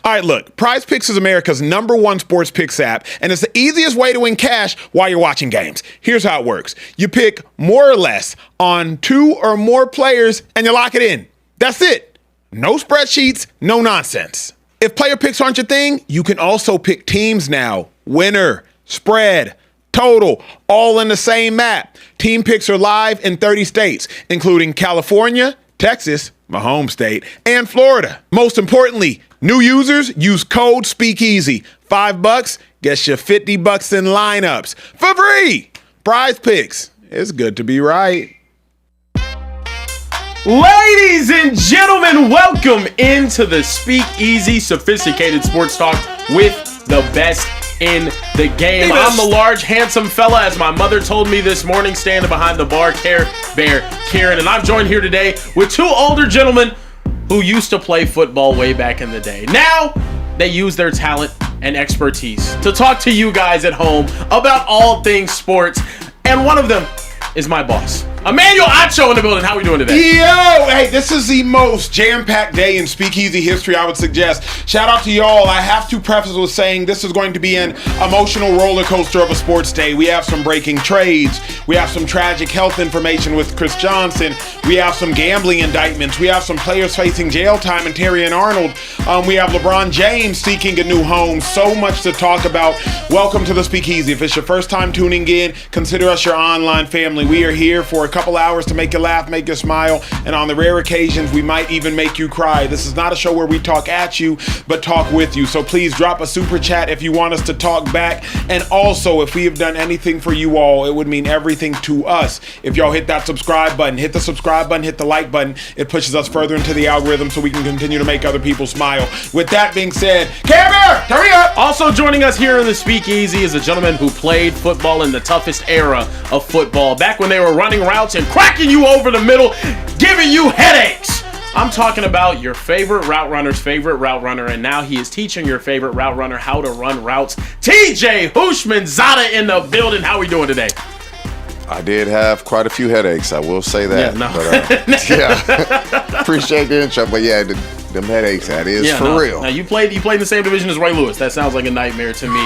All right, look, PrizePicks is America's #1 sports picks app, and it's the easiest way to win cash while you're watching games. Here's how it works. You pick more or less on 2 or more players, and you lock it in. That's it. No spreadsheets, no nonsense. If player picks aren't your thing, you can also pick teams now. Winner, spread, total, all in the same app. Team picks are live in 30 states, including California, Texas, my home state, and Florida. Most importantly, new users use code Speakeasy. $5 gets you $50 in lineups for free. PrizePicks. It's good to be right. Ladies and gentlemen, welcome into the Speakeasy, sophisticated sports talk with the best in the game. I'm the large, handsome fella, as my mother told me this morning, standing behind the bar, Carebear Kieran, and I'm joined here today with 2 older gentlemen who used to play football way back in the day. Now, they use their talent and expertise to talk to you guys at home about all things sports, and one of them is my boss, Emmanuel Acho, in the building. How are we doing today? Yo, hey, this is the most jam-packed day in Speakeasy history, I would suggest. Shout out to y'all. I have to preface with saying this is going to be an emotional roller coaster of a sports day. We have some breaking trades. We have some tragic health information with Chris Johnson. We have some gambling indictments. We have some players facing jail time in Terrion Arnold. We have LeBron James seeking a new home. So much to talk about. Welcome to the Speakeasy. If it's your first time tuning in, consider us your online family. We are here for a couple hours to make you laugh, make you smile, and on the rare occasions, we might even make you cry. This is not a show where we talk at you, but talk with you. So please drop a super chat if you want us to talk back. And also, if we have done anything for you all, it would mean everything to us. If y'all hit that subscribe button, hit the subscribe button, hit the like button, it pushes us further into the algorithm so we can continue to make other people smile. With that being said, Carebear, hurry up! Also joining us here in the Speakeasy is a gentleman who played football in the toughest era of football, back when they were running routes and cracking you over the middle, giving you headaches. I'm talking about your favorite route runner's favorite route runner, and now he is teaching your favorite route runner how to run routes. TJ Hushmanzada in the building. How are we doing today? I did have quite a few headaches, I will say that. Yeah, But, yeah, appreciate the intro, but yeah, them headaches, that is real. Now you played in the same division as Ray Lewis. That sounds like a nightmare to me.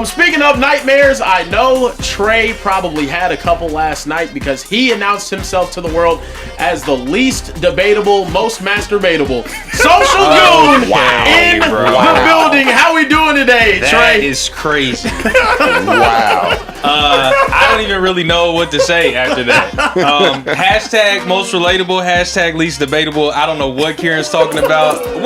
Speaking of nightmares, I know Trey probably had a couple last night because he announced himself to the world as the least debatable, most masturbatable social goon in the building. How we doing today, Trey? That is crazy. Wow. I don't even really know what to say after that. Hashtag most relatable, hashtag least debatable. I don't know what Kieran's talking about. Whoa!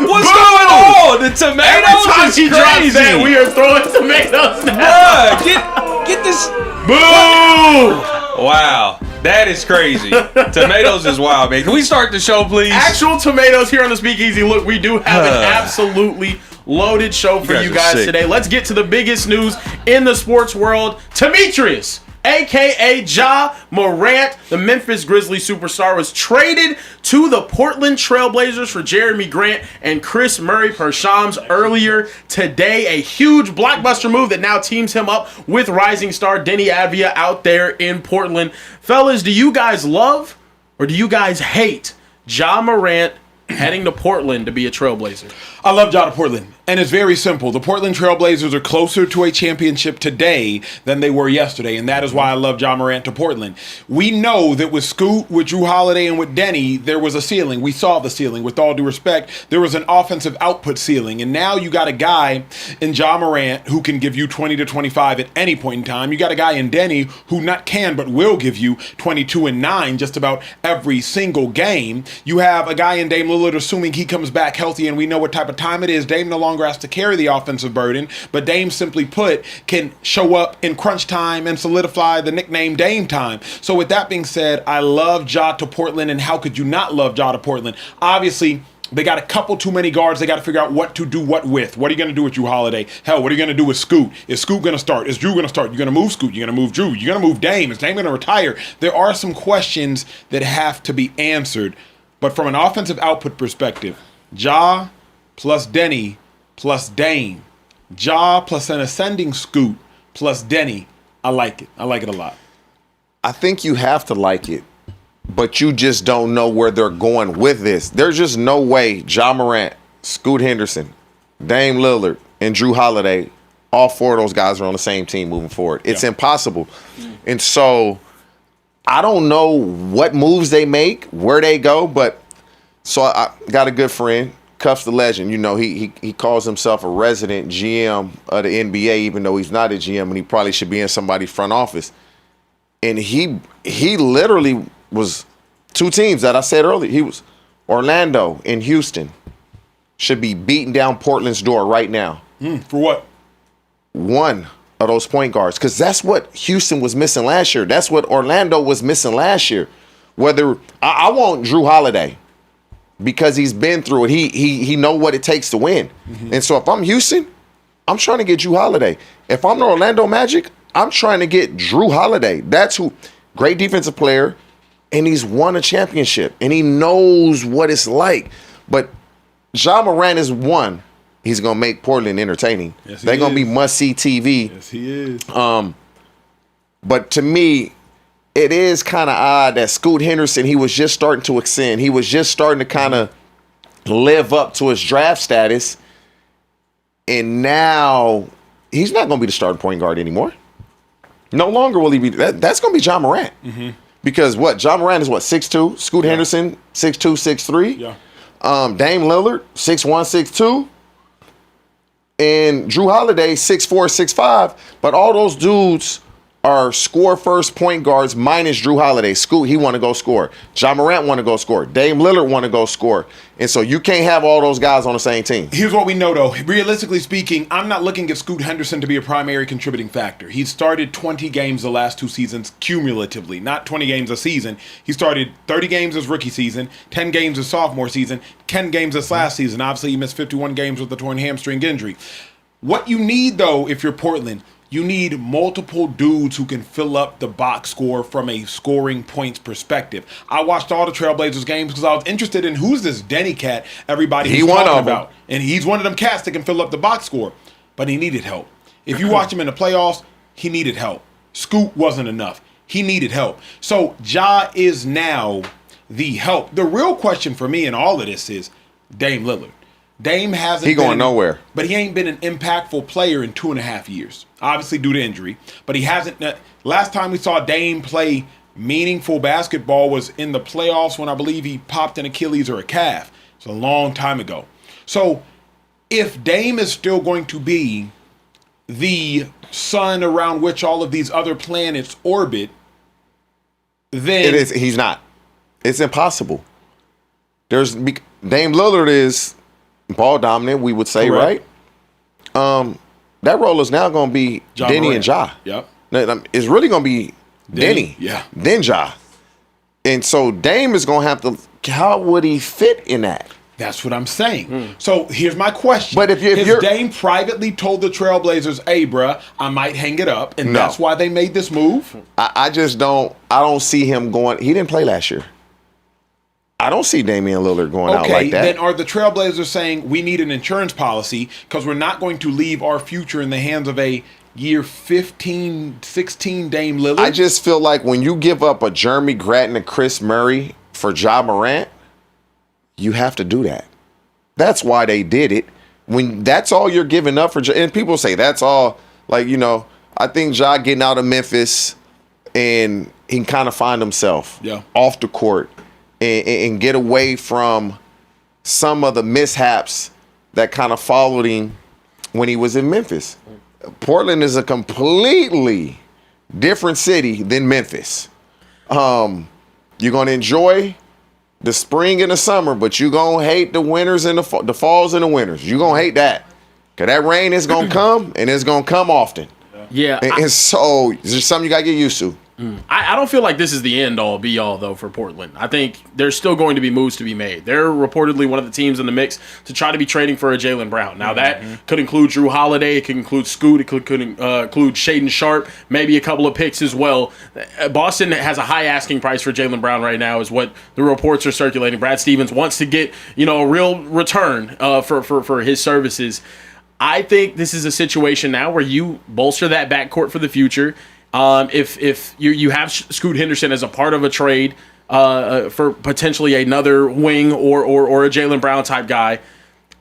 What's going on? The tomatoes is crazy. We are throwing tomatoes now. Bruh, get this. Boo! Wow. That is crazy. Tomatoes is wild, man. Can we start the show, please? Actual tomatoes here on the Speakeasy. Look, we do have an absolutely loaded show for you guys today. Let's get to the biggest news in the sports world. Demetrius, a.k.a. Ja Morant, the Memphis Grizzlies superstar, was traded to the Portland Trail Blazers for Jeremy Grant and Chris Murray per Shams earlier today. A huge blockbuster move that now teams him up with rising star Denny Avdia out there in Portland. Fellas, do you guys love or do you guys hate Ja Morant heading to Portland to be a Trailblazer? I love Ja to Portland, and it's very simple. The Portland Trail Blazers are closer to a championship today than they were yesterday, and that is why I love Ja Morant to Portland. We know that with Scoot, with Drew Holiday, and with Denny, there was a ceiling. We saw the ceiling. With all due respect, there was an offensive output ceiling, and now you got a guy in Ja Morant who can give you 20 to 25 at any point in time. You got a guy in Denny who not can but will give you 22 and 9 just about every single game. You have a guy in Dame Lillard, assuming he comes back healthy, and we know what type of time it is. Dame no longer has to carry the offensive burden, but Dame, simply put, can show up in crunch time and solidify the nickname Dame time. So with that being said, I love Ja to Portland, and how could you not love Ja to Portland? Obviously, they got a couple too many guards. They got to figure out what to do what with. What are you going to do with Drew Holiday? Hell, what are you going to do with Scoot? Is Scoot going to start? Is Drew going to start? You're going to move Scoot. You're going to move Drew. You're going to move Dame. Is Dame going to retire? There are some questions that have to be answered. But from an offensive output perspective, Ja plus Denny plus Dame. Ja plus an ascending Scoot plus Denny. I like it. I like it a lot. I think you have to like it but you just don't know where they're going with this. There's just no way Ja Morant, Scoot Henderson, Dame Lillard, and Drew Holiday, all four of those guys are on the same team moving forward. It's impossible. And so I don't know what moves they make, where they go, but so I got a good friend, Cuffs the Legend. You know, he calls himself a resident GM of the NBA, even though he's not a GM, and he probably should be in somebody's front office. And he literally was two teams that I said earlier. He was Orlando and Houston should be beating down Portland's door right now. For what? One of those point guards, because that's what Houston was missing last year. That's what Orlando was missing last year. Whether I want Drew Holiday because he's been through it. He know what it takes to win. And so if I'm Houston, I'm trying to get Drew Holiday. If I'm the Orlando Magic, I'm trying to get Drew Holiday. That's who, great defensive player, and he's won a championship, and he knows what it's like. But Ja Morant is one. He's going to make Portland entertaining. Yes, they're going to be must-see TV. Yes, he is. But to me, it is kind of odd that Scoot Henderson, he was just starting to ascend. He was just starting to kind of live up to his draft status. And now he's not going to be the starting point guard anymore. No longer will he be. That's going to be Ja Morant. Because what? Ja Morant is what, 6'2"? Scoot Henderson, 6'2", 6'3". Yeah. Dame Lillard, 6'1", 6'2". And Drew Holiday, 6'4", 6'5". But all those dudes are score first point guards minus Drew Holiday. Scoot, he want to go score. Ja Morant want to go score. Dame Lillard want to go score. And so you can't have all those guys on the same team. Here's what we know, though. Realistically speaking, I'm not looking at Scoot Henderson to be a primary contributing factor. He's started 20 games the last two seasons cumulatively, not 20 games a season. He started 30 games his rookie season, 10 games his sophomore season, 10 games this last season. Obviously, he missed 51 games with a torn hamstring injury. What you need, though, if you're Portland, you need multiple dudes who can fill up the box score from a scoring points perspective. I watched all the Trailblazers games because I was interested in who's this Denny cat everybody's talking about. And he's one of them cats that can fill up the box score. But he needed help. If you watch him in the playoffs, he needed help. Scoot wasn't enough. He needed help. So Ja is now the help. The real question for me in all of this is Dame Lillard. Dame hasn't He going nowhere. But he ain't been an impactful player in 2.5 years. Obviously due to injury. But he hasn't. Last time we saw Dame play meaningful basketball was in the playoffs when I believe he popped an Achilles or a calf. It's a long time ago. So if Dame is still going to be the sun around which all of these other planets orbit, then It is. He's not. It's impossible. Dame Lillard is ball dominant, we would say, Correct. right? That role is now going to be Ja Denny Morant. and Ja. Yep. It's really going to be Denny. Yeah. Then Ja. And so Dame is going to have to. How would he fit in that? That's what I'm saying. So here's my question. But if Has Dame privately told the Trailblazers, hey, bruh, I might hang it up, and No. that's why they made this move? I just don't. I don't see him going. He didn't play last year. I don't see Damian Lillard going out like that. Then are the Trailblazers saying we need an insurance policy because we're not going to leave our future in the hands of a year 15, 16 Dame Lillard? I just feel like when you give up a Jeremy Grant and Chris Murray for Ja Morant, you have to do that. That's why they did it. When that's all you're giving up for Ja, and people say that's all, like, you know, I think Ja getting out of Memphis and he can kind of find himself off the court and get away from some of the mishaps that kind of followed him when he was in Memphis. Portland is a completely different city than Memphis. You're going to enjoy the spring and the summer, but you're going to hate the winters and the falls and the winters. You're going to hate that. Because that rain is going to come, and it's going to come often. Yeah. And so there's something you got to get used to. I don't feel like this is the end all be all though for Portland. I think there's still going to be moves to be made. They're reportedly one of the teams in the mix to try to be trading for a Jaylen Brown. Now that could include Drew Holiday, it could include Scoot, it could include Shaedon Sharpe, maybe a couple of picks as well. Boston has a high asking price for Jaylen Brown right now, is what the reports are circulating. Brad Stevens wants to get a real return for his services. I think this is a situation now where you bolster that backcourt for the future. If you have Scoot Henderson as a part of a trade, for potentially another wing or a Jaylen Brown type guy.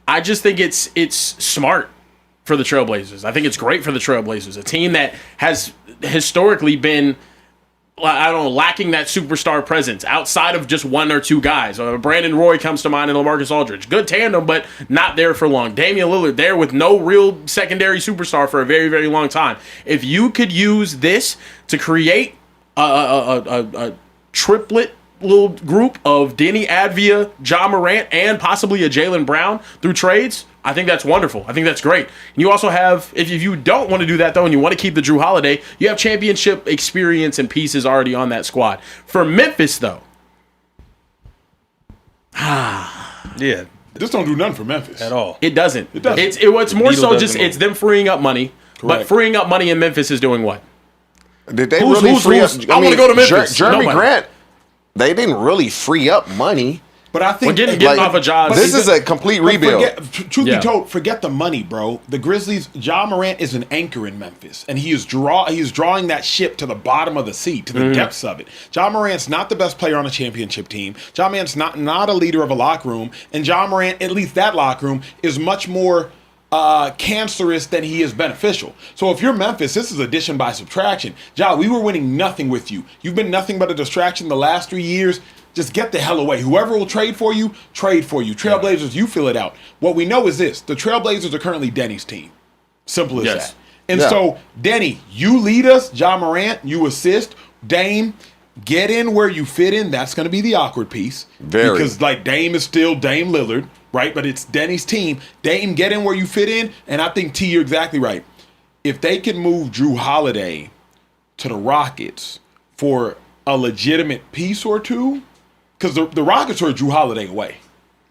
I just think it's smart for the Trailblazers. I think it's great for the Trailblazers, a team that has historically been, I don't know, lacking that superstar presence outside of just one or two guys. Brandon Roy comes to mind and LaMarcus Aldridge. Good tandem, but not there for long. Damian Lillard there with no real secondary superstar for a very, very long time. If you could use this to create a triplet little group of Denny Advia, Ja Morant, and possibly a Jaylen Brown through trades, I think that's wonderful. I think that's great. And you also have, if you don't want to do that though, and you want to keep the Drew Holiday, you have championship experience and pieces already on that squad. For Memphis though, Yeah. This don't do nothing for Memphis At all. it doesn't. It doesn't. It's more needle so doesn't just move. it's them freeing up money. But Correct. freeing up money in Memphis is doing what? Did they Who's- really who's- free up? who's- I wanna go to Memphis. Jeremy Nobody. Grant. They didn't really free up money. But I think We're getting off a job. This is a complete but rebuild. Truth Yeah. be told, forget the money, bro. The Grizzlies, Ja Morant is an anchor in Memphis, and he is drawing that ship to the bottom of the sea, to the depths of it. Ja Morant's not the best player on a championship team. Ja Morant's not a leader of a locker room, and Ja Morant, at least that locker room, is much more cancerous than he is beneficial. So if you're Memphis, this is addition by subtraction. Ja, we were winning nothing with you. You've been nothing but a distraction the last 3 years. Just get the hell away. Whoever will trade for you, trade for you. Trailblazers, you fill it out. What we know is this. The Trailblazers are currently Denny's team. Simple as Yes. that. And Yeah. so, Denny, you lead us. Ja Morant, you assist. Dame, get in where you fit in. That's going to be the awkward piece. Very. Because, like, Dame is still Dame Lillard, right? But it's Denny's team. Dame, get in where you fit in. And I think, T, you're exactly right. If they could move Drew Holiday to the Rockets for a legitimate piece or two, because the Rockets are Drew Holiday away.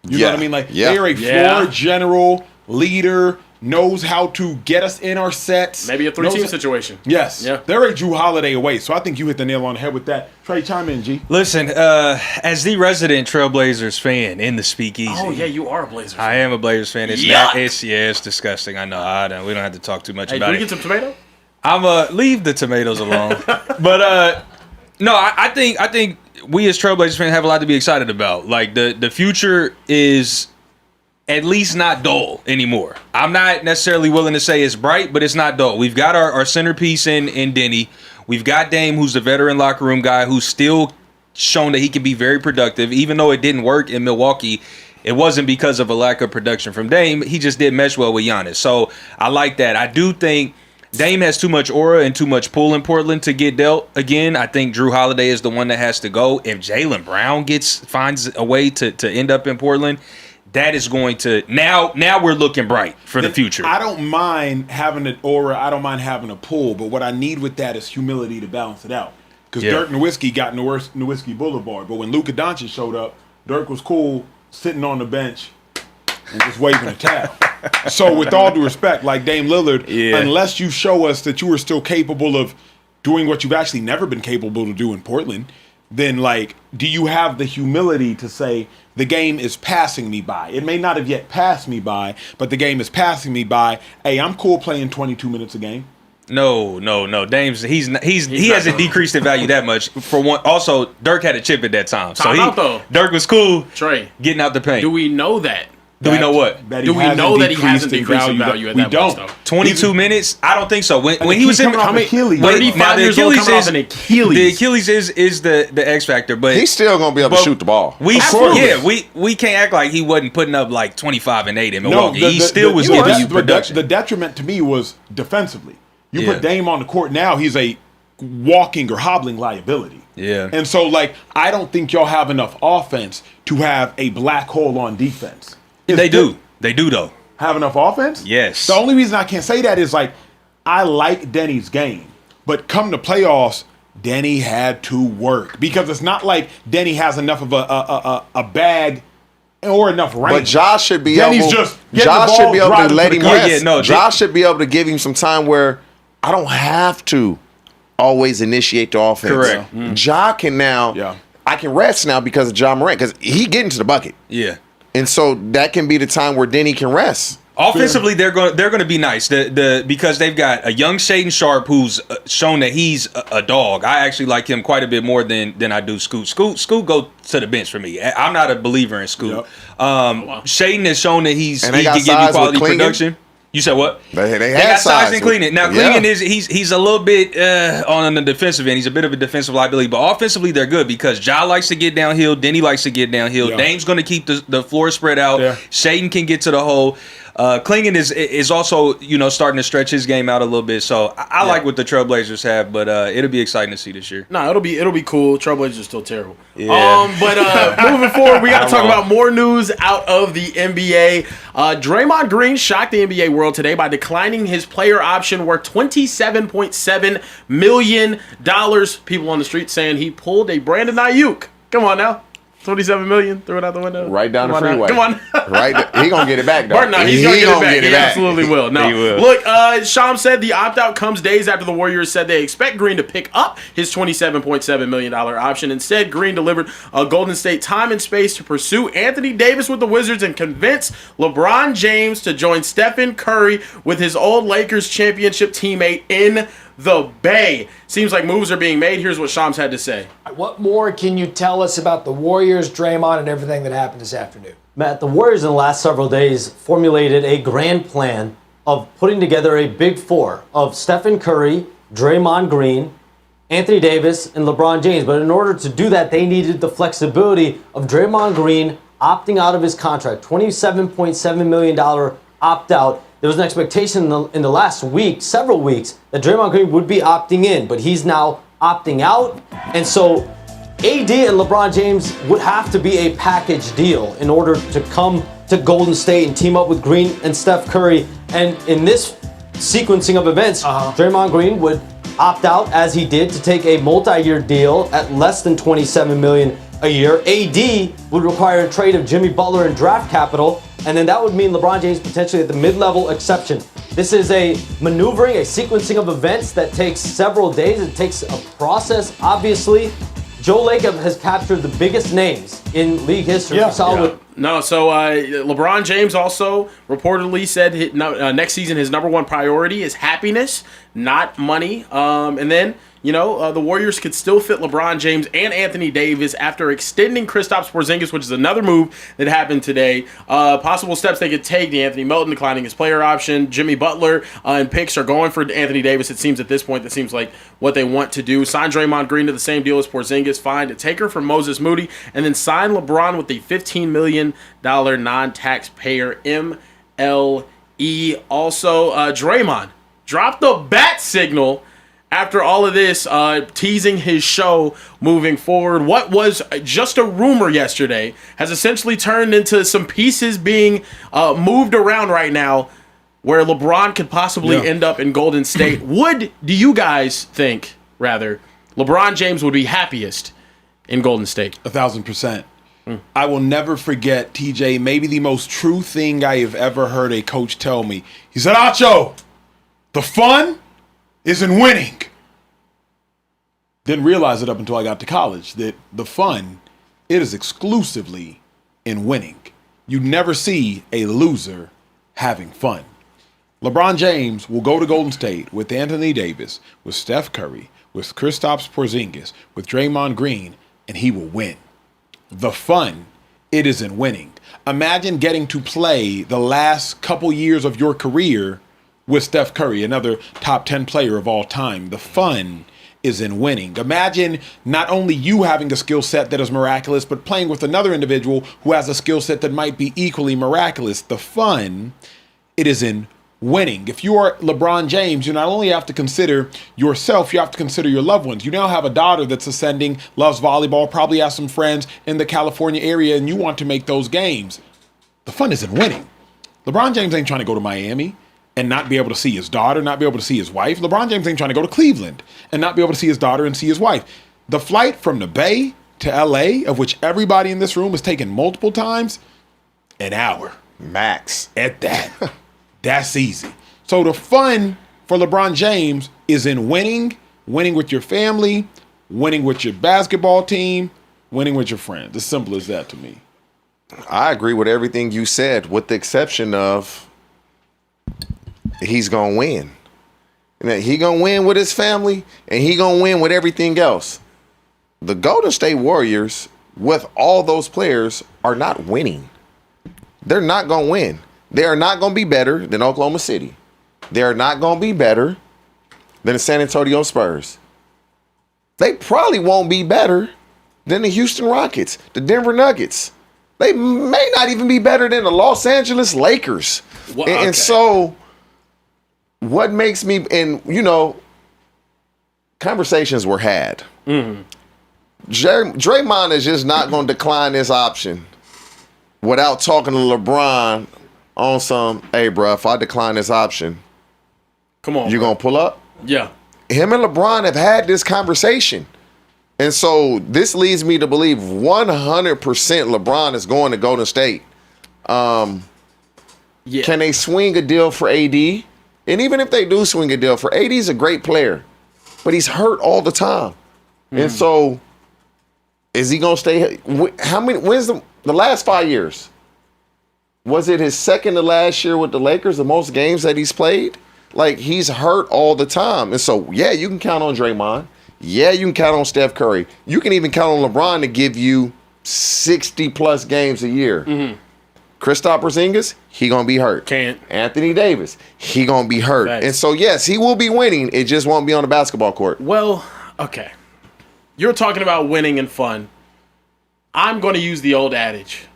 You know what I mean? Like, Yeah. they are a Yeah. floor general, leader, knows how to get us in our sets. Maybe a three-team knows- situation. Yes. Yeah. They're a Drew Holiday away. So I think you hit the nail on the head with that. Trey, chime in, G. Listen, as the resident Trailblazers fan in the Speakeasy. Oh yeah, you are a Blazers. I am a Blazers fan. It's Yuck. it's disgusting. I know. We don't have to talk too much Hey, about can we it. get some tomato? I'm leave the tomatoes alone. But no, I think we as Trailblazers fans have a lot to be excited about. Like the future is at least not dull anymore. I'm not necessarily willing to say it's bright, but it's not dull. We've got our centerpiece in Denny. We've got Dame, who's the veteran locker room guy, who's still shown that he can be very productive. Even though it didn't work in Milwaukee, it wasn't because of a lack of production from Dame. He just did mesh well with Giannis. So I like that. I do think Dame has too much aura and too much pull in Portland to get dealt again. I think Drew Holiday is the one that has to go. If Jaylen Brown finds a way to end up in Portland, that is going to now we're looking bright for the future. I don't mind having an aura. I don't mind having a pull. But what I need with that is humility to balance it out. Because Yeah. Dirk Nowitzki got Nowitzki Boulevard. But when Luka Doncic showed up, Dirk was cool sitting on the bench and just waving a towel. So with all due respect, like Dame Lillard, Yeah. unless you show us that you are still capable of doing what you've actually never been capable to do in Portland, then like, do you have the humility to say the game is passing me by? It may not have yet passed me by, but the game is passing me by. Hey, I'm cool playing 22 minutes a game. No. Dame's he not hasn't good. decreased in value that much. For one, also Dirk had a chip at that time, so Time out, though. Dirk was cool Trey, getting out the paint. do we know that? Do we know what? That Do we hasn't know that he hasn't decreased decreased in value at We that don't. much, though? 22 minutes? I don't think so. When he he's was in coming off Achilles. Wait, 35 now the years old Achilles coming is off an Achilles. The Achilles is the X factor, but He's still gonna be able to But shoot the ball. we Absolutely. we can't act like he wasn't putting up like 25 and 8 in No, Milwaukee. He still was you know, giving you the production. detriment to me was defensively. You Yeah. put Dame on the court now, he's a walking or hobbling liability. Yeah. And so, like, I don't think y'all have enough offense to have a black hole on defense. They do though. Have enough offense? Yes. The only reason I can't say that is, like, I like Denny's game. But come to playoffs, Denny had to work. Because it's not like Denny has enough of a bag or enough range. But Josh should be Denny's able. just getting the Josh ball, should be able driving to let to him the rest. Yeah, no, Josh should be able to give him some time where I don't have to always initiate the offense. Correct. Ja can now. Yeah. I can rest now because of Ja Morant because he getting to the bucket, Yeah. and so that can be the time where Denny can rest. Offensively, they're going to be nice. Because they've got a young Shaden Sharp who's shown that he's a dog. I actually like him quite a bit more than I do Scoot. Scoot go to the bench for me. I'm not a believer in Scoot. Yep. Shaden has shown that he can got give you size quality with Klingon. production. You said what? They got size in with- Klingon. Now yeah. Klingon he's a little bit on the defensive end. He's a bit of a defensive liability, but offensively they're good because Ja likes to get downhill. Denny likes to get downhill. Yeah. Dame's going to keep the floor spread out. Yeah. Shaden can get to the hole. Klingon is also starting to stretch his game out a little bit. So I like what the Trailblazers have, but it'll be exciting to see this year. No, it'll be cool. Trailblazers are still terrible. Yeah. But moving forward, we got to talk about more news out of the NBA. Draymond Green shocked the NBA world today by declining his player option worth $27.7 million. People on the street saying he pulled a Brandon Ayuk. Come on now. 27 million, throw it out the window. Right down the Come on now. freeway. Come on. Right, he gonna get it back though. No, he's gonna get it back. He absolutely will. No, He will. Look, Sham said the opt-out comes days after the Warriors said they expect Green to pick up his $27.7 million option. Instead, Green delivered Golden State time and space to pursue Anthony Davis with the Wizards and convince LeBron James to join Stephen Curry with his old Lakers championship teammate in the Bay. Seems like moves are being made. Here's what Shams had to say. What more can you tell us about the Warriors, Draymond, and everything that happened this afternoon? Matt, the Warriors in the last several days formulated a grand plan of putting together a big four of Stephen Curry, Draymond Green, Anthony Davis, and LeBron James. But in order to do that, they needed the flexibility of Draymond Green opting out of his contract, $27.7 million opt-out. There was an expectation in the last week, several weeks, that Draymond Green would be opting in, but he's now opting out. And so AD and LeBron James would have to be a package deal in order to come to Golden State and team up with Green and Steph Curry. And in this sequencing of events, Draymond Green would opt out, as he did, to take a multi-year deal at less than $27 million a year. AD would require a trade of Jimmy Butler and draft capital, and then that would mean LeBron James potentially at the mid-level exception. This is a maneuvering, a sequencing of events that takes several days. It takes a process, obviously. Joe Lacob has captured the biggest names in league history. Yeah. We saw with No, so LeBron James also reportedly said next season his number one priority is happiness, not money. And then, the Warriors could still fit LeBron James and Anthony Davis after extending Kristaps Porzingis, which is another move that happened today. Possible steps they could take: the Anthony Melton declining his player option, Jimmy Butler and picks are going for Anthony Davis. It seems at this point that seems like what they want to do. Sign Draymond Green to the same deal as Porzingis. Find a taker for Moses Moody, and then sign LeBron with the $15 million non-taxpayer MLE. Also, Draymond dropped the bat signal after all of this, teasing his show moving forward. What was just a rumor yesterday has essentially turned into some pieces being moved around right now where LeBron could possibly end up in Golden State. Do you guys think, rather, LeBron James would be happiest in Golden State? 1,000%. I will never forget, TJ, maybe the most true thing I have ever heard a coach tell me. He said, Acho, the fun is in winning. Didn't realize it up until I got to college that the fun, it is exclusively in winning. You never see a loser having fun. LeBron James will go to Golden State with Anthony Davis, with Steph Curry, with Kristaps Porzingis, with Draymond Green, and he will win. The fun, it is in winning. Imagine getting to play the last couple years of your career with Steph Curry, another top 10 player of all time. The fun is in winning. Imagine not only you having a skill set that is miraculous, but playing with another individual who has a skill set that might be equally miraculous. The fun, it is in winning. If you are LeBron James, you not only have to consider yourself, you have to consider your loved ones. You now have a daughter that's ascending, loves volleyball, probably has some friends in the California area, and you want to make those games. The fun is in winning. LeBron James ain't trying to go to Miami and not be able to see his daughter, not be able to see his wife. LeBron James ain't trying to go to Cleveland and not be able to see his daughter and see his wife. The flight from the Bay to LA, of which everybody in this room has taken multiple times, an hour. Max. At that. That's easy. So the fun for LeBron James is in winning with your family, winning with your basketball team, winning with your friends. As simple as that to me. I agree with everything you said, with the exception of he's gonna win. And he gonna win with his family, and he gonna win with everything else. The Golden State Warriors, with all those players, are not winning. They're not gonna win. They are not gonna be better than Oklahoma City. They are not gonna be better than the San Antonio Spurs. They probably won't be better than the Houston Rockets, the Denver Nuggets. They may not even be better than the Los Angeles Lakers. Well, And so what makes me, and conversations were had. Draymond is just not going to decline this option without talking to LeBron on some, hey, bro, if I decline this option, come on, you going to pull up? Yeah. Him and LeBron have had this conversation. And so this leads me to believe 100% LeBron is going to Golden State. Yeah. Can they swing a deal for AD? And even if they do swing a deal for AD, he's a great player, but he's hurt all the time. And so is he going to stay? When's the last 5 years? Was it his second to last year with the Lakers, the most games that he's played? Like, he's hurt all the time. And so, yeah, you can count on Draymond. Yeah, you can count on Steph Curry. You can even count on LeBron to give you 60-plus games a year. Kristaps Porzingis, he going to be hurt. Can't. Anthony Davis, he going to be hurt. Thanks. And so, yes, he will be winning. It just won't be on the basketball court. Well, okay. You're talking about winning and fun. I'm going to use the old adage.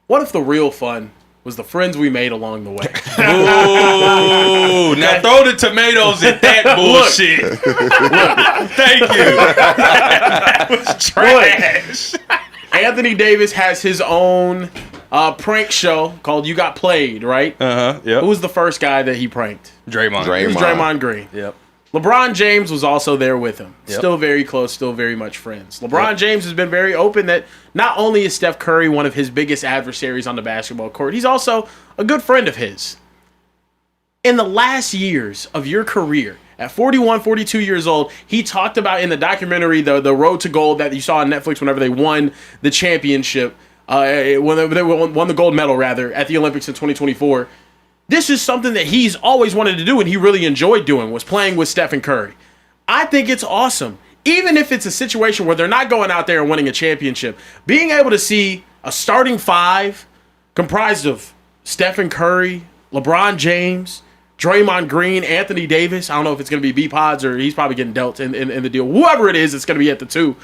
What if the real fun was the friends we made along the way? Ooh, now throw the tomatoes at that bullshit. Thank you. That was trash. Anthony Davis has his own prank show called You Got Played, right? Yep. Who was the first guy that he pranked? Draymond. It was Draymond Green. Yep. LeBron James was also there with him. Yep. Still very close, still very much friends. LeBron James has been very open that not only is Steph Curry one of his biggest adversaries on the basketball court, he's also a good friend of his. In the last years of your career, at 41, 42 years old, he talked about in the documentary, the Road to Gold that you saw on Netflix whenever they won the championship, when they won the gold medal, rather, at the Olympics in 2024. This is something that he's always wanted to do and he really enjoyed doing, was playing with Stephen Curry. I think it's awesome. Even if it's a situation where they're not going out there and winning a championship, being able to see a starting five comprised of Stephen Curry, LeBron James, Draymond Green, Anthony Davis. I don't know if it's going to be B-Pods or he's probably getting dealt in the deal. Whoever it is, it's going to be at the two.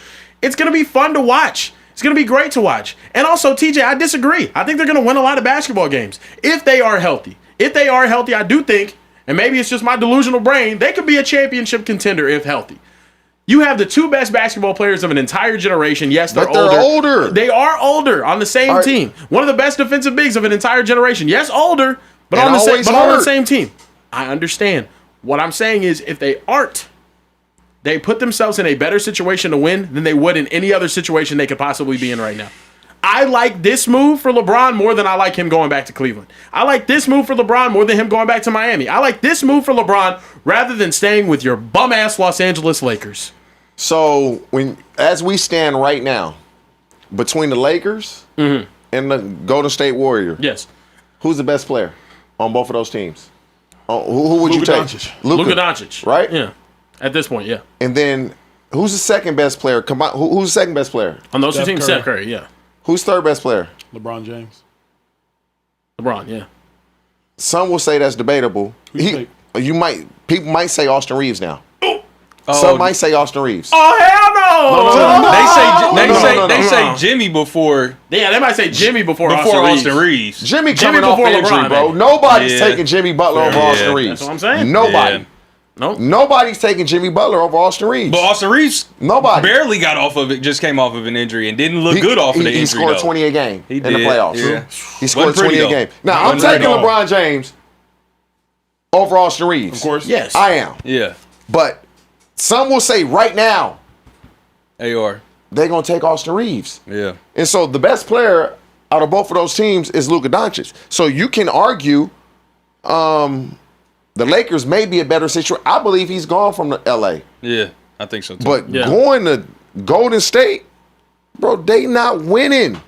It's going to be fun to watch. It's going to be great to watch. And also, TJ, I disagree. I think they're going to win a lot of basketball games if they are healthy. If they are healthy, I do think, and maybe it's just my delusional brain, they could be a championship contender if healthy. You have the two best basketball players of an entire generation. Yes, they're older. They are older on the same team. One of the best defensive bigs of an entire generation. Yes, older, but on the same team. I understand. What I'm saying is if they aren't, they put themselves in a better situation to win than they would in any other situation they could possibly be in right now. I like this move for LeBron more than I like him going back to Cleveland. I like this move for LeBron more than him going back to Miami. I like this move for LeBron rather than staying with your bum-ass Los Angeles Lakers. So, as we stand right now, between the Lakers and the Golden State Warriors, yes, who's the best player on both of those teams? Who would you take? Luka Doncic. Right? Yeah. At this point, yeah. And then, who's the second best player? Who's the second best player? On those two teams, Steph Curry, yeah. Who's third best player? LeBron James. LeBron, yeah. Some will say that's debatable. People might say Austin Reeves now. Some might say Austin Reeves. Oh hell no! They say Jimmy before. Yeah, they might say Jimmy before Austin Reeves. Jimmy coming off injury, LeBron, bro. Baby. Nobody's taking Jimmy Butler over Austin Reeves. That's what I'm saying. Nobody. Yeah. Nope. Nobody's taking Jimmy Butler over Austin Reeves. But Austin Reeves barely got off of it, just came off of an injury and didn't look good off of the injury. He scored 20 a game in the playoffs. Yeah. He scored 20 a game. Now, I'm taking LeBron James over Austin Reeves. Of course. Yes. I am. Yeah. But some will say right now, AR, they're going to take Austin Reeves. Yeah. And so the best player out of both of those teams is Luka Doncic. So you can argue the Lakers may be a better situation. I believe he's gone from the LA. Yeah, I think so too. But going to Golden State, bro, they not winning.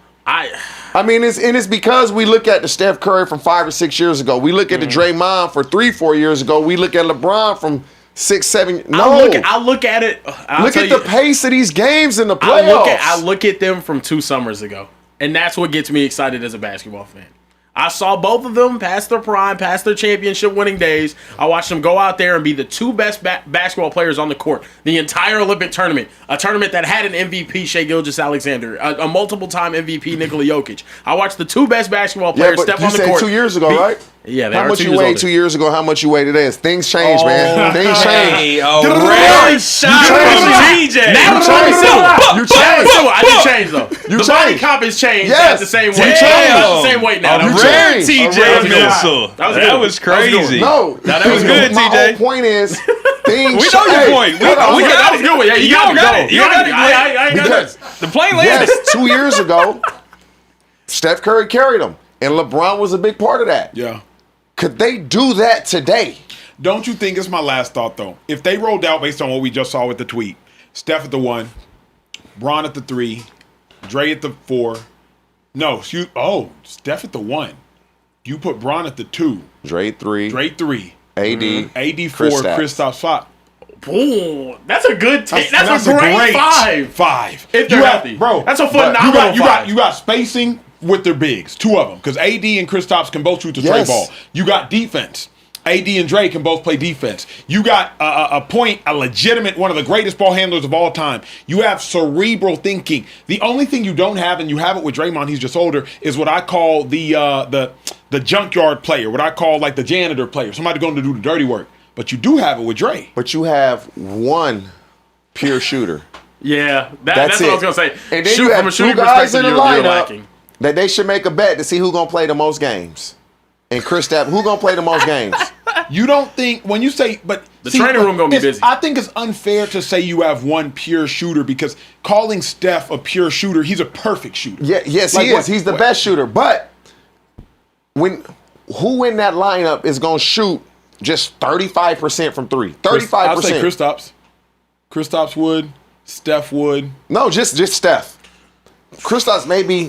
I mean, it's because we look at the Steph Curry from 5 or 6 years ago. We look at the Draymond for 3-4 years ago. We look at LeBron from 6-7. No, I look at it. Look at the pace of these games in the playoffs. I look at them from 2 summers ago, and that's what gets me excited as a basketball fan. I saw both of them past their prime, past their championship winning days. I watched them go out there and be the 2 best basketball players on the court the entire Olympic tournament. A tournament that had an MVP, Shai Gilgeous-Alexander, a multiple-time MVP, Nikola Jokic. I watched the 2 best basketball players step on the court. 2 years ago, right? Yeah, they how are much 2 you years weighed older. 2 years ago? How much you weigh today? Things change, man. Things change. Hey, a rare shot from TJ. Now You changed. I did change though. You The body changed. comp has changed. Yes. At the same You weight. changed. That's the same weight now. A You rare changed. TJ missile. That was That good. was That was good. crazy. No, Now, that was good, My TJ. whole point is things. We know your Hey, point. hold on, We hold on. got That was a good one. Yeah, you got it. You got it. I ain't got Because- it. The plane landed. Yes, 2 years ago, Steph Curry carried them, and LeBron was a big part of that. Yeah. Could they do that today? Don't you think it's my last thought though? If they rolled out based on what we just saw with the tweet, Steph at the 1, Bron at the 3, Dre at the 4. No, Steph at the 1. You put Bron at the 2, Dre 3, Dre 3, AD, AD 4, Kristaps 5. Boom. That's a good take. That's a great 5. 5. If they're healthy. Bro, That's a but phenomenal you 5. got spacing with their bigs, 2 of them, because AD and Kristaps can both shoot the tray Yes. ball. You got defense. AD and Dre can both play defense. You got a legitimate, one of the greatest ball handlers of all time. You have cerebral thinking. The only thing you don't have, and you have it with Draymond, he's just older, is what I call the junkyard player, what I call like the janitor player, somebody going to do the dirty work. But you do have it with Dre. But you have one pure shooter. Yeah, that's That's what it. I was gonna say. And then Shoot, you from have a shooting 2 guys perspective, in the you're lineup lacking. that they should make a bet to see who's gonna play the most games. And Kristaps, who gonna play the most games? You don't think when you say, but The training room gonna be busy. I think it's unfair to say you have one pure shooter because calling Steph a pure shooter, he's a perfect shooter. Yeah, yes, Like he what- is. He's the what- best shooter. But who in that lineup is gonna shoot just 35% from 3? 35%. I'd say Kristaps. Kristaps would. Steph would. No, just Steph. Kristaps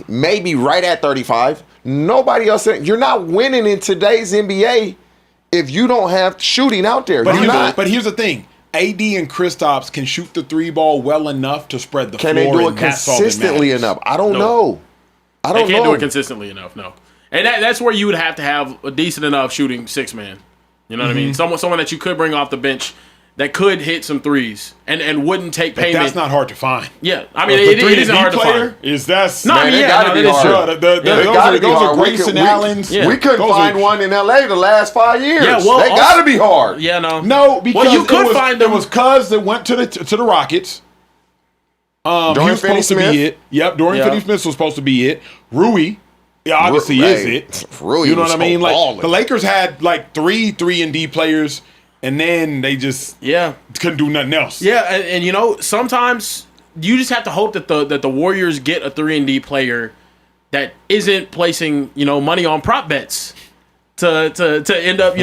maybe right at 35. Nobody else. You're not winning in today's NBA if you don't have shooting out there. But, You're not. but here's the thing. AD and Kristaps can shoot the 3 ball well enough to spread the Can floor. they do it and that's all that consistently matters. enough? I don't No. know. I They don't can't know. do it consistently enough, no. And that's where you would have to have a decent enough shooting 6-man. You know what I mean? Someone that you could bring off the bench that could hit some threes and wouldn't take But payment. that's not hard to find. Yeah, I mean, The it 3 isn't hard to find. is that's No, I Man, mean, they yeah, gotta no, be that is hard. true. They those gotta are be hard. Grayson We Allens. Yeah. We couldn't Those find are- one in LA the last 5 years. Yeah, well, they also- gotta be hard. Yeah, no. No, because you could it was, find there them. was Cuz that went to the Rockets. He Dorian was supposed to Finney-Smith? be it. Yep, Dorian Yeah. Finney-Smith was supposed to be it. Rui, obviously is Hey, it. Rui You know was what I mean? so Like ballin'. the Lakers had like 3 and D players, and then they just Yeah. couldn't do nothing else. Yeah, and you know, sometimes you just have to hope that the Warriors get a 3-and-D player that isn't placing, money on prop bets to end up,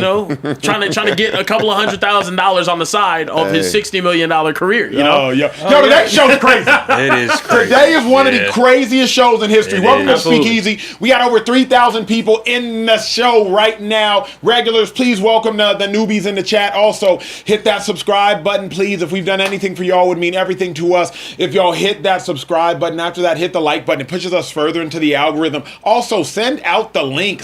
trying to get a couple of $100,000 on the side of his $60 million career, you know? Oh, yeah. Yo, today's show's crazy. It is crazy. Today is one of the Yeah. craziest shows in history. It Welcome is. to Speakeasy. We got over 3,000 people in the show right now. Regulars, please welcome the newbies in the chat. Also, hit that subscribe button, please. If we've done anything for y'all, it would mean everything to us. If y'all hit that subscribe button, after that, hit the like button. It pushes us further into the algorithm. Also, send out the link.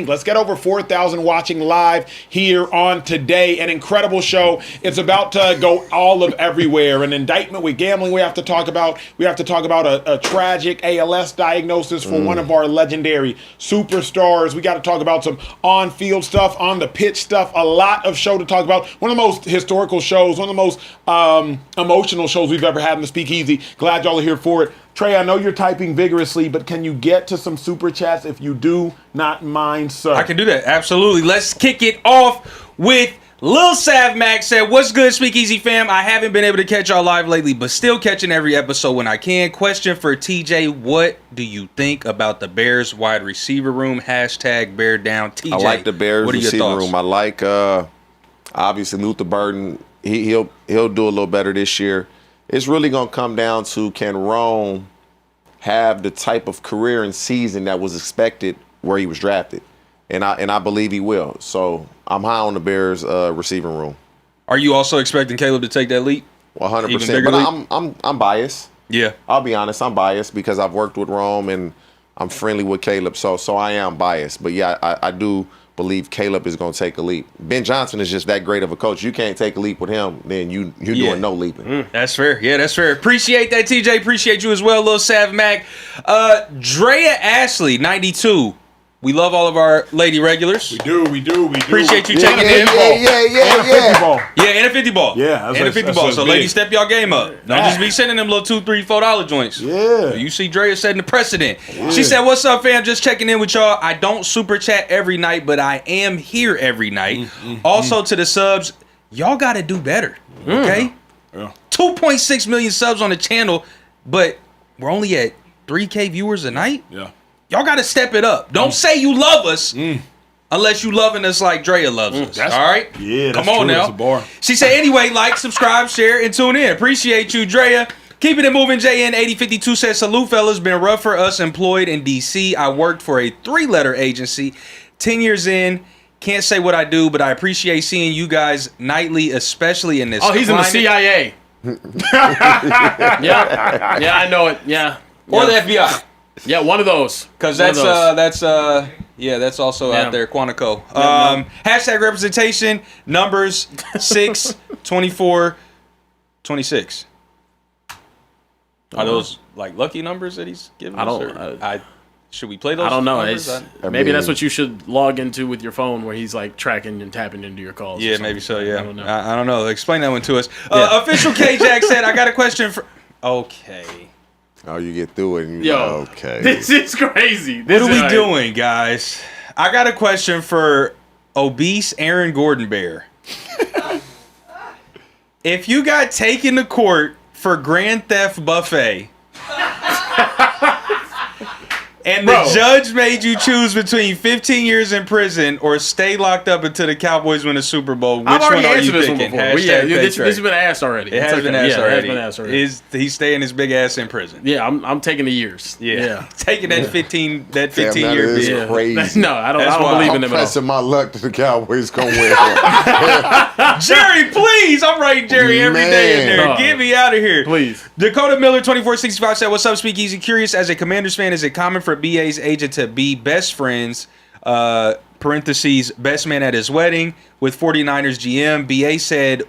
Let's get over 4,000 watching live here on today. An incredible show. It's about to go all of everywhere. An indictment with gambling we have to talk about. We have to talk about a tragic ALS diagnosis for one of our legendary superstars. We got to talk about some on-field stuff, on the pitch stuff. A lot of show to talk about. One of the most historical shows, one of the most emotional shows we've ever had in the Speakeasy. Glad y'all are here for it. Trey, I know you're typing vigorously, but can you get to some super chats if you do not mind, sir? I can do that. Absolutely. Let's kick it off with Lil Sav Max said, "What's good, Speakeasy fam? I haven't been able to catch y'all live lately, but still catching every episode when I can. Question for TJ, what do you think about the Bears wide receiver room? Hashtag bear down. TJ, I like the Bears what are your receiver thoughts? room. I like obviously Luther Burden. He'll do a little better this year. It's really gonna come down to can Rome have the type of career and season that was expected where he was drafted. And I believe he will. So I'm high on the Bears receiving room. Are you also expecting Caleb to take that leap? 100%. But I'm biased. Yeah. I'll be honest, I'm biased because I've worked with Rome and I'm friendly with Caleb. So I am biased. But yeah, I do believe Caleb is going to take a leap. Ben Johnson is just that great of a coach. You can't take a leap with him, then you're doing no leaping. That's fair. Yeah, that's fair. Appreciate that, TJ. Appreciate you as well, Lil Sav Mac. Drea Ashley, 92. We love all of our lady regulars. We do. Appreciate you checking in. Yeah. Yeah, and a 50 ball. Yeah, and a 50 ball. So, ladies, step y'all game up. Don't just be sending them little $2, $3, $4 joints. Yeah. You see Drea setting the precedent. She said, "What's up, fam? Just checking in with y'all. I don't super chat every night, but I am here every night. Also, to the subs, y'all got to do better. Okay? Yeah. 2.6 million subs on the channel, but we're only at 3K viewers a night. Yeah. Y'all got to step it up. Don't say you love us unless you loving us like Drea loves us. All right? Yeah, that's Come on true. now. That's a bar. She said, anyway, like, subscribe, share, and tune in. Appreciate you, Drea. Keeping it moving, JN8052 says, salute, fellas. Been rough for us employed in D.C. I worked for a 3-letter agency. 10 years in. Can't say what I do, but I appreciate seeing you guys nightly, especially in this he's in the climate. CIA. Yeah, I know it. Yeah. Or the FBI. Yeah, one of those. Because that's also out there, Quantico. Hashtag representation, numbers 6, 24, 26. Are those like lucky numbers that he's giving I us? don't. Should we play those? I don't know. Numbers? Maybe that's what you should log into with your phone, where he's like tracking and tapping into your calls. Yeah, maybe so. Yeah, I don't know. I don't know. Explain that one to us. Yeah. Official K Jack said, "I got a question for." Okay. Oh, you get through it and you're like, okay. This is crazy. What are we doing, guys? I got a question for obese Aaron Gordon Bear. If you got taken to court for Grand Theft Buffet and the judge made you choose between 15 years in prison or stay locked up until the Cowboys win a Super Bowl, which one are you picking? This has been asked already. It has been asked already. It has been asked already. Is he staying his big ass in prison? Yeah, I'm taking the years. Yeah. Taking that 15 Damn, year that is bid. crazy. No, I don't That's wild. believe in I'm them at all. pressing my luck that the Cowboys gonna win. Jerry, please. I'm writing Jerry every day in there. Man. Get me out of here. Please. Dakota Miller 2465 said, "What's up, Speakeasy? Curious, as a Commanders fan, is it common for BA's agent to be best friends, parentheses, best man at his wedding, with 49ers GM? BA said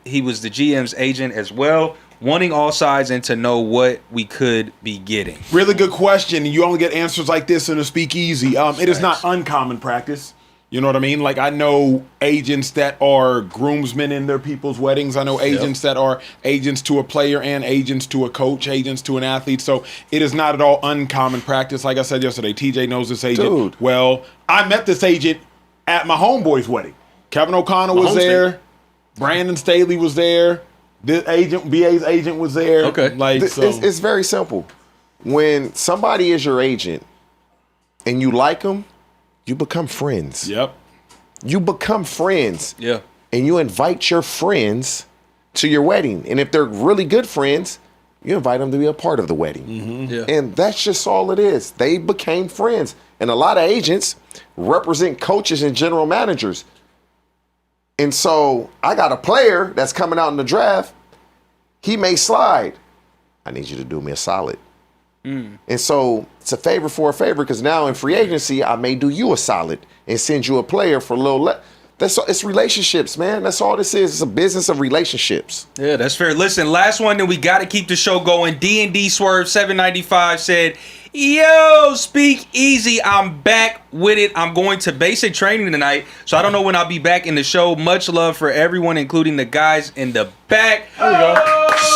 he was the GM's agent as well, wanting all sides and to know what we could be getting." Really good question. You only get answers like this in a speakeasy. It is not uncommon practice. You know what I mean? Like, I know agents that are groomsmen in their people's weddings. I know agents that are agents to a player and agents to a coach, agents to an athlete. So it is not at all uncommon practice. Like I said yesterday, TJ knows this agent. Dude. Well, I met this agent at my homeboy's wedding. Kevin O'Connell was there. Brandon Staley was there. This agent, BA's agent, was there. Okay. Like, so. It's very simple. When somebody is your agent and you like them, you become friends. Yep. You become friends. Yeah. And you invite your friends to your wedding. And if they're really good friends, you invite them to be a part of the wedding. Yeah. And that's just all it is. They became friends. And a lot of agents represent coaches and general managers. And so I got a player that's coming out in the draft. He may slide. I need you to do me a solid. And so it's a favor for a favor, because now in free agency, I may do you a solid and send you a player for a little it's relationships, man. That's all this is. It's a business of relationships. Yeah, that's fair. Listen, last one, then we got to keep the show going. D&D Swerve 795 said, "Yo, speak easy. I'm back with it. I'm going to basic training tonight, so I don't know when I'll be back in the show. Much love for everyone, including the guys in the back." There we go.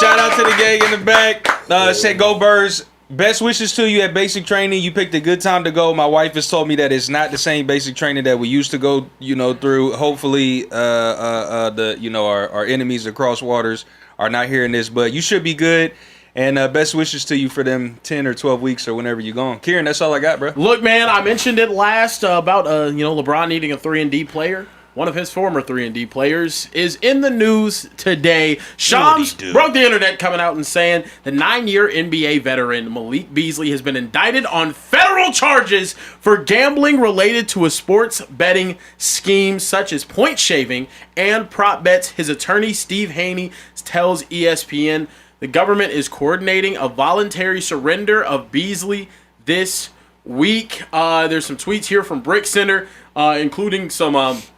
Shout out to the gang in the back. Said, "Go Birds. Best wishes to you at basic training. You picked a good time to go. My wife has told me that it's not the same basic training that we used to go, through. Hopefully, our enemies across waters are not hearing this, but you should be good. And best wishes to you for them 10 or 12 weeks or whenever you're going." Kieran, that's all I got, bro. Look, man, I mentioned it last about LeBron needing a 3-and-D player. one of his former 3-and-D players, is in the news today. Shams broke the internet coming out and saying the 9-year NBA veteran Malik Beasley has been indicted on federal charges for gambling related to a sports betting scheme such as point shaving and prop bets. His attorney, Steve Haney, tells ESPN the government is coordinating a voluntary surrender of Beasley this week. There's some tweets here from Brick Center, including some unclassified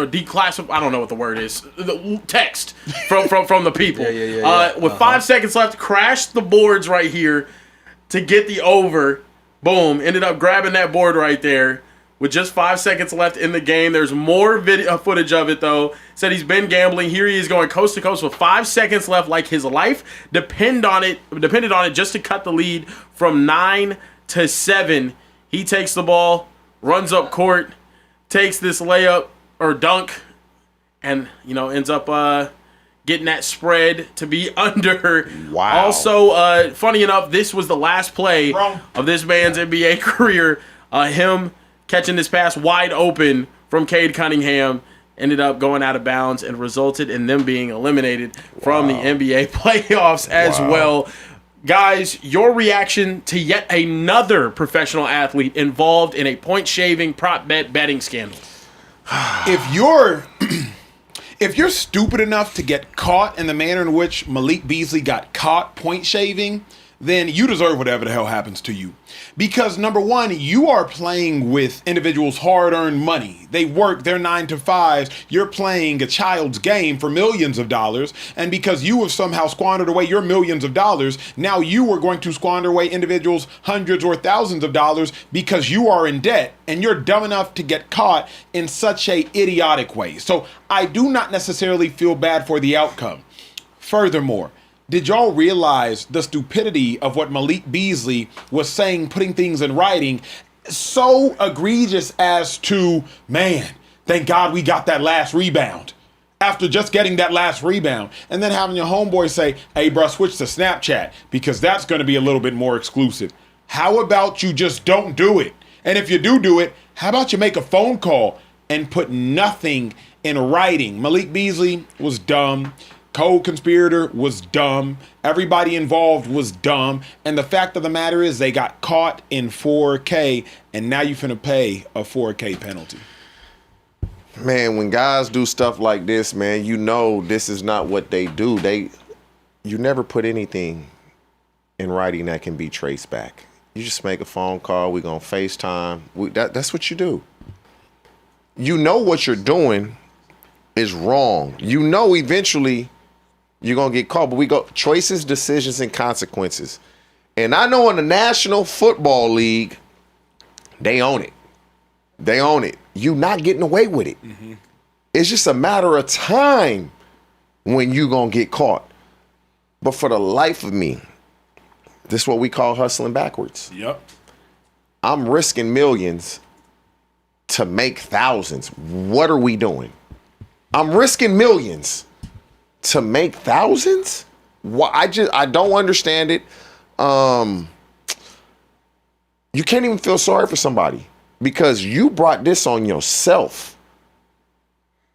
or declassified, I don't know what the word is, the text from the people. With 5 seconds left, crashed the boards right here to get the over. Boom, ended up grabbing that board right there with just 5 seconds left in the game. There's more video footage of it though. Said he's been gambling. Here he is going coast to coast with 5 seconds left, like his life depended on it just to cut the lead from 9-7. He takes the ball, runs up court, takes this layup or dunk, and ends up getting that spread to be under. Wow. Also, funny enough, this was the last play of this man's NBA career. Him catching this pass wide open from Cade Cunningham ended up going out of bounds and resulted in them being eliminated from the NBA playoffs as well. Guys, your reaction to yet another professional athlete involved in a point-shaving prop bet betting scandal. If you're stupid enough to get caught in the manner in which Malik Beasley got caught point shaving, then you deserve whatever the hell happens to you. Because number one, you are playing with individuals' hard-earned money. They work their 9-to-5s. You're playing a child's game for millions of dollars. And because you have somehow squandered away your millions of dollars, now you are going to squander away individuals' hundreds or thousands of dollars because you are in debt and you're dumb enough to get caught in such a idiotic way. So I do not necessarily feel bad for the outcome. Furthermore, did y'all realize the stupidity of what Malik Beasley was saying, putting things in writing, so egregious as to, man, thank God we got that last rebound. After just getting that last rebound, and then having your homeboy say, hey, bro, switch to Snapchat because that's going to be a little bit more exclusive. How about you just don't do it? And if you do it, how about you make a phone call and put nothing in writing? Malik Beasley was dumb. Co-conspirator was dumb. Everybody involved was dumb. And the fact of the matter is they got caught in 4K, and now you finna pay a 4K penalty. Man, when guys do stuff like this, man, this is not what they do. You never put anything in writing that can be traced back. You just make a phone call. We're going to FaceTime. That's what you do. You know what you're doing is wrong. You know eventually you're going to get caught. But we go choices, decisions, and consequences. And I know in the National Football League, they own it. They own it. You're not getting away with it. Mm-hmm. It's just a matter of time when you're going to get caught. But for the life of me, this is what we call hustling backwards. Yep. I'm risking millions to make thousands. What are we doing? I'm risking millions to make thousands? I don't understand it. You can't even feel sorry for somebody because you brought this on yourself.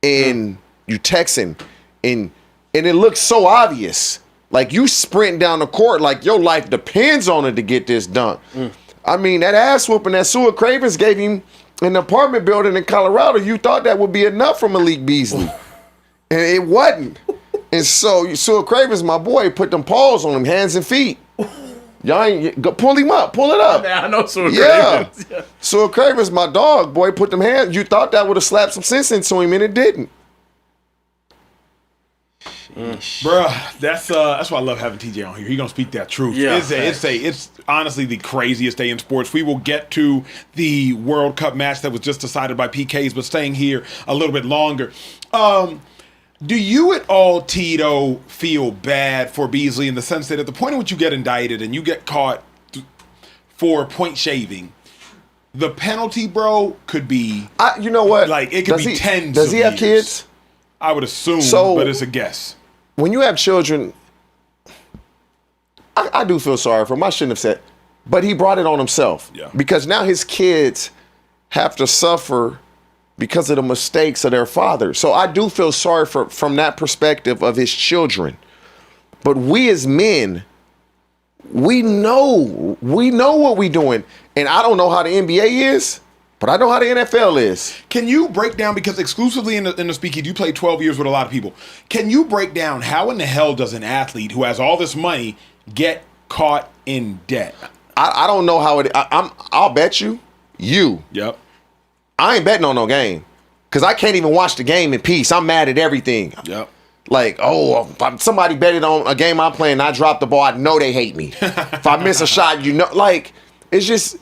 And you texting and it looks so obvious. Like you sprinting down the court like your life depends on it to get this done. I mean, that ass whooping that Sua Cravens gave him in the apartment building in Colorado, you thought that would be enough for Malik Beasley. And it wasn't. And so Sua Cravens, my boy, put them paws on him, hands and feet. Y'all ain't pull him up, pull it up. I know Sua Cravens. Yeah. Sua Cravens, my dog, boy, put them hands. You thought that would have slapped some sense into him, and it didn't. Bruh, that's why I love having TJ on here. He gonna speak that truth. Yeah, it's honestly the craziest day in sports. We will get to the World Cup match that was just decided by PKs, but staying here a little bit longer. Do you at all, Tito, feel bad for Beasley in the sense that at the point at which you get indicted and you get caught for point shaving, the penalty, bro, could be you know what? Like it could be tens. Does he have years. kids? I would assume, but it's a guess. When you have children, I do feel sorry for him. I shouldn't have said, but he brought it on himself. Yeah. Because now his kids have to suffer because of the mistakes of their father. So I do feel sorry from that perspective of his children. But we as men, we know what we doing. And I don't know how the NBA is, but I know how the NFL is. Can you break down, because exclusively in the Speakeasy, you played 12 years with a lot of people. Can you break down how in the hell does an athlete who has all this money get caught in debt? I don't know how it. I'll bet you. Yep. I ain't betting on no game because I can't even watch the game in peace. I'm mad at everything. Yep. Like, if somebody betted on a game I'm playing and I drop the ball, I know they hate me. If I miss a shot, like, it's just,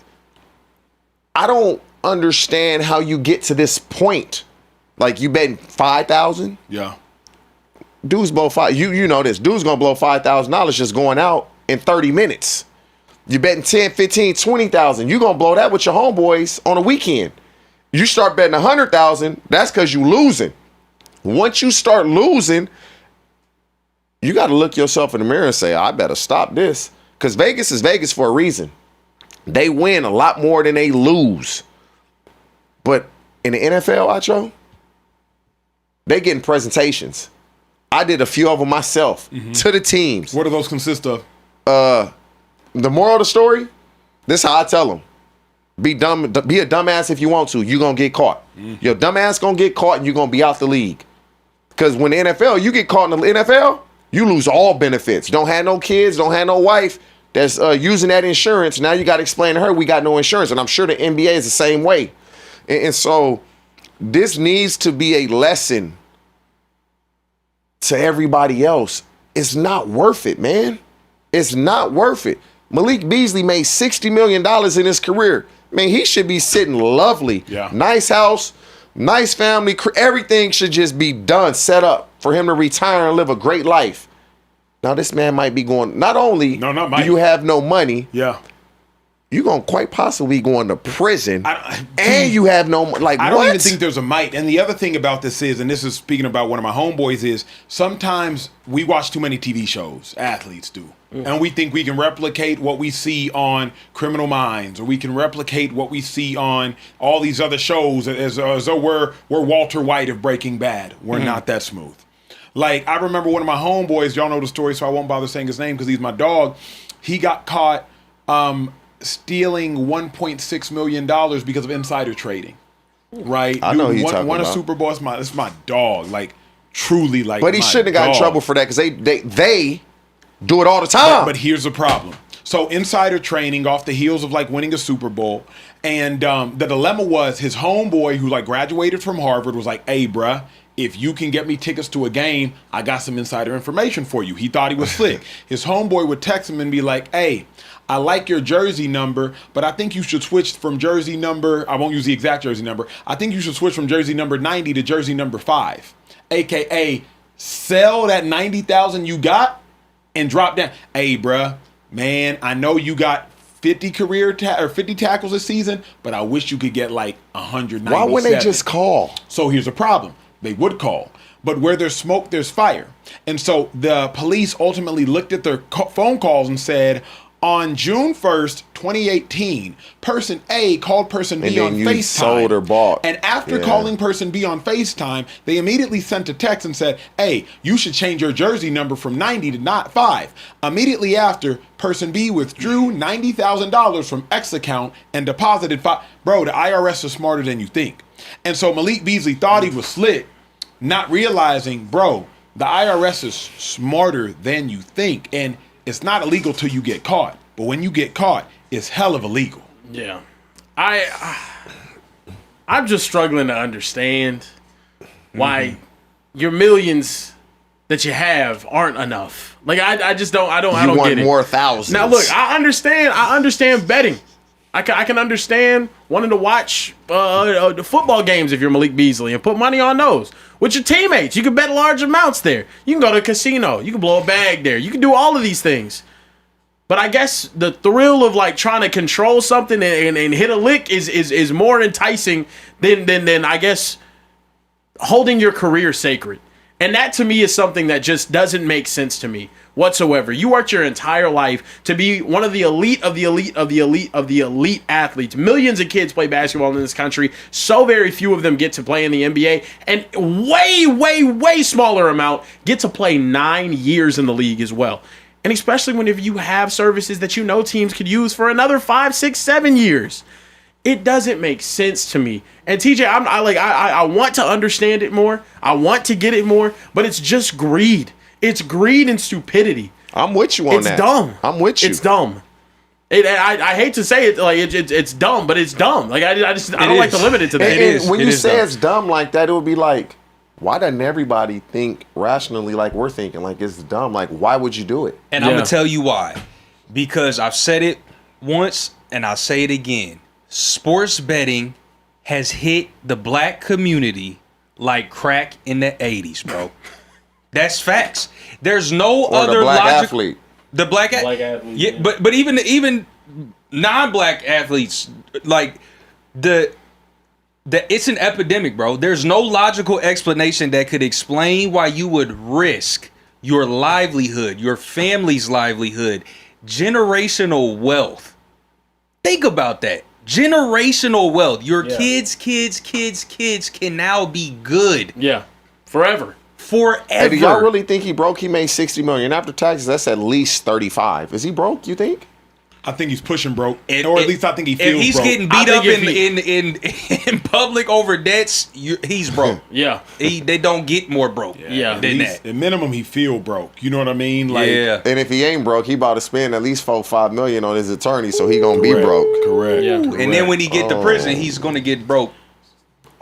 I don't understand how you get to this point. Like, you betting 5,000? Yeah. Dudes blow you know this. Dude's gonna blow $5,000 just going out in 30 minutes. You betting 10, 15, 20,000. You gonna blow that with your homeboys on a weekend. You start betting 100,000, that's because you losing. Once you start losing, you got to look yourself in the mirror and say, I better stop this. Because Vegas is Vegas for a reason. They win a lot more than they lose. But in the NFL, Acho, they getting presentations. I did a few of them myself to the teams. What do those consist of? The moral of the story, this is how I tell them. Be a dumbass if you want to. You're going to get caught. Your dumbass going to get caught and you're going to be out the league. Because when the NFL, you get caught in the NFL, you lose all benefits. Don't have no kids, don't have no wife that's using that insurance. Now you got to explain to her we got no insurance. And I'm sure the NBA is the same way. And so this needs to be a lesson to everybody else. It's not worth it, man. It's not worth it. Malik Beasley made $60 million in his career. Man, he should be sitting lovely. Yeah. Nice house, nice family. Everything should just be done, set up for him to retire and live a great life. Now, this man might be going, not only do you have no money, you're going to quite possibly going to prison, and you have no money. Like, I don't even think there's a might. And the other thing about this is, and this is speaking about one of my homeboys, is sometimes we watch too many TV shows, athletes do. And we think we can replicate what we see on Criminal Minds, or we can replicate what we see on all these other shows as though we're Walter White of Breaking Bad. We're not that smooth. Like, I remember one of my homeboys, y'all know the story, so I won't bother saying his name because he's my dog. He got caught stealing $1.6 million because of insider trading. Right? I know who you're talking won a about. Super Bowl. It's my dog. Like, truly, like, but he shouldn't have got in trouble for that because they do it all the time. But here's the problem. So insider training off the heels of like winning a Super Bowl. And the dilemma was his homeboy who like graduated from Harvard was like, hey, bruh, if you can get me tickets to a game, I got some insider information for you. He thought he was slick. His homeboy would text him and be like, hey, I like your jersey number, but I think you should switch from jersey number. I won't use the exact jersey number. I think you should switch from jersey number 90 to jersey number 5. AKA sell that 90,000 you got and drop down. Hey, bruh, man, I know you got 50 50 tackles this season, but I wish you could get like 197. Why wouldn't they just call? So here's the problem. They would call. But where there's smoke, there's fire. And so the police ultimately looked at their phone calls and said, on June 1st, 2018, person A called person B on FaceTime. Sold or bought. And after calling person B on FaceTime, they immediately sent a text and said, hey, you should change your jersey number from 90 to not 5. Immediately after, person B withdrew $90,000 from X account and deposited 5. Bro, the IRS is smarter than you think. And so Malik Beasley thought he was slick, not realizing, bro, the IRS is smarter than you think. And it's not illegal till you get caught. But when you get caught, it's hell of illegal. Yeah. I'm just struggling to understand why your millions that you have aren't enough. Like, I just don't, I don't get it. You want more thousands. Now, look, I understand betting. I can understand wanting to watch the football games if you're Malik Beasley and put money on those. With your teammates, you can bet large amounts there. You can go to a casino. You can blow a bag there. You can do all of these things. But I guess the thrill of like trying to control something and hit a lick is more enticing than I guess holding your career sacred. And that to me is something that just doesn't make sense to me whatsoever. You worked your entire life to be one of the elite of the elite of the elite of the elite athletes. Millions of kids play basketball in this country. So very few of them get to play in the NBA. And way smaller amount get to play 9 years in the league as well. And especially whenever you have services that you know teams could use for another 5, 6, 7 years. It doesn't make sense to me. And TJ, I want to understand it more. I want to get it more, but it's just greed. It's greed and stupidity. I'm with you on that. It's dumb. I'm with you. It's dumb. I hate to say it, like it's dumb, but it's dumb. Like I don't like to limit it to that. And when you say it's dumb like that, it would be like, why doesn't everybody think rationally like we're thinking? Like it's dumb. Like why would you do it? And I'm gonna tell you why. Because I've said it once and I'll say it again. Sports betting has hit the black community like crack in the 80s, bro. That's facts. There's no Or other the black logic. athlete. The black athlete. Yeah, but even non-black athletes, like the it's an epidemic, bro. There's no logical explanation that could explain why you would risk your livelihood, your family's livelihood, generational wealth. Think about that. Generational wealth. Your kids can now be good. Yeah. Forever. Hey, do y'all really think he broke? He made $60 million after taxes. That's at least 35. Is he broke? You think? I think he's pushing broke, or at least I think he feels If he's broke. getting beat up in public over debts, he's broke. Yeah. They don't get more broke. Yeah. Than that. At minimum, he feel broke. You know what I mean? Like, Yeah. And if he ain't broke, he about to spend at least $4-5 million on his attorney, so he gonna be broke. Correct. Yeah. And then when he get to prison, he's gonna get broke.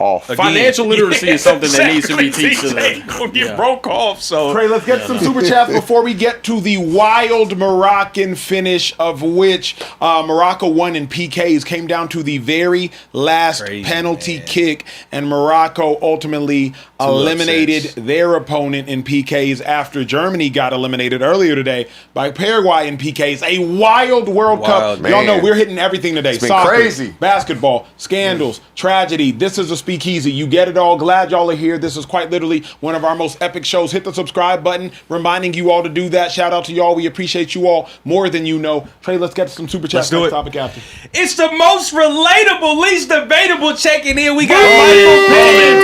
Off. Again. Financial literacy is something that needs to be taught to TJ them. gonna get broke off. So Trey, let's get some super chats before we get to the wild Moroccan finish, of which Morocco won in PKs. Came down to the very last penalty kick, and Morocco ultimately eliminated their opponent in PKs after Germany got eliminated earlier today by Paraguay in PKs. A wild World Cup. man. Y'all know we're hitting everything today. It's been Soccer, crazy. basketball, scandals, tragedy. This is a Speakeasy. You get it all. Glad y'all are here. This is quite literally one of our most epic shows. Hit the subscribe button, reminding you all to do that. Shout out to y'all. We appreciate you all more than you know. Trey, let's get to some super chats. do Next it. topic after. it's the most relatable, least debatable checking in. We got Michael Payne,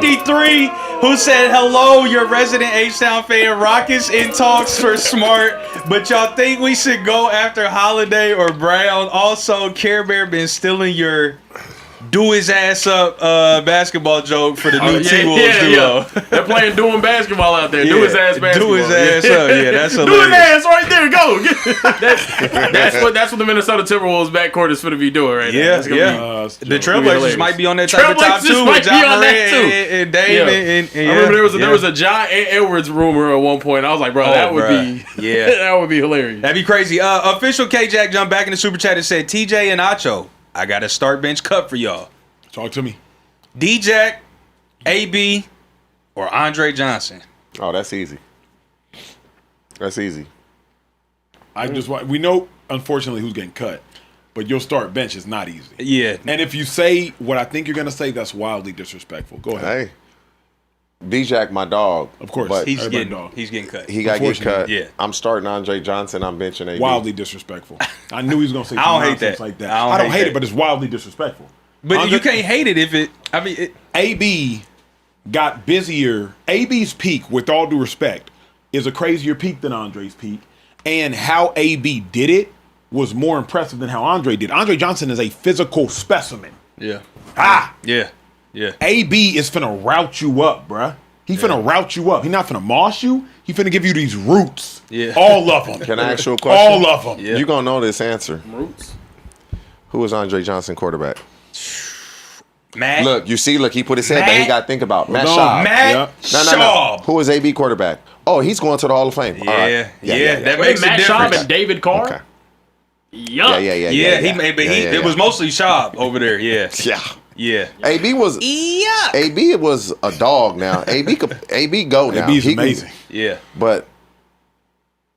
3453, who said, "Hello, your resident H-Town fan. Rockets in talks for Smart, but y'all think we should go after Holiday or Brown? Also, Carebear been stealing your do his ass up basketball joke for the new T-Wolves duo. They're playing doing basketball out there. Do his ass basketball. Do his ass up. Yeah, that's Do hilarious. his ass right there. Go. That's what the Minnesota Timberwolves backcourt is going to be doing right now. Yeah, It's gonna yeah. be- The Trailblazers might be on that type of top Trailblazers too might with be John on that Morant too. and Dame. Yeah. And I remember there was a John Edwards rumor at one point. I was like, bro, that would be that would be hilarious. That'd be crazy. Official K-Jack jumped back in the super chat and said, TJ and Acho, I got a start bench cut for y'all. Talk to me. D-Jack, AB, or Andre Johnson. Oh, that's easy. That's easy. I just want. We know, unfortunately, who's getting cut, but your start bench is not easy. Yeah. And if you say what I think you're gonna say, that's wildly disrespectful. Go ahead. Hey, D-Jack, my dog. Of course. But He's Everybody getting dog. cut. he got to get cut. Yeah. I'm starting Andre Johnson. I'm benching AB. Wildly disrespectful. I knew he was gonna say I some don't hate nonsense that. like that. I I don't don't hate hate that. it, but it's wildly disrespectful. But Andre- you can't hate it if it, I mean, it, AB got busier. AB's peak, with all due respect, is a crazier peak than Andre's peak. And how AB did it was more impressive than how Andre did. Andre Johnson is a physical specimen. yeah. Yeah. Yeah. AB is finna route you up, bruh. He finna route you up. He not finna moss you. He finna give you these roots. Yeah. All of them. Can I ask you a question? All of them. Yeah. You gonna know this answer. Roots. Who is Andre Johnson quarterback? Matt. Look, he put his head back. He got to think about Matt on. Schaub. Matt Yeah. Schaub. Who is AB quarterback? Oh, he's going to the Hall of Fame. All right. Yeah. That Wait, makes a Matt Schaub difference. and David Carr? Okay. Yuck. Yeah, he made, but it was mostly Schaub over there. Yeah. Yeah. Yeah. AB was a dog now. AB go now. AB's He can- amazing. Yeah. But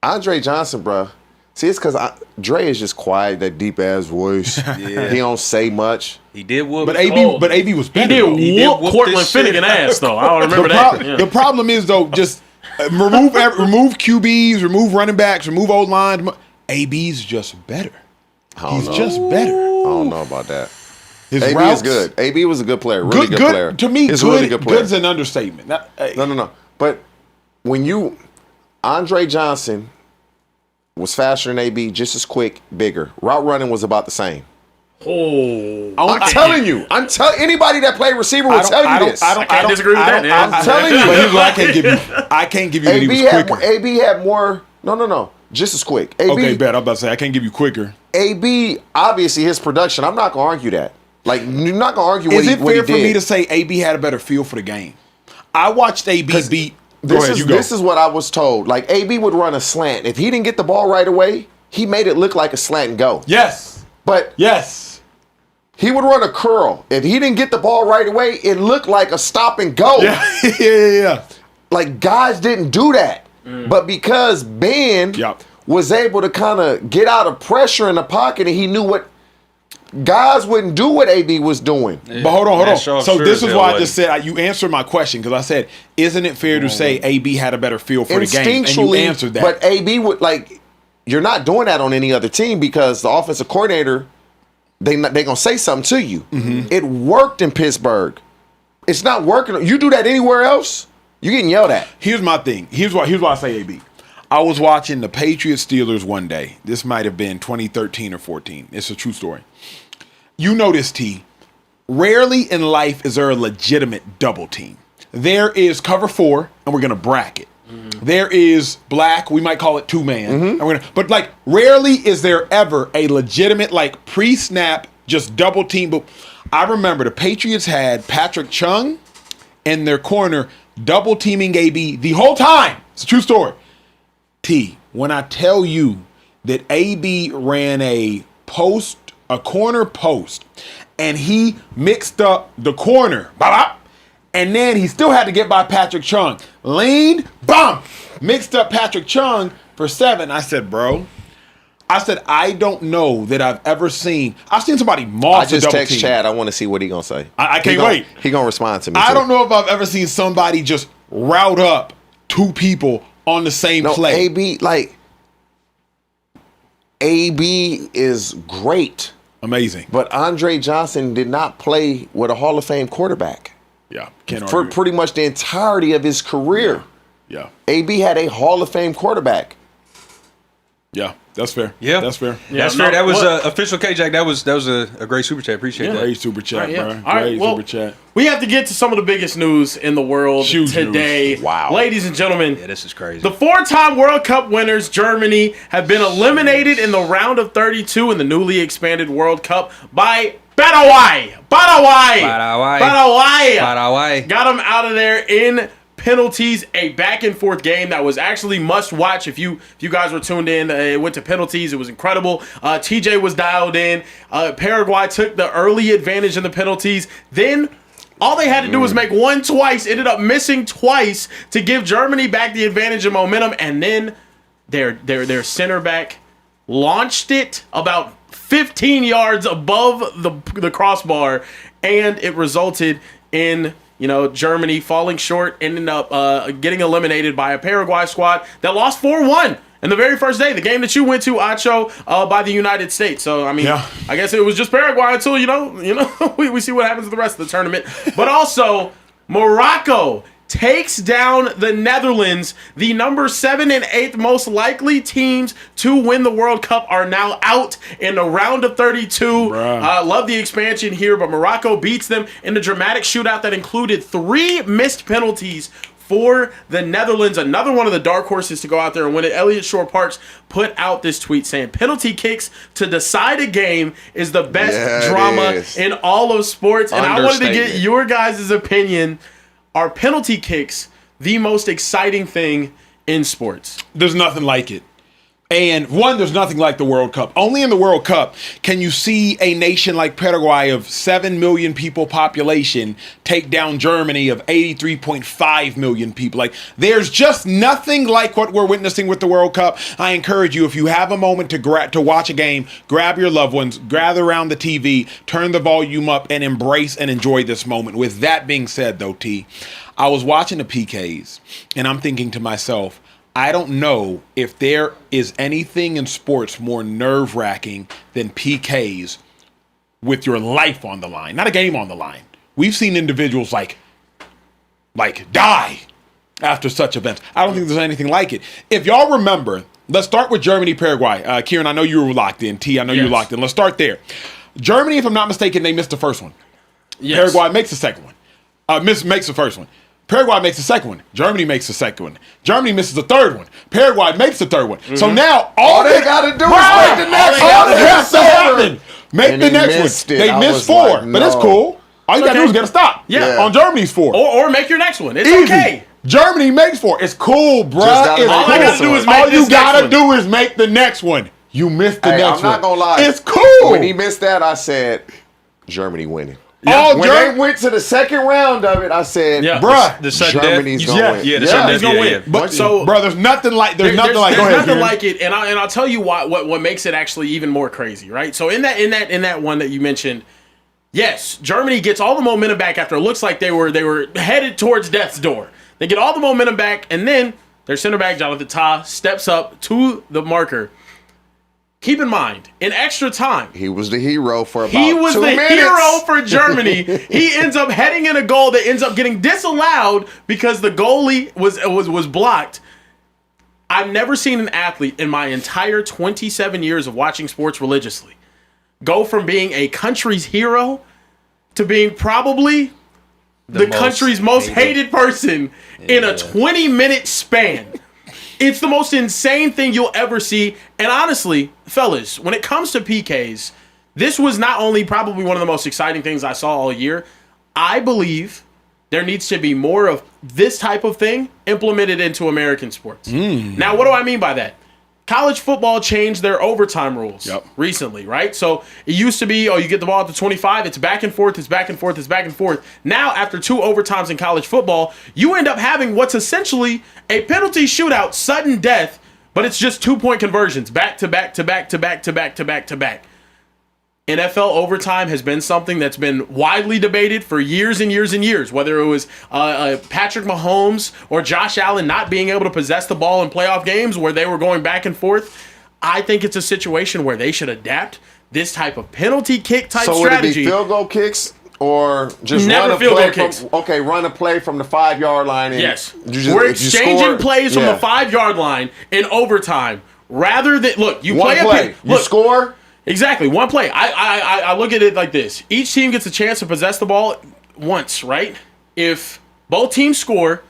Andre Johnson, bruh, See, it's because Dre is just quiet, that deep ass voice. Yeah. He don't say much. He did whoop. But AB was better. He did whoop Cortland Finnegan ass though. I don't remember that. The problem is though, just remove QBs, remove running backs, remove old lines. AB's just better. He's just better. I don't know about that. His AB routes, is good. AB was a good player. Really good player. To me, he's good, a really good player. good's an understatement. No. But when Andre Johnson was faster than AB, just as quick, bigger. Route running was about the same. I'm telling you. Anybody that played receiver will tell you this. I can't disagree with that. I'm telling you. But here's what I can't give you that he was quicker. AB had more. No. Just as quick. AB, okay, bet. I'm about to say I can't give you quicker. AB, obviously his production. I'm not gonna argue that. Like, you're not gonna argue what he did. Is it fair for me to say AB had a better feel for the game? I watched AB beat. This is what I was told. Like, AB would run a slant. If he didn't get the ball right away, he made it look like a slant and go. Yes. But yes, he would run a curl. If he didn't get the ball right away, it looked like a stop and go. Yeah. Like, guys didn't do that. But because Ben was able to kind of get out of pressure in the pocket and he knew what guys wouldn't do what AB was doing. Yeah. But hold on. So this is why I just said, you answered my question because I said, isn't it fair to say AB had a better feel for the game? And you answered that. But AB would, like, you're not doing that on any other team because the offensive coordinator, they going to say something to you. Mm-hmm. It worked in Pittsburgh. It's not working. You do that anywhere else, you're getting yelled at. Here's my thing. Here's why I say AB. I was watching the Patriots Steelers one day. This might have been 2013 or 14. It's a true story. You notice, T, rarely in life is there a legitimate double team. There is cover 4, and we're going to bracket. Mm-hmm. There is black, we might call it 2-man. Mm-hmm. But, like, rarely is there ever a legitimate, like, pre-snap, just double team. But I remember the Patriots had Patrick Chung in their corner double teaming AB the whole time. It's a true story. T, when I tell you that AB ran a corner post, and he mixed up the corner, and then he still had to get by Patrick Chung. Leaned, mixed up Patrick Chung for 7. I said, bro, I don't know that I've seen somebody moss a double team. I just text Chad. I want to see what he gonna say. I can't wait. He gonna respond to me. I don't know if I've ever seen somebody just route up 2 people on the same play. AB is great. Amazing. But Andre Johnson did not play with a Hall of Fame quarterback. Yeah, can't for argue. Pretty much the entirety of his career. Yeah. AB had a Hall of Fame quarterback. Yeah, that's fair. Yeah, that's fair. Yeah, that's fair. That was official K-Jack. That was a great super chat. Appreciate that. Great super chat, bro. All right, well, super chat. We have to get to some of the biggest news in the world today. News. Wow. Ladies and gentlemen. Yeah, this is crazy. The 4-time World Cup winners, Germany, have been eliminated in the round of 32 in the newly expanded World Cup by Paraguay. Got them out of there in penalties, a back and forth game that was actually must watch. If you guys were tuned in, it went to penalties. It was incredible. TJ was dialed in. Paraguay took the early advantage in the penalties. Then all they had to do was make one twice. Ended up missing twice to give Germany back the advantage and momentum. And then their center back launched it about 15 yards above the crossbar, and it resulted in Germany falling short, ended up getting eliminated by a Paraguay squad that lost 4-1 in the very first day, the game that you went to, Acho, by the United States. So, I mean, I guess it was just Paraguay until, we see what happens to the rest of the tournament. But also, Morocco takes down the Netherlands. The number 7 and 8 most likely teams to win the World Cup are now out in the round of 32. Love the expansion here, but Morocco beats them in a dramatic shootout that included 3 missed penalties for the Netherlands. Another one of the dark horses to go out there and win it. Elliott Shore-Parks put out this tweet saying, penalty kicks to decide a game is the best drama in all of sports. And I wanted to get your guys' opinion. Are penalty kicks the most exciting thing in sports? There's nothing like it. And one, there's nothing like the World Cup. Only in the World Cup can you see a nation like Paraguay of 7 million people population take down Germany of 83.5 million people. Like, there's just nothing like what we're witnessing with the World Cup. I encourage you, if you have a moment to watch a game, grab your loved ones, gather around the TV, turn the volume up, and embrace and enjoy this moment. With that being said, though, T, I was watching the PKs, and I'm thinking to myself, I don't know if there is anything in sports more nerve-wracking than PKs with your life on the line, not a game on the line. We've seen individuals like die after such events. I don't think there's anything like it. If y'all remember, let's start with Germany, Paraguay. Kieran, I know you were locked in. T, I know you were locked in. Let's start there. Germany, if I'm not mistaken, they missed the first one. Yes. Paraguay makes the second one. Makes the first one. Paraguay makes the second one. Germany makes the second one. Germany misses the third one. Paraguay makes the third one. So now all they got to do is make the next one. All that has to happen. Make the next one. They missed 4, but it's cool. All you got to do is get a stop. Yeah. On Germany's 4. Or make your next one. It's Easy. okay. Germany makes 4. It's cool, bruh. All I gotta do is make All you this next gotta one. do is make the next one. You missed the next one. I'm not going to lie. It's cool. When he missed that, I said, Germany winning. Yeah. When they went to the second round of it, I said, bruh, The sudden Germany's death. going to win. Yeah, the sudden He's death. gonna Yeah, win. yeah. But so, bro, there's nothing like there's go ahead, nothing Kieran. like it, and I'll tell you what makes it actually even more crazy, right? So in that one that you mentioned, yes, Germany gets all the momentum back after it looks like they were headed towards death's door. They get all the momentum back, and then their center back Jonathan Tah steps up to the marker. Keep in mind, in extra time, He was the hero for about 2 he was minutes. the hero for Germany. He ends up heading in a goal that ends up getting disallowed because the goalie was blocked. I've never seen an athlete in my entire 27 years of watching sports religiously go from being a country's hero to being probably the country's most hated person in a 20-minute span. It's the most insane thing you'll ever see. And honestly, fellas, when it comes to PKs, this was not only probably one of the most exciting things I saw all year. I believe there needs to be more of this type of thing implemented into American sports. Now, what do I mean by that? College football changed their overtime rules recently, right? So it used to be, you get the ball at the 25, it's back and forth, it's back and forth, it's back and forth. Now, after 2 overtimes in college football, you end up having what's essentially a penalty shootout, sudden death, but it's just 2-point conversions, back to back to back to back to back to back to back. NFL overtime has been something that's been widely debated for years and years and years, whether it was Patrick Mahomes or Josh Allen not being able to possess the ball in playoff games where they were going back and forth. I think it's a situation where they should adapt this type of penalty kick type So would it strategy. be field goal kicks or just Never run a field play goal kicks. run a play from the 5-yard line? And Yes. if We're you exchanging score- plays from yeah. the 5-yard line in overtime rather than, look, you One play a play. pick. You score? Exactly, one play. I look at it like this. Each team gets a chance to possess the ball once, right? If both teams score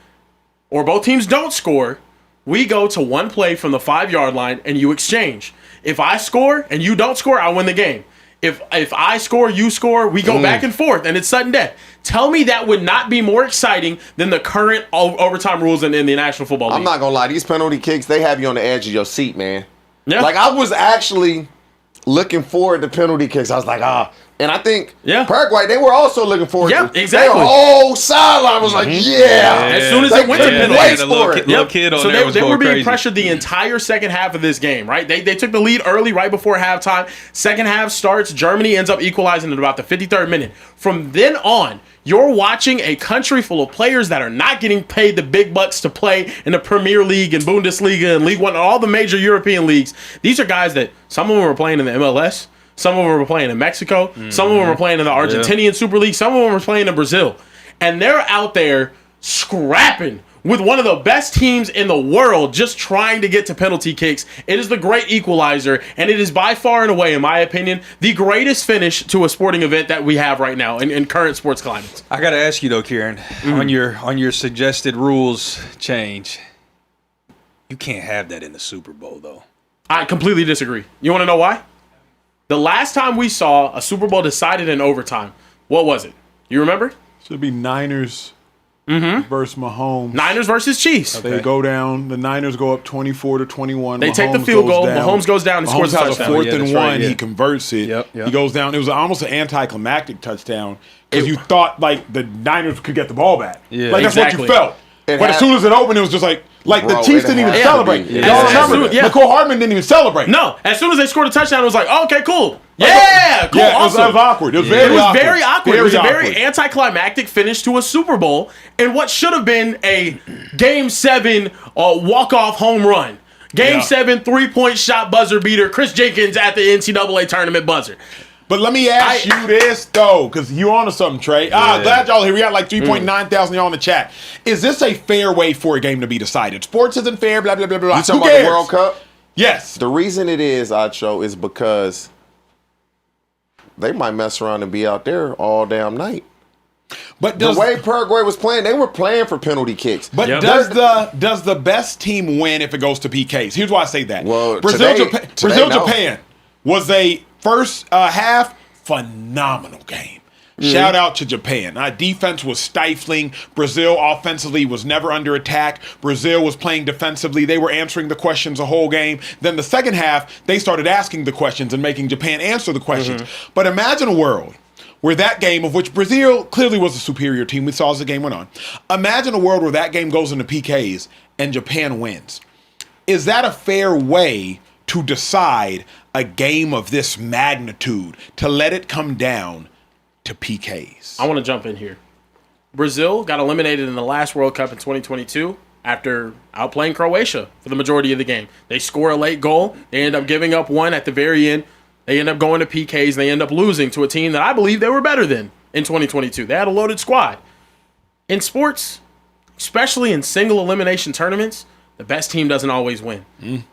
or both teams don't score, we go to one play from the 5-yard line and you exchange. If I score and you don't score, I win the game. If I score, you score, we go back and forth and it's sudden death. Tell me that would not be more exciting than the current overtime rules in the National Football League. I'm not going to lie. These penalty kicks, they have you on the edge of your seat, man. Yeah. Like, I was actually looking forward to penalty kicks. I was like, And I think Paraguay, they were also looking forward to it. Exactly. Their whole sideline was like, As soon as they went to penalties. Little kid on So there was they were going being crazy. pressured the entire second half of this game, right? They took the lead early, right before halftime. Second half starts. Germany ends up equalizing at about the 53rd minute. From then on, you're watching a country full of players that are not getting paid the big bucks to play in the Premier League and Bundesliga and League One and all the major European leagues. These are guys that some of them were playing in the MLS. Some of them were playing in Mexico. Some of them were playing in the Argentinian Super League. Some of them were playing in Brazil. And they're out there scrapping with one of the best teams in the world just trying to get to penalty kicks. It is the great equalizer, and it is by far and away, in my opinion, the greatest finish to a sporting event that we have right now in current sports climates. I got to ask you, though, Kieran, on your suggested rules change, you can't have that in the Super Bowl, though. I completely disagree. You want to know why? The last time we saw a Super Bowl decided in overtime, what was it? You remember? Should be Niners versus Mahomes. Niners versus Chiefs. They go down. The Niners go up 24-21. They take the field goal. Mahomes goes down and scores a has touchdown. a 4th Yeah, and that's 1. right, yeah. He converts it. Yep. He goes down. It was almost an anticlimactic touchdown because you thought like the Niners could get the ball back. Yeah. Like that's Exactly. what you felt. But as soon as it opened, it was just like Bro, the Chiefs it didn't even had to celebrate. be. Y'all Yeah. remember? Yeah. Nicole Hardman didn't even celebrate. No, as soon as they scored a touchdown, it was like, oh, okay, cool. Yeah, cool, Yeah, awesome. it was awkward. It was It very was awkward. very awkward. It was a very awkward. anticlimactic finish to a Super Bowl and what should have been a Game 7 walk-off home run. Game Yeah. 7 3-point shot buzzer beater. Chris Jenkins at the NCAA tournament buzzer. But let me ask you this, though, because you on to something, Trey. Glad y'all here. We got like 3.9 thousand y'all in the chat. Is this a fair way for a game to be decided? Sports isn't fair, blah, blah, blah, blah. You talking Who about the cares? World Cup? Yes. The reason it is, Acho, is because they might mess around and be out there all damn night. But The way Paraguay was playing, they were playing for penalty kicks. But Yep. does the best team win if it goes to PKs? Here's why I say that. Well, Brazil, today, no. Japan was a first half phenomenal game. Shout out to Japan. Defense was stifling. Brazil offensively was never under attack. Brazil was playing defensively. They were answering the questions the whole game. Then the second half, they started asking the questions and making Japan answer the questions. But imagine a world where that game, of which Brazil clearly was a superior team, we saw as the game went on. Imagine a world where that game goes into PKs and Japan wins. Is that a fair way to decide a game of this magnitude, to let it come down to PKs? I want to jump in here. Brazil got eliminated in the last World Cup in 2022 after outplaying Croatia for the majority of the game. They score a late goal. They end up giving up one at the very end. They end up going to PKs. And they end up losing to a team that I believe they were better than in 2022. They had a loaded squad. In sports, especially in single elimination tournaments, the best team doesn't always win.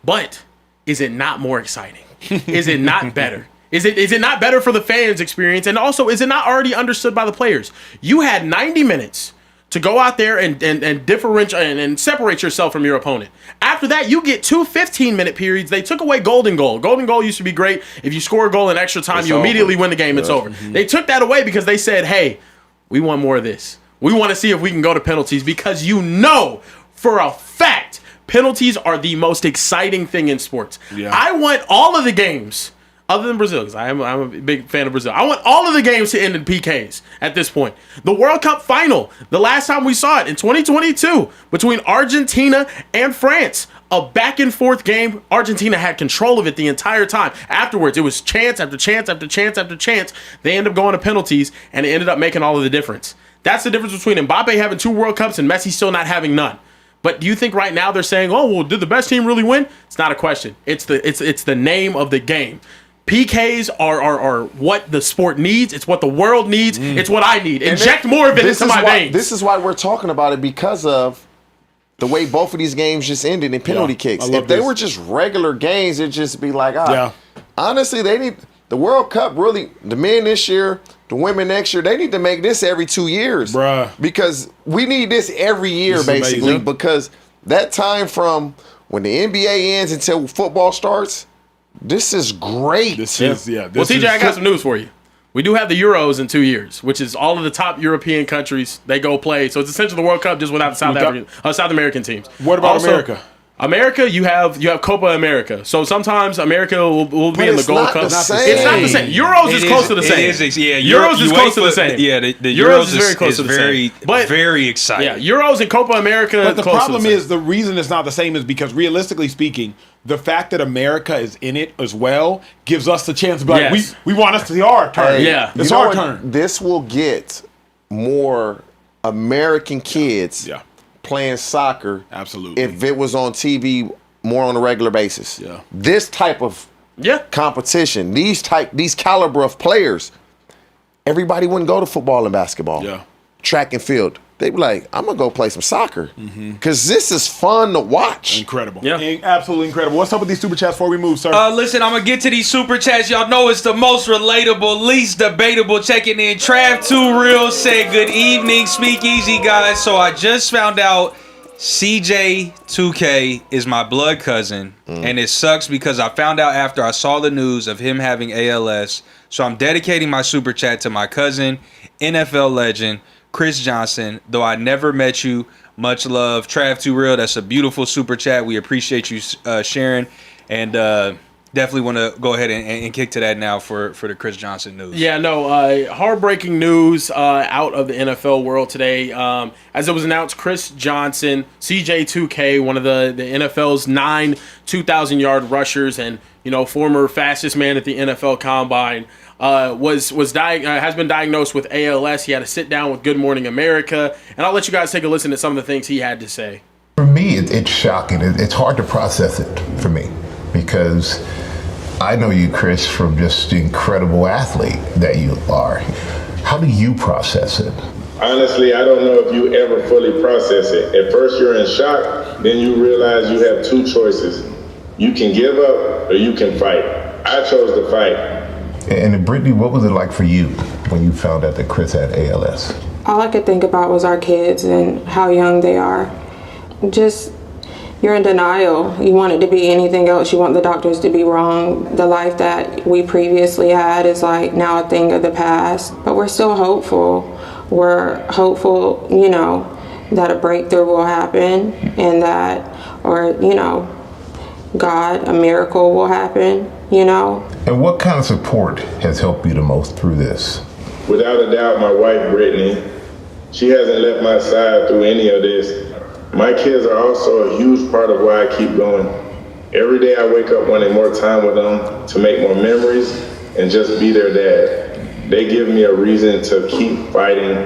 But is it not more exciting? Is it not better? Is it not better for the fans' experience? And also, is it not already understood by the players? You had 90 minutes to go out there and differentiate and separate yourself from your opponent. After that, you get 2 15-minute periods. They took away golden goal. Golden goal used to be great. If you score a goal in extra time, you immediately win the game. It's over. They took that away because they said, hey, we want more of this. We want to see if we can go to penalties because you know for a fact penalties are the most exciting thing in sports. Yeah. I want all of the games, other than Brazil, because I'm a big fan of Brazil. I want all of the games to end in PKs at this point. The World Cup final, the last time we saw it in 2022, between Argentina and France, a back and forth game. Argentina had control of it the entire time. Afterwards, it was chance after chance after chance after chance. They ended up going to penalties, and it ended up making all of the difference. That's the difference between Mbappe having 2 World Cups and Messi still not having none. But do you think right now they're saying, oh, well, did the best team really win? It's not a question. It's the name of the game. PKs are what the sport needs. It's what the world needs. It's what I need. Inject more of it into my veins. This is why we're talking about it, because of the way both of these games just ended in penalty kicks. If they were just regular games, it'd just be like, honestly, they need the World Cup really, the men this year, the women next year, they need to make this every 2 years. Bruh. Because we need this every year, This is basically, amazing. because that time from when the NBA ends until football starts, this is great. This is. Well, TJ, I got some news for you. We do have the Euros in 2 years, which is all of the top European countries. They go play. So it's essentially the World Cup just without the South American teams. What about America? America, you have Copa America. So sometimes America will be in the it's Gold not Cup. the same. It's not the same. Euros is close to the same. Euros is close to the same. Yeah, the Euros is very close to the very, same. But very exciting. yeah, Euros and Copa America. But the close to problem same. is, the reason it's not the same is because, realistically speaking, the fact that America is in it as well gives us the chance to be like, Yes. we want us to see our turn. Hey, Yeah. It's you know our what? turn. This will get more American kids Yeah. playing soccer. Absolutely. If it was on TV more on a regular basis. Yeah. This type of yeah. competition, these caliber of players, everybody wouldn't go to football and basketball. Yeah. Track and field. They'd be like, I'm gonna go play some soccer. Because this is fun to watch. Incredible. Yeah. Absolutely incredible. What's up with these super chats before we move, sir? Listen, I'm gonna get to these super chats. Y'all know it's the most relatable, least debatable. Checking in. Trav 2 Real said, good evening, Speakeasy guys. So I just found out CJ2K is my blood cousin, and it sucks because I found out after I saw the news of him having ALS. So I'm dedicating my super chat to my cousin, NFL legend, Chris Johnson, though I never met you. Much love. Trav Too Real, that's a beautiful super chat. We appreciate you sharing. And definitely want to go ahead and kick to that now for the Chris Johnson news. Yeah, no, heartbreaking news out of the NFL world today. As it was announced, Chris Johnson, CJ2K, one of the NFL's 9 2,000-yard rushers and, former fastest man at the NFL Combine, has been diagnosed with ALS. He had to sit down with Good Morning America, and I'll let you guys take a listen to some of the things he had to say. For me, it's shocking. It's hard to process it for me because I know you, Chris, from just the incredible athlete that you are. How do you process it? Honestly, I don't know if you ever fully process it. At first you're in shock, then you realize you have 2 choices. You can give up or you can fight. I chose to fight. And Brittany, what was it like for you when you found out that Chris had ALS? All I could think about was our kids and how young they are. Just, you're in denial. You want it to be anything else. You want the doctors to be wrong. The life that we previously had is like now a thing of the past, but we're still hopeful. We're hopeful, that a breakthrough will happen and that, God, a miracle will happen, And what kind of support has helped you the most through this? Without a doubt, my wife, Brittany, she hasn't left my side through any of this. My kids are also a huge part of why I keep going. Every day I wake up wanting more time with them, to make more memories, and just be their dad. They give me a reason to keep fighting.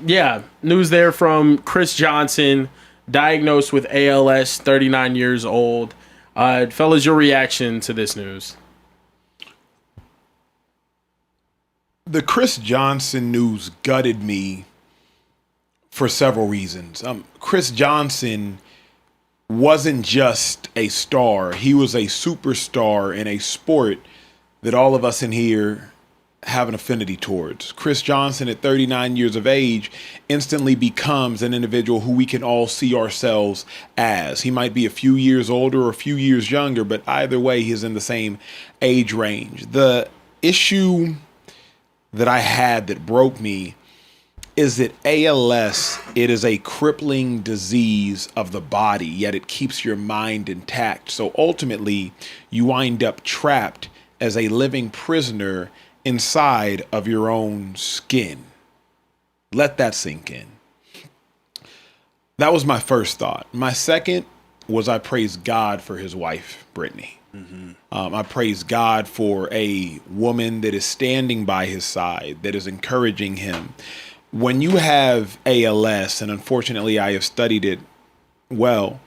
Yeah, news there from Chris Johnson, diagnosed with ALS, 39 years old. Fellas, your reaction to this news? The Chris Johnson news gutted me for several reasons. Chris Johnson wasn't just a star. He was a superstar in a sport that all of us in here have an affinity towards. Chris Johnson, at 39 years of age, instantly becomes an individual who we can all see ourselves as. He might be a few years older or a few years younger, but either way, he's in the same age range. The issue that I had that broke me is that ALS, it is a crippling disease of the body, yet it keeps your mind intact. So ultimately, you wind up trapped as a living prisoner inside of your own skin. Let that sink in. That was my first thought. My second was I praise God for his wife, Brittany. I praise God for a woman that is standing by his side, that is encouraging him. When you have ALS, and unfortunately I have studied it well,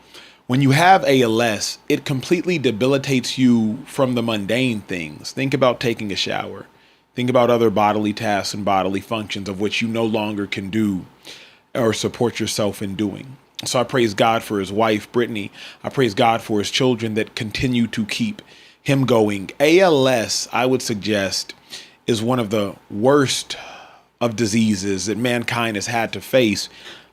when you have ALS, it completely debilitates you from the mundane things. Think about taking a shower. Think about other bodily tasks and bodily functions of which you no longer can do or support yourself in doing. So I praise God for his wife, Brittany. I praise God for his children that continue to keep him going. ALS, I would suggest, is one of the worst of diseases that mankind has had to face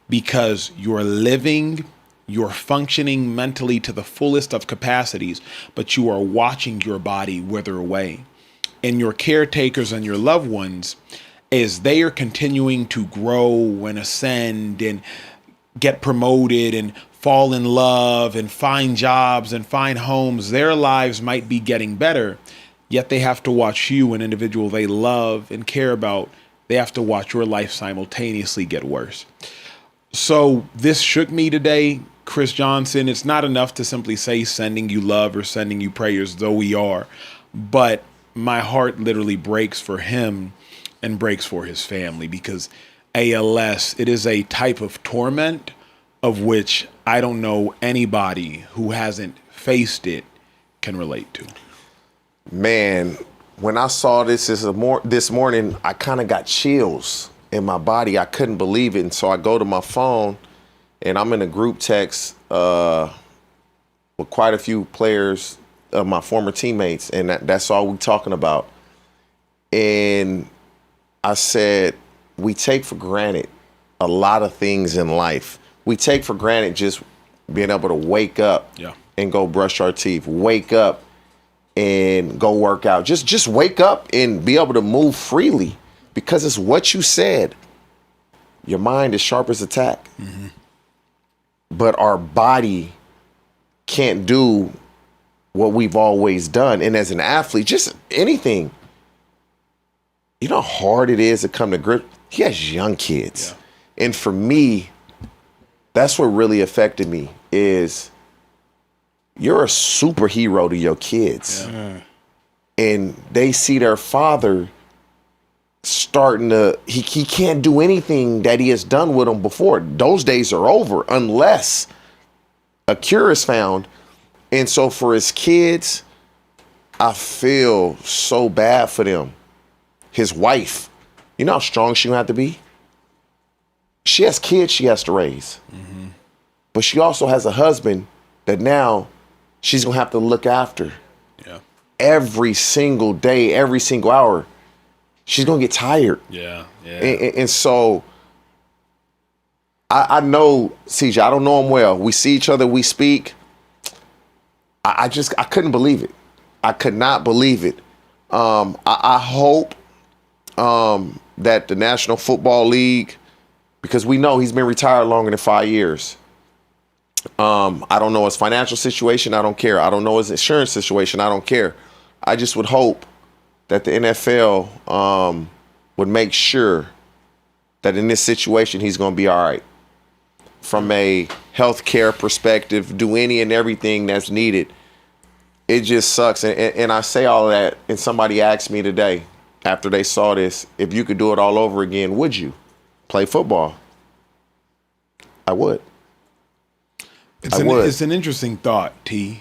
because you're living, you're functioning mentally to the fullest of capacities, but you are watching your body wither away. And your caretakers and your loved ones, as they are continuing to grow and ascend and get promoted and fall in love and find jobs and find homes, their lives might be getting better, yet they have to watch you, an individual they love and care about. They have to watch your life simultaneously get worse. So this shook me today, Chris Johnson. It's not enough to simply say sending you love or sending you prayers, though we are, but my heart literally breaks for him and breaks for his family because ALS, it is a type of torment of which I don't know anybody who hasn't faced it can relate to. Man, when I saw this this morning, I kind of got chills in my body. I couldn't believe it. And so I go to my phone and I'm in a group text with quite a few players of my former teammates. And that's all we're talking about. And I said, we take for granted a lot of things in life. We take for granted just being able to wake up and go brush our teeth, wake up and go work out. Just wake up and be able to move freely, because it's what you said. Your mind is sharp as a tack. Mm-hmm. But our body can't do what we've always done. And as an athlete, just anything, you know how hard it is to come to grips. He has young kids. Yeah. And for me, that's what really affected me is you're a superhero to your kids. Yeah. And they see their father starting to, he can't do anything that he has done with them before. Those days are over unless a cure is found. And so for his kids, I feel so bad for them. His wife, you know how strong she gonna have to be? She has kids she has to raise. Mm-hmm. But she also has a husband that now she's gonna have to look after. Yeah. Every single day, every single hour. She's gonna get tired. Yeah, yeah. And so I know CJ, I don't know him well. We see each other, we speak. I couldn't believe it. I could not believe it. I hope that the National Football League, because we know he's been retired longer than 5 years. I don't know his financial situation. I don't care. I don't know his insurance situation. I don't care. I just would hope that the NFL would make sure that in this situation he's going to be all right. From a healthcare perspective, do any and everything that's needed. It just sucks. And I say all of that, and somebody asked me today after they saw this, if you could do it all over again, would you play football? I would. It's an interesting thought, T.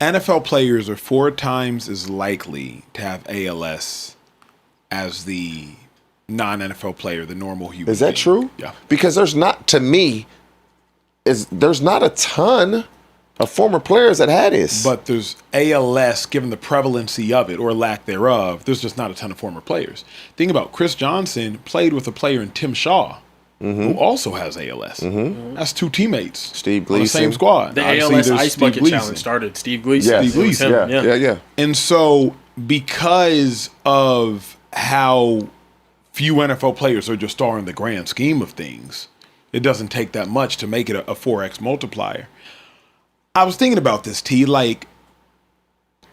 NFL players are 4 times as likely to have ALS as the non-NFL player, the normal human. Is that true? Yeah. Because there's not a ton of former players that had this. But there's ALS, given the prevalency of it or lack thereof, there's just not a ton of former players. Think about Chris Johnson played with a player in Tim Shaw, who also has ALS. Mm-hmm. That's 2 teammates. Steve Gleason. On the same squad. The ALS Ice Bucket Challenge started. Steve Gleason. Yes. Steve Gleason. Yeah. And so because of how few NFL players are just star in the grand scheme of things, it doesn't take that much to make it a 4X multiplier. I was thinking about this, T. Like,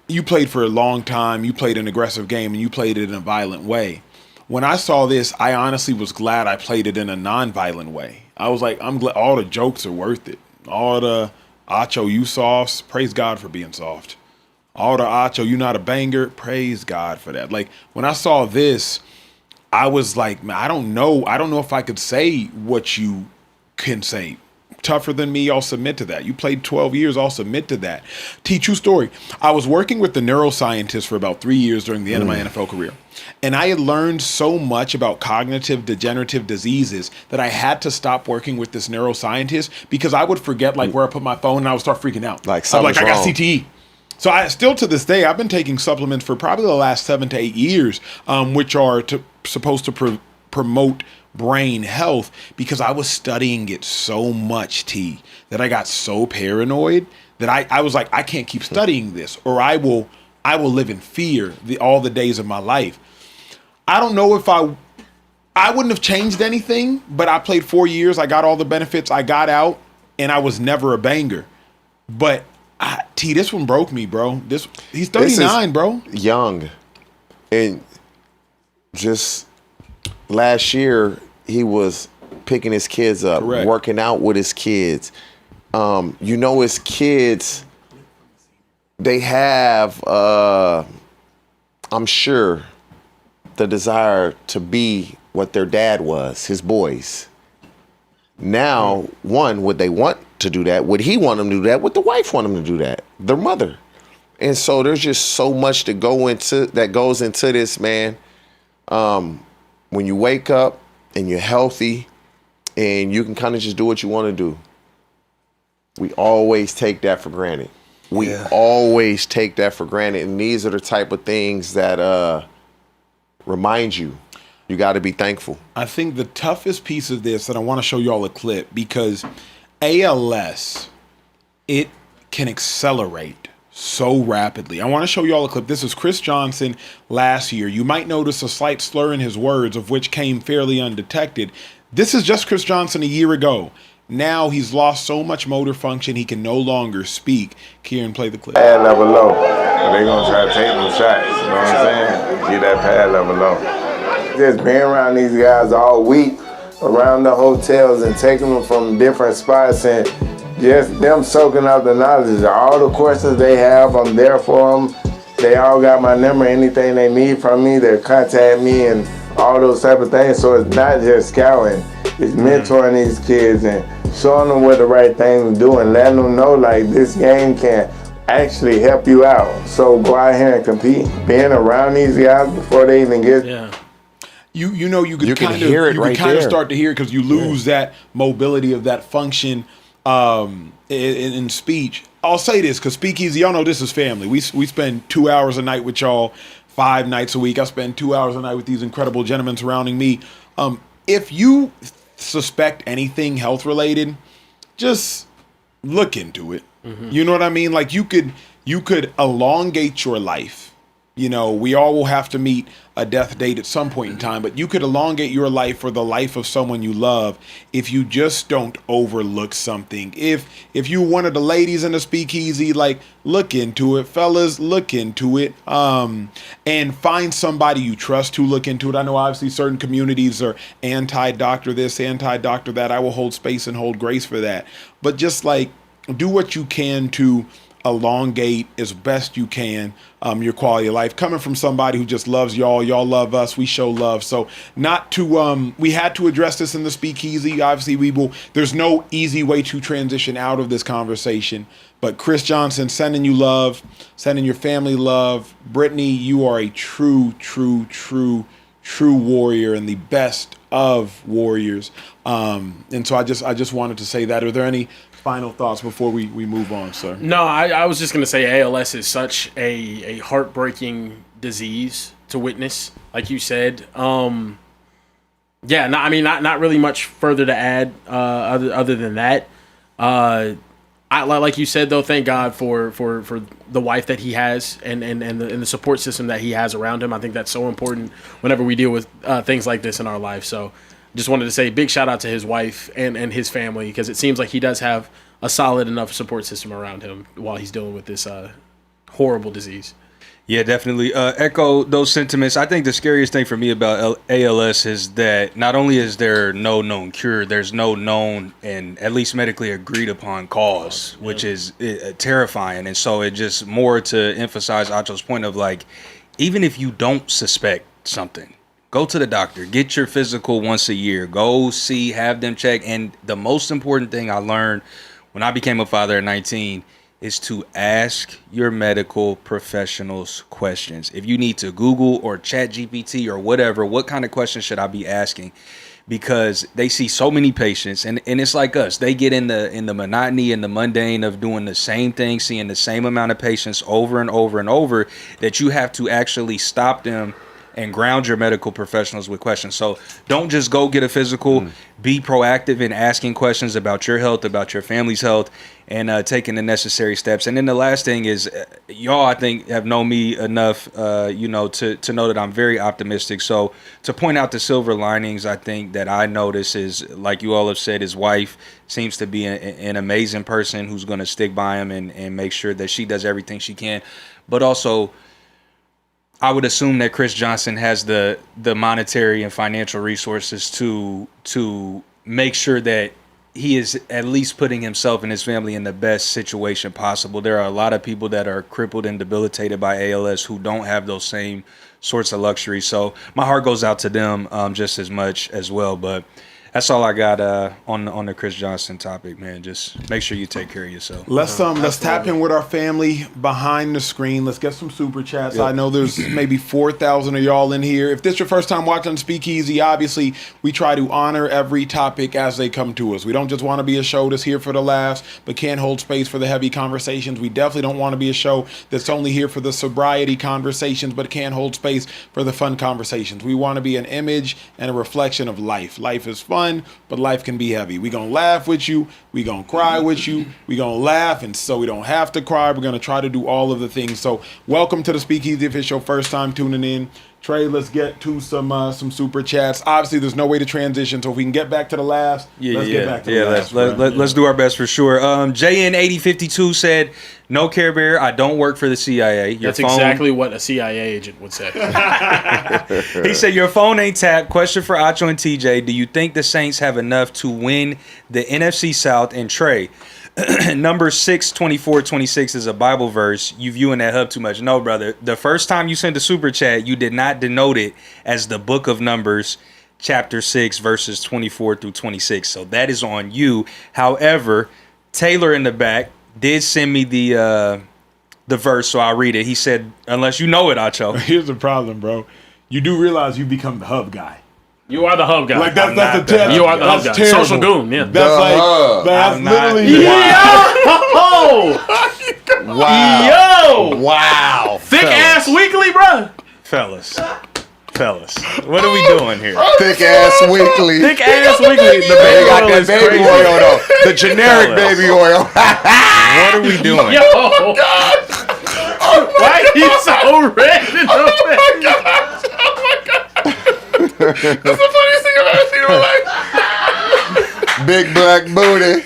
you played for a long time, you played an aggressive game, and you played it in a violent way. When I saw this, I honestly was glad I played it in a non-violent way. I was like, I'm glad all the jokes are worth it. All the Acho, you softs, praise God for being soft. All the Acho, you not a banger, praise God for that. Like, when I saw this, I was like, man, I don't know if I could say what you can say. Tougher than me, I'll submit to that. You played 12 years, I'll submit to that. True story. I was working with the neuroscientist for about 3 years during the end of my NFL career. And I had learned so much about cognitive degenerative diseases that I had to stop working with this neuroscientist because I would forget like where I put my phone and I would start freaking out. Like, I got CTE. So I still to this day, I've been taking supplements for probably the last 7 to 8 years, which are supposed to promote brain health, because I was studying it so much, T, that I got so paranoid that I was like, I can't keep studying this, or I will live in fear all the days of my life. I don't know if I wouldn't have changed anything, but I played 4 years. I got all the benefits. I got out, and I was never a banger. But T, this one broke me, bro. He's 39, bro. Young, and just last year he was picking his kids up, Correct. Working out with his kids. His kids, they have, I'm sure, the desire to be what their dad was, his boys. Now, would they want to do that? Would he want them to do that? Would the wife want them to do that? Their mother. And so there's just so much that goes into this, man. When you wake up and you're healthy and you can kind of just do what you want to do, we always take that for granted. Always take that for granted. And these are the type of things that remind you got to be thankful. I think the toughest piece of this, and I want to show y'all a clip, because ALS, can accelerate so rapidly. I want to show you all a clip. This is Chris Johnson last year. You might notice a slight slur in his words, of which came fairly undetected. This is just Chris Johnson a year ago. Now he's lost so much motor function he can no longer speak. Kieran, play the clip. Pad level low. They're going to try to take them shots. You know what I'm saying? Get that pad level low. Just being around these guys all week, around the hotels and taking them from different spots and just them soaking up the knowledge. All the questions they have, I'm there for them. They all got my number. Anything they need from me, they contact me and all those type of things. So it's not just scouting. It's mentoring these kids and showing them what the right thing to do and letting them know like this game can actually help you out. So go out here and compete. Being around these guys before they even get You know you could kind of hear it you right could kind of there. start to hear it because you lose that mobility of that function in speech. I'll say this because Speakeasy, y'all know this is family. We spend 2 hours a night with y'all, 5 nights a week. I spend 2 hours a night with these incredible gentlemen surrounding me. If you suspect anything health related, just look into it. You know what I mean? Like you could elongate your life. You know, we all will have to meet a death date at some point in time, but you could elongate your life or the life of someone you love if you just don't overlook something. If you one of the ladies in the Speakeasy, like look into it, fellas, look into it, and find somebody you trust to look into it. I know obviously certain communities are anti-doctor this, anti-doctor that. I will hold space and hold grace for that, but just like do what you can to elongate as best you can your quality of life. Coming from somebody who just loves y'all love us, we show love. So not to we had to address this in the Speakeasy. Obviously there's no easy way to transition out of this conversation, but Chris Johnson, sending you love, sending your family love. Brittany, you are a true warrior and the best of warriors. And so I just wanted to say that. Are there any final thoughts before we move on, sir? No, I was just going to say ALS is such a heartbreaking disease to witness, like you said. Not really much further to add other than that. Like you said, though, thank God for the wife that he has and the support system that he has around him. I think that's so important whenever we deal with things like this in our life. So just wanted to say big shout out to his wife and his family, because it seems like he does have a solid enough support system around him while he's dealing with this horrible disease. Yeah, definitely. Echo those sentiments. I think the scariest thing for me about ALS is that not only is there no known cure, there's no known and at least medically agreed upon cause, which is terrifying. And so it just more to emphasize Acho's point of like, even if you don't suspect something, go to the doctor, get your physical once a year, go see, have them check. And the most important thing I learned when I became a father at 19 is to ask your medical professionals questions. If you need to Google or chat GPT or whatever, what kind of questions should I be asking? Because they see so many patients and it's like us. They get in the monotony and the mundane of doing the same thing, seeing the same amount of patients over and over and over, that you have to actually stop them and ground your medical professionals with questions. So don't just go get a physical. Be proactive in asking questions about your health, about your family's health, and taking the necessary steps. And then the last thing is, y'all, I think, have known me enough, to know that I'm very optimistic. So to point out the silver linings, I think that I notice is, like you all have said, his wife seems to be an amazing person who's going to stick by him and make sure that she does everything she can. But also, I would assume that Chris Johnson has the monetary and financial resources to make sure that he is at least putting himself and his family in the best situation possible. There are a lot of people that are crippled and debilitated by ALS who don't have those same sorts of luxuries. So my heart goes out to them just as much as well. But that's all I got on the Chris Johnson topic, man. Just make sure you take care of yourself. Let's tap in with our family behind the screen. Let's get some super chats. Yep. I know there's maybe 4,000 of y'all in here. If this is your first time watching Speakeasy, obviously we try to honor every topic as they come to us. We don't just want to be a show that's here for the laughs, but can't hold space for the heavy conversations. We definitely don't want to be a show that's only here for the sobriety conversations, but can't hold space for the fun conversations. We want to be an image and a reflection of life. Life is fun. fun, but life can be heavy. We gonna laugh with you. We gonna cry with you. We gonna laugh, and so we don't have to cry. We're gonna try to do all of the things. So welcome to the Speakeasy. If it's your first time tuning in, Trey, let's get to some super chats. Obviously, there's no way to transition, so if we can get back to the last, let's get back to the last. Let's do our best for sure. JN8052 said, "No, Carebear, I don't work for the CIA." That's exactly what a CIA agent would say. He said, "Your phone ain't tapped. Question for Acho and TJ: do you think the Saints have enough to win the NFC South?" And Trey, Numbers 6:24-26 is a Bible verse. You viewing that hub too much? No, brother. The first time you sent a super chat, you did not denote it as the book of Numbers, chapter 6, verses 24-26. So that is on you. However, Taylor in the back did send me the verse, so I'll read it. He said, "Unless you know it, Acho." Here's the problem, bro. You do realize you become the hub guy. You are the hub guy. Like that's a test. You are the hub guy. Terrible. Social goon. Yeah. That's literally. Yo. Wow. Thick ass weekly, bro. Fellas, what are we doing here? Thick ass weekly. Thick ass weekly. The They baby got oil that is baby crazy. oil though. The generic Fellas. baby oil. What are we doing? Yo. Why are you so red in the face? That's the funniest thing I've ever seen in my life. Big black booty.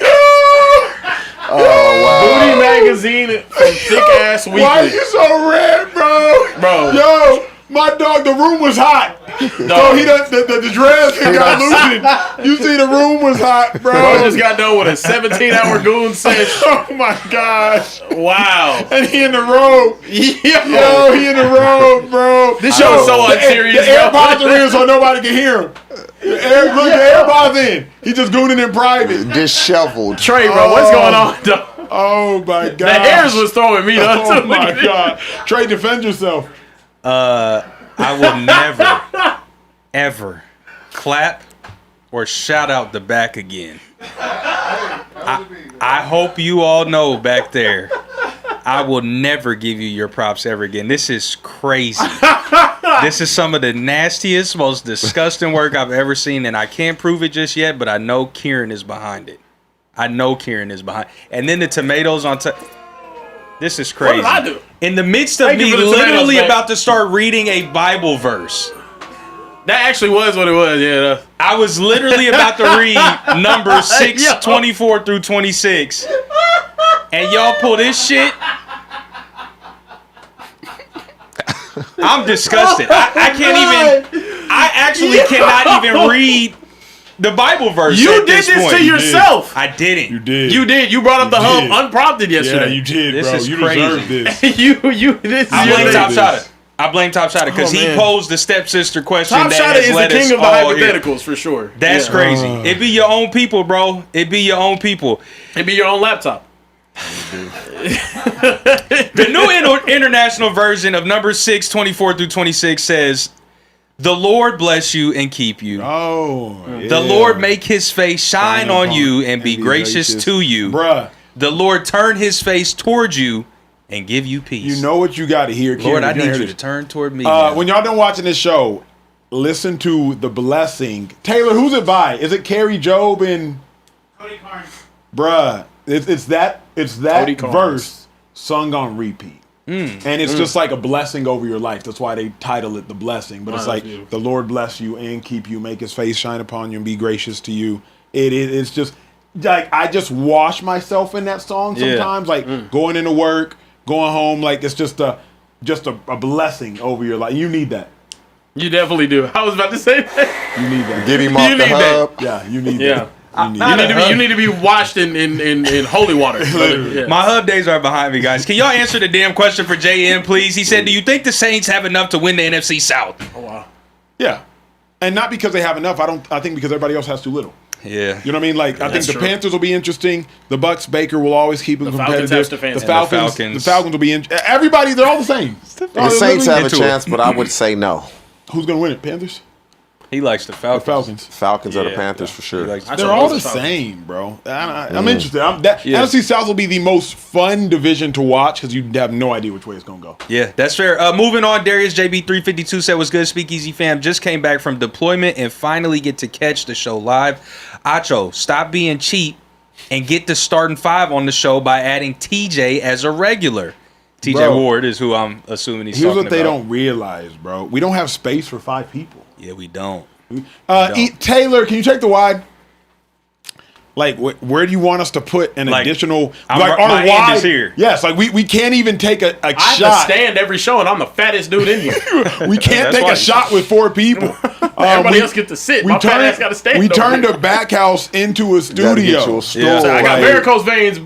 Oh wow. Booty magazine from Thick Ass Weekly. Why you so red, bro? Bro. Yo, my dog, the room was hot. So he done, the dress got loosened. You see, the room was hot, bro. Bro just got done with a 17-hour goon session. Oh my gosh. Wow. And he in the robe. Yo, he in the robe, bro. This show is so unserious. The AirPods are in so nobody can hear him. The AirPods in. He just gooning in private. Disheveled. Trey, bro, what's going on, dog? Oh my god. The hairs was throwing me up. Oh my god. Trey, defend yourself. I will never, ever clap or shout out the back again. I hope you all know back there, I will never give you your props ever again. This is crazy. This is some of the nastiest, most disgusting work I've ever seen, and I can't prove it just yet, but I know Kieran is behind it. And then the tomatoes on top. This is crazy. What did I do? In the midst of me literally about to start reading a Bible verse. That actually was what it was, yeah. I was literally about to read Numbers 6:24-26. And y'all pull this shit. I'm disgusted. I can't even. I actually cannot even read the Bible verse. You did this to yourself. I didn't. You did. You did. You brought up the hub did. unprompted yesterday. Yeah, you did, This bro. is You crazy. deserve this. This I is blame your Top name. Shotta. I blame Top Shotta because Oh, he man. posed the stepsister question. Top that Shotta has is the led king us of the all here. hypotheticals for sure. That's Yeah. crazy. It be your own people, bro. It be your own people. It'd be your own laptop. The new international version of Numbers 6:24-26 says, "The Lord bless you and keep you. Oh, The Lord make his face shine on you and be gracious to you. Bruh, The Lord turn his face towards you and give you peace." you know what you got to hear, Lord, Kieran. I You need hear you this. to turn toward me. now. When y'all done watching this show, listen to the blessing. Taylor, who's it by? Is it Carrie Job and Cody Carnes. bruh? It's that Cody Carnes. verse sung on repeat. And it's just like a blessing over your life. That's why they title it The Blessing. But it's that's like, beautiful. the Lord bless you and keep you, make his face shine upon you and be gracious to you. It's just, like, I just wash myself in that song Yeah. sometimes. Like, going into work, going home, like, it's just a blessing over your life. You need that. You definitely do. I was about to say that. You need that. Get him off You the need that. hub. Yeah, you need Yeah. that. You need You that. need to be washed in holy water. Yeah. My hub days are behind me, guys. Can y'all answer the damn question for JM, please? He said, "Do you think the Saints have enough to win the NFC South?" Oh, wow. Yeah. And not because they have enough. I think because everybody else has too little. Yeah. You know what I mean? Like, I think That's the true. Panthers will be interesting. The Bucks, Baker will always keep them Falcons competitive. have Stefanski. The Falcons will be in. Everybody, they're all the same. The Saints have a Into it. chance, but I would say no. Who's gonna win it? Panthers. He likes the Falcons. Falcons are the Yeah. Panthers for He sure. likes They're all the same, bro. I'm interested. NFC South will be the most fun division to watch because you have no idea which way it's gonna go. Yeah, that's fair. Moving on, Darius JB352 said, "What's good, Speakeasy fam? Just came back from deployment and finally get to catch the show live. Acho, stop being cheap and get the starting 5 on the show by adding TJ as a regular." TJ Bro. Ward is who I'm assuming he's Here's talking what they about. don't realize, bro. We don't have space for 5 people. Yeah, we don't. Taylor, can you check the wide? Like, where do you want us to put an Like, additional? I'm- Like, my our end wide is here. Yes, like we can't even take a I have shot. to stand every show, and I'm the fattest dude in here. We can't That's take why- a shot with 4 people. Everybody else get to sit. My fat ass got to stand. We over turned here. the back house into a Gotta get you studio. a stool. Yeah. I got Like, varicose veins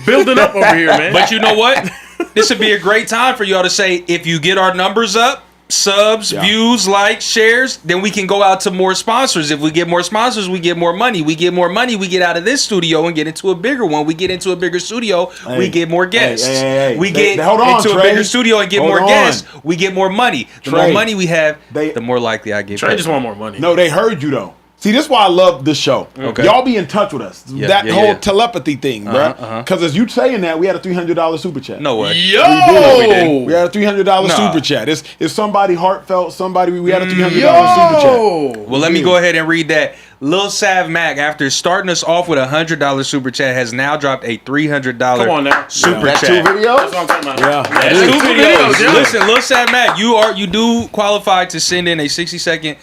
building up over here, man. But you know what? This would be a great time for y'all to say, if you get our numbers up, subs, Yeah. views, likes, shares, then we can go out to more sponsors. If we get more sponsors, we get more money. We get more money, we get out of this studio and get into a bigger one. We get into a bigger studio, we get more guests. hey. We get Hold on, into a Trey. bigger studio and get Hold more on. guests. We get more money. The more Trey. money we have, They- the more likely I get Trey paid. just want more money. No, they heard you though. See, this is why I love this show. Okay. Y'all be in touch with us. Yeah, That yeah, whole yeah. telepathy thing, bruh. Because as you saying that, we had a $300 super chat. No way. Yo! We had a $300 Nah. super chat. It's somebody heartfelt, somebody we had a $300 super chat. Yo! Well, let me go ahead and read that. Lil Sav Mac, after starting us off with a $100 super chat, has now dropped a $300 Come on now. super That 2 chat. That's videos? what I'm talking about. Yeah. That's Two two videos. videos, yeah. Listen, Lil Sav Mac, you do qualify to send in a 60-second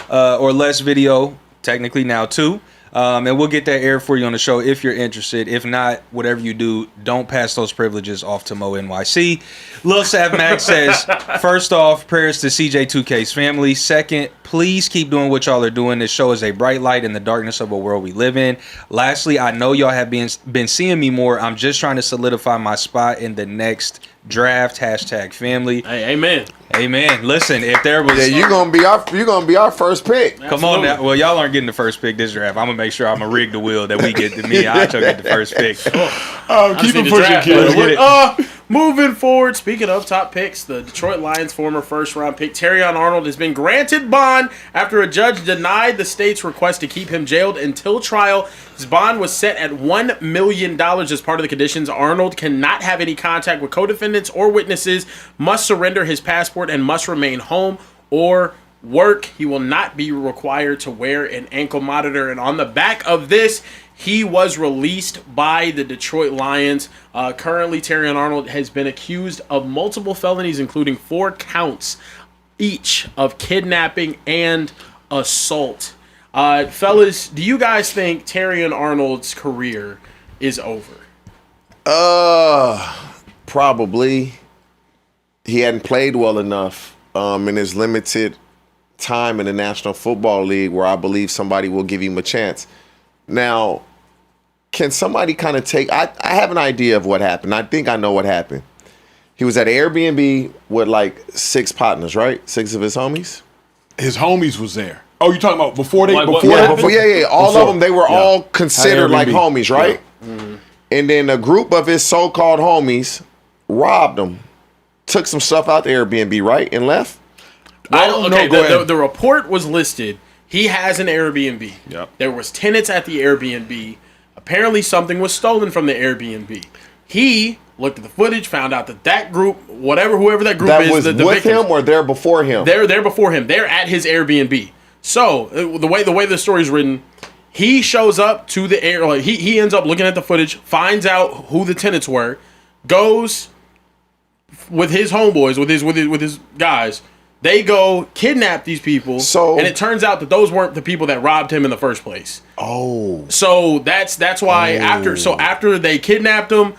or less video. Technically now 2. And we'll get that aired for you on the show if you're interested. If not, whatever you do, don't pass those privileges off to Mo NYC. Lil Sav Mac says, first off, prayers to CJ2K's family. Second, please keep doing what y'all are doing. This show is a bright light in the darkness of a world we live in. Lastly, I know y'all have been seeing me more. I'm just trying to solidify my spot in the next draft. #family. Hey, amen. Amen. Listen, if there was... Yeah, you're gonna be our first pick. Come on now. Well, y'all aren't getting the first pick this draft. I'm gonna make sure I'm gonna rig the wheel that we get. Me and Acho get the first pick. Keep Just it need to pushing, draft, kids. man. Moving forward, speaking of top picks, the Detroit Lions former first-round pick Terrion Arnold has been granted bond after a judge denied the state's request to keep him jailed until trial. His bond was set at $1 million as part of the conditions. Arnold cannot have any contact with co-defendants or witnesses, must surrender his passport, and must remain home or work. He will not be required to wear an ankle monitor. And on the back of this, he was released by the Detroit Lions. Currently, Terrion Arnold has been accused of multiple felonies, including 4 counts each of kidnapping and assault. Fellas, do you guys think Terrion Arnold's career is over? Probably. He hadn't played well enough in his limited time in the National Football League where I believe somebody will give him a chance. Now, can somebody kind of take... I have an idea of what happened. I think I know what happened. He was at an Airbnb with like 6 partners, right? 6 of his homies? His homies was there. Oh, you talking about before they... Like, before what they- happened? Yeah. All Before. of them, they were Yeah. all considered like Airbnb. homies, right? And then a group of his so-called homies robbed him, took some stuff out the Airbnb, right? And left? I don't, no, okay, go ahead. the report was listed. He has an Airbnb. Yep. There was tenants at the Airbnb. Apparently, something was stolen from the Airbnb. He looked at the footage, found out that group, whoever that group That is, was the with victims, him or there before him? they're there before him. They're at his Airbnb. So the way the story's written, he shows up to the air. Like he ends up looking at the footage, finds out who the tenants were, goes with his homeboys, with his guys. They go kidnap these people. So- and it turns out that those weren't the people that robbed him in the first place. Oh. So that's why after they kidnapped him,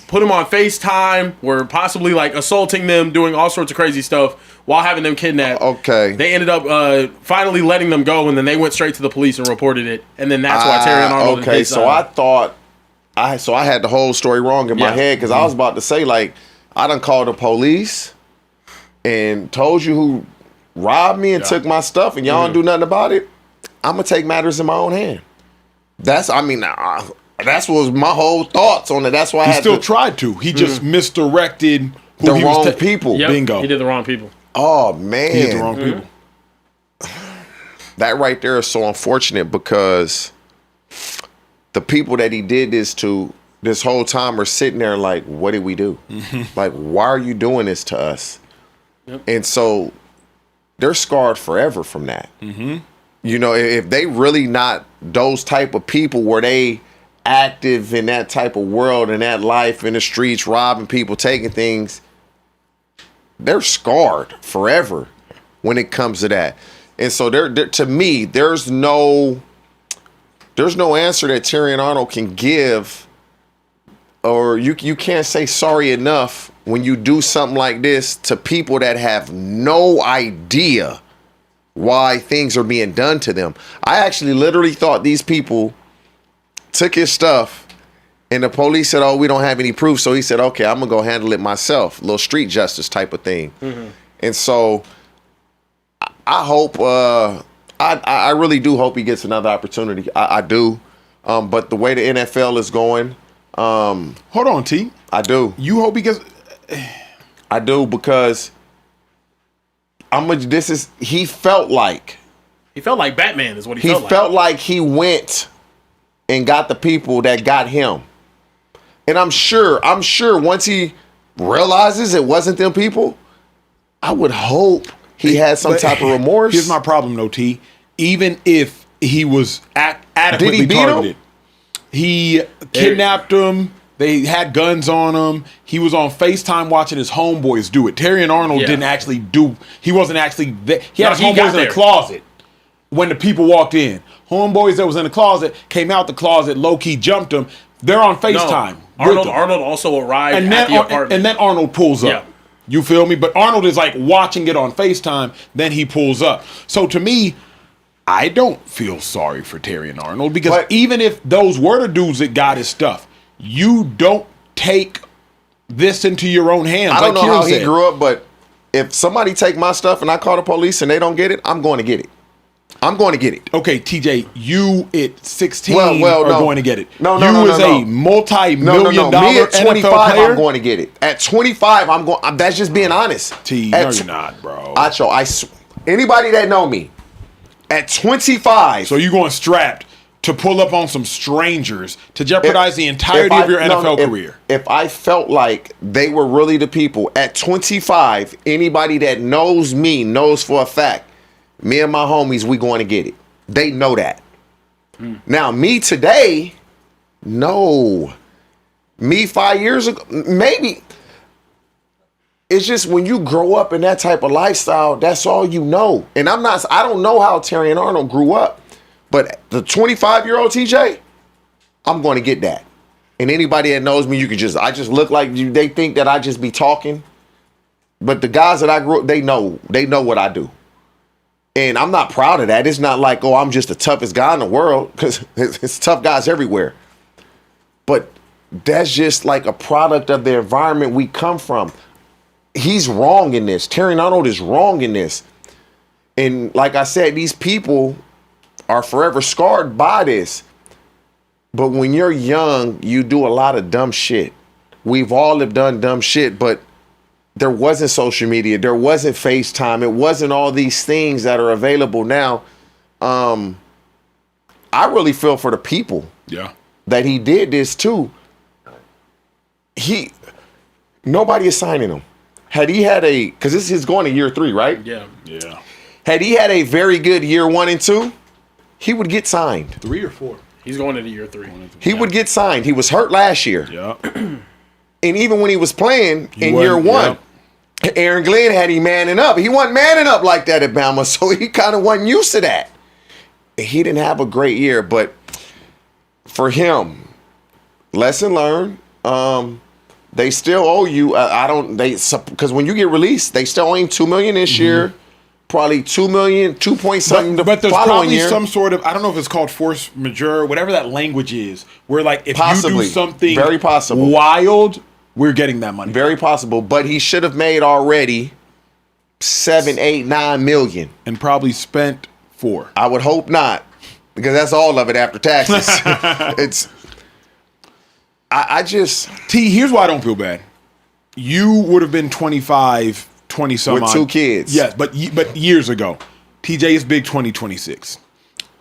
put him on FaceTime, were possibly like assaulting them, doing all sorts of crazy stuff while having them kidnapped. Okay. They ended up finally letting them go, and then they went straight to the police and reported it. And then that's why Terrion Arnold. Okay, so I thought I had the whole story wrong in my Yeah. head because I was about to say, like, I done called the police and told you who robbed me and took my stuff, and y'all don't do nothing about it. I'm gonna take matters in my own hand. That's was my whole thoughts on it. That's why I He had still to, tried to. He just misdirected who the he was wrong people. Yep, Bingo. he did the wrong people. Oh He hit the man, wrong people. that right there is so unfortunate because the people that he did this to this whole time are sitting there like, what did we do? Like, why are you doing this to us? Yep. And so they're scarred forever from that. You know, if they really not those type of people where they active in that type of world and that life in the streets, robbing people, taking things, they're scarred forever when it comes to that. And so to me, there's no answer that Terrion Arnold can give, or you can't say sorry enough when you do something like this to people that have no idea why things are being done to them. I actually literally thought these people took his stuff and the police said, oh, we don't have any proof. So he said, okay, I'm going to go handle it myself. Little street justice type of thing. And so I hope, I really do hope he gets another opportunity. I do. But the way the NFL is going. Hold on, T. I do. You hope he gets. I do because he felt like Batman is what he felt like he went and got the people that got him. And I'm sure once he realizes it wasn't them people, I would hope he has some type of remorse. Here's my problem though, T. Even if he was adequately Did he beat targeted, him? He kidnapped him. They had guns on him. He was on FaceTime watching his homeboys do it. Terrion Arnold didn't actually do. He wasn't actually there. He had his homeboys in the closet when the people walked in. Homeboys that was in the closet came out the closet, low key jumped him. They're on FaceTime. Arnold also arrived at the apartment. And then Arnold pulls up. Yeah. You feel me? But Arnold is like watching it on FaceTime. Then he pulls up. So to me, I don't feel sorry for Terrion Arnold because even if those were the dudes that got his stuff, you don't take this into your own hands. I don't know how he grew up, but if somebody take my stuff and I call the police and they don't get it, I'm going to get it. I'm going to get it. Okay, TJ, you at 16 are going to get it. No. You as a multi-million dollar Me at 25, NFL player? I'm going to get it. At 25, I'm going. That's just being honest. No, you're not, bro. Acho, anybody that know me, at 25. So you going strapped to pull up on some strangers to jeopardize the entirety of your NFL career. If I felt like they were really the people, at 25, anybody that knows me knows for a fact, me and my homies, we going to get it. They know that. Now, me today, no. Me 5 years ago, maybe. It's just when you grow up in that type of lifestyle, that's all you know. And I don't know how Terrion Arnold grew up, but the 25-year-old TJ, I'm going to get that. And anybody that knows me, I just look like you. They think that I just be talking. But the guys that I grew up, they know what I do. And I'm not proud of that. It's not like, oh, I'm just the toughest guy in the world, because it's tough guys everywhere. But that's just like a product of the environment we come from. He's wrong in this. Terrion Arnold is wrong in this. And like I said, these people are forever scarred by this. But when you're young, you do a lot of dumb shit. We've all have done dumb shit, but there wasn't social media. There wasn't FaceTime. It wasn't all these things that are available now. I really feel for the people that he did this to. Nobody is signing him. Had he had because this is going to year 3, right? Yeah. Had he had a very good year 1 and 2, he would get signed. 3 or 4? He's going into year 3. He would get signed. He was hurt last year. Yeah. And even when he was playing in year 1, Aaron Glenn had him manning up. He wasn't manning up like that at Bama, so he kind of wasn't used to that. He didn't have a great year, but for him, lesson learned. They still owe you. Because when you get released, they still owe him $2 million this year. Probably $2 million, 2 point something. But there's following probably year. some sort of, I don't know if it's called force majeure, whatever that language is, where like if Possibly. you do something Very possible. wild, we're getting that money. Very possible, but he should have made already 7, 8, 9 million, and probably spent 4. I would hope not, because that's all of it after taxes. I just T. Here's why I don't feel bad. You would have been 25, 20 some with odd 2 kids. Yes, but years ago. TJ is big 2026.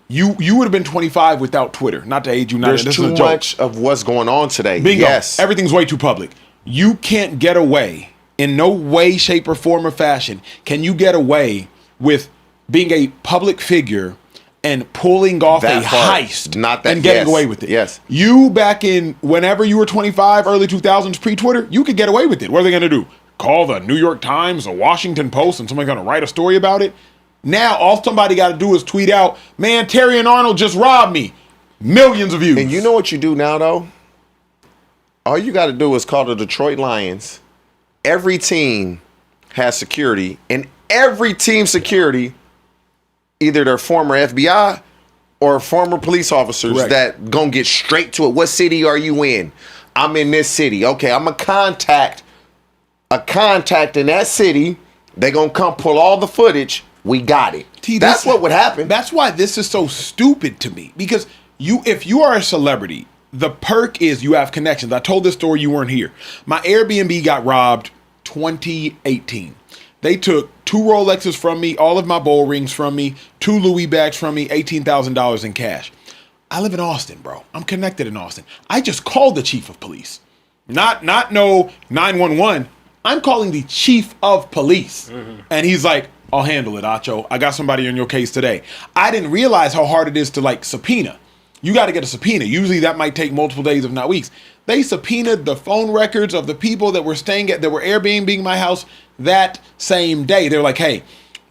You would have been 25 without Twitter. Not to age you, not There's this too is a joke. much of what's going on today. Bingo. Yes. Everything's way too public. You can't get away in no way, shape, or form or fashion. Can you get away with being a public figure and pulling off That a part. heist Not that- and getting yes. away with it? Yes. You back in whenever you were 25, early 2000s, pre-Twitter, you could get away with it. What are they going to do? Call the New York Times, the Washington Post, and somebody's going to write a story about it? Now, all somebody got to do is tweet out, man, Terrion Arnold just robbed me. Millions of views. And you know what you do now, though? All you got to do is call the Detroit Lions. Every team has security, and every team security, either they're former FBI or former police officers Correct. that gonna get straight to it. What city are you in? I'm in this city. Okay, I'm a contact in that city. They gonna come pull all the footage. We got it. That's what would happen. That's why this is so stupid to me. Because if you are a celebrity, the perk is you have connections. I told this story, you weren't here. My Airbnb got robbed 2018. They took 2 Rolexes from me, all of my bowl rings from me, 2 Louis bags from me, $18,000 in cash. I live in Austin, bro. I'm connected in Austin. I just called the chief of police. Not no 911. I'm calling the chief of police. And he's like, I'll handle it, Acho. I got somebody on your case today. I didn't realize how hard it is to like subpoena. You got to get a subpoena. Usually that might take multiple days, if not weeks. They subpoenaed the phone records of the people that were that were Airbnb my house that same day. They're like, hey,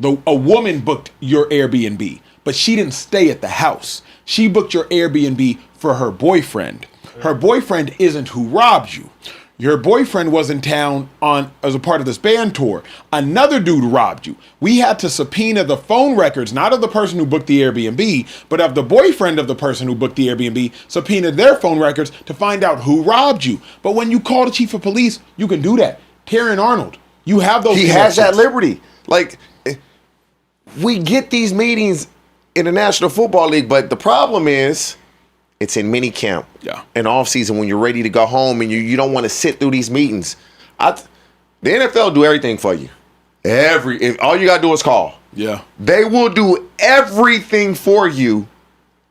a woman booked your Airbnb, but she didn't stay at the house. She booked your Airbnb for her boyfriend. Her boyfriend isn't who robbed you. Your boyfriend was in town as a part of this band tour. Another dude robbed you. We had to subpoena the phone records, not of the person who booked the Airbnb, but of the boyfriend of the person who booked the Airbnb, subpoena their phone records to find out who robbed you. But when you call the chief of police, you can do that. Terrion Arnold, you have those He has that liberty. Like, we get these meetings in the National Football League, but the problem is it's in mini camp, in off season when you're ready to go home and you don't want to sit through these meetings. The NFL do everything for you. All you gotta do is call. Yeah, they will do everything for you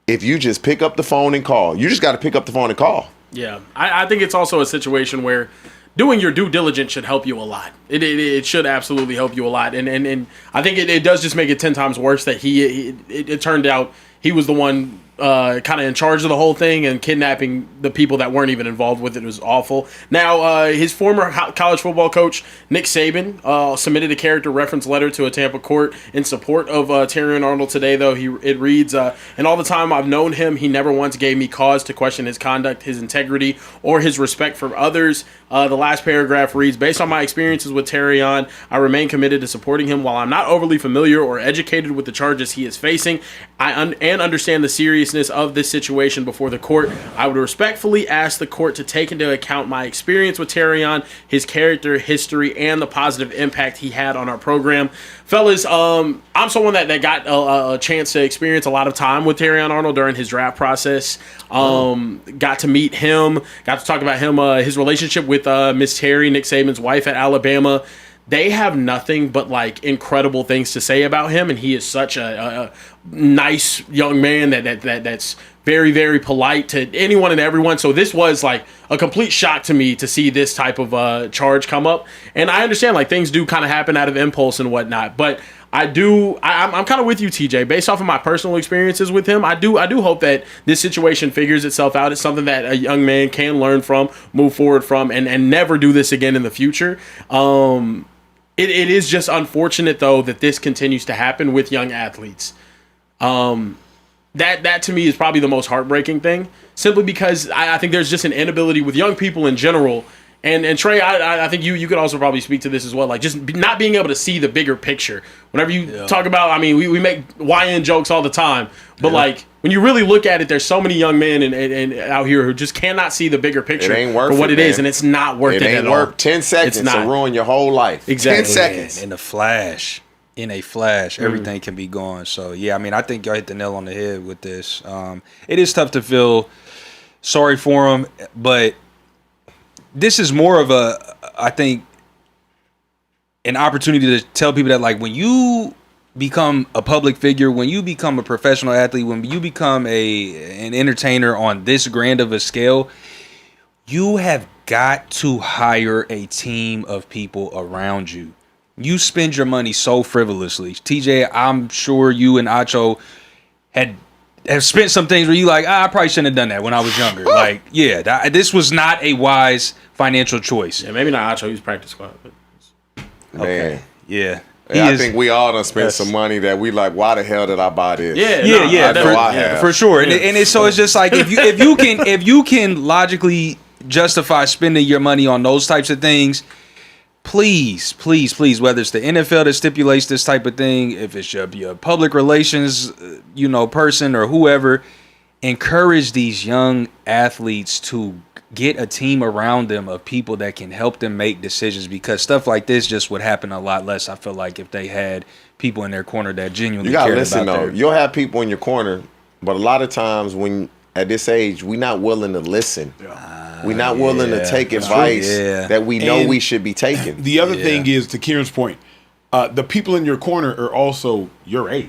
if you just pick up the phone and call. You just got to pick up the phone and call. Yeah, I think it's also a situation where doing your due diligence should help you a lot. It should absolutely help you a lot, and I think it does just make it 10 times worse that it turned out he was the one kind of in charge of the whole thing and kidnapping the people that weren't even involved with it. It was awful. Now, his former college football coach, Nick Saban, submitted a character reference letter to a Tampa court in support of Terrion Arnold today, though. It reads, and all the time I've known him, he never once gave me cause to question his conduct, his integrity, or his respect for others. The last paragraph reads, based on my experiences with Terrion, I remain committed to supporting him. While I'm not overly familiar or educated with the charges he is facing, and understand the seriousness of this situation before the court, I would respectfully ask the court to take into account my experience with Terrion, his character, history, and the positive impact he had on our program. Fellas, I'm someone that got a chance to experience a lot of time with Terrion Arnold during his draft process. Got to meet him, got to talk about him, his relationship with Miss Terry, Nick Saban's wife at Alabama. They have nothing but like incredible things to say about him, and he is such a nice young man that's very, very polite to anyone and everyone. So this was like a complete shock to me to see this type of charge come up. And I understand like things do kind of happen out of impulse and whatnot, but I'm kind of with you, TJ. Based off of my personal experiences with him, I do hope that this situation figures itself out. It's something that a young man can learn from, move forward from, and never do this again in the future. It is just unfortunate, though, that this continues to happen with young athletes. That to me is probably the most heartbreaking thing, simply because I think there's just an inability with young people in general. And Trey, I think you could also probably speak to this as well, like just not being able to see the bigger picture. Whenever you talk about, I mean, we make YN jokes all the time, but like when you really look at it, there's so many young men and out here who just cannot see the bigger picture for what it is, and it's not worth it at all. It ain't worth 10 seconds to ruin your whole life. Exactly. 10 seconds. In a flash, everything can be gone. So, yeah, I mean, I think y'all hit the nail on the head with this. It is tough to feel sorry for him, but this is more of I think, an opportunity to tell people that, like, when you become a public figure, when you become a professional athlete, when you become an entertainer on this grand of a scale, you have got to hire a team of people around you. You spend your money so frivolously. TJ, I'm sure you and Acho have spent some things where you like, I probably shouldn't have done that when I was younger. Like, yeah, this was not a wise financial choice. Yeah, maybe not Acho. He was practice squad. But... Man. Yeah. I think we all done spent some money that we like, why the hell did I buy this? For sure. And it's just like if you can logically justify spending your money on those types of things, please, whether it's the NFL that stipulates this type of thing, if it's your public relations, person or whoever, encourage these young athletes to get a team around them of people that can help them make decisions, because stuff like this just would happen a lot less, I feel like, if they had people in their corner that genuinely cared about them. You'll have people in your corner, but a lot of times when at this age, we're not willing to listen. We're not willing to take advice that we know we should be taking. The other thing is, to Kieran's point, the people in your corner are also your age.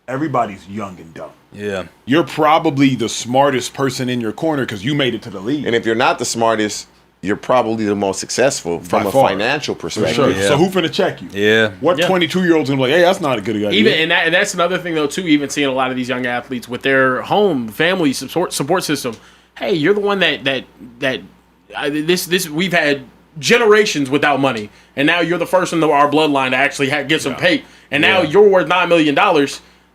Everybody's young and dumb. Yeah. You're probably the smartest person in your corner because you made it to the league. And if you're not the smartest, you're probably the most successful from a financial perspective. For sure. Yeah. So who finna check you? Yeah. What 22-year-old's gonna be like, hey, that's not a good idea. And that's another thing though too, even seeing a lot of these young athletes with their home family support system. Hey, you're the one that we've had generations without money, and now you're the first in our bloodline to actually get some pay, and now you're worth $9 million.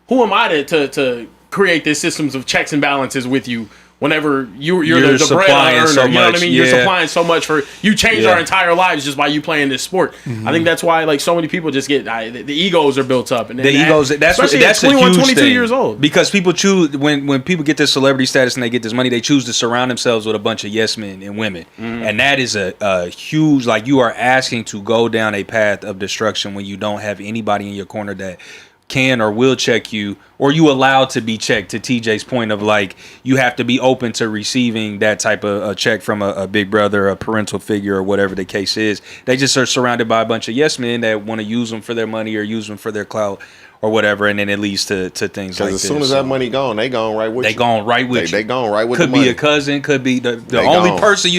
Who am I to create these systems of checks and balances with you whenever you're the bread earner? So you know what I mean? Yeah. You're supplying so much you changed our entire lives just by you playing this sport. Mm-hmm. I think that's why like so many people just get the egos are built up, and the egos. That's 21, 22 years old. Because people choose when people get this celebrity status and they get this money, they choose to surround themselves with a bunch of yes men and women, and that is a huge, like, you are asking to go down a path of destruction when you don't have anybody in your corner that can or will check you, or you allowed to be checked, to TJ's point of like, you have to be open to receiving that type of a check from a big brother, a parental figure, or whatever the case is. They just are surrounded by a bunch of yes men that want to use them for their money or use them for their clout or whatever, and then it leads to things like this. As soon as that money gone, they gone right with you. They gone right with you. They gone right with could the money. Could be a cousin, could be the only gone. person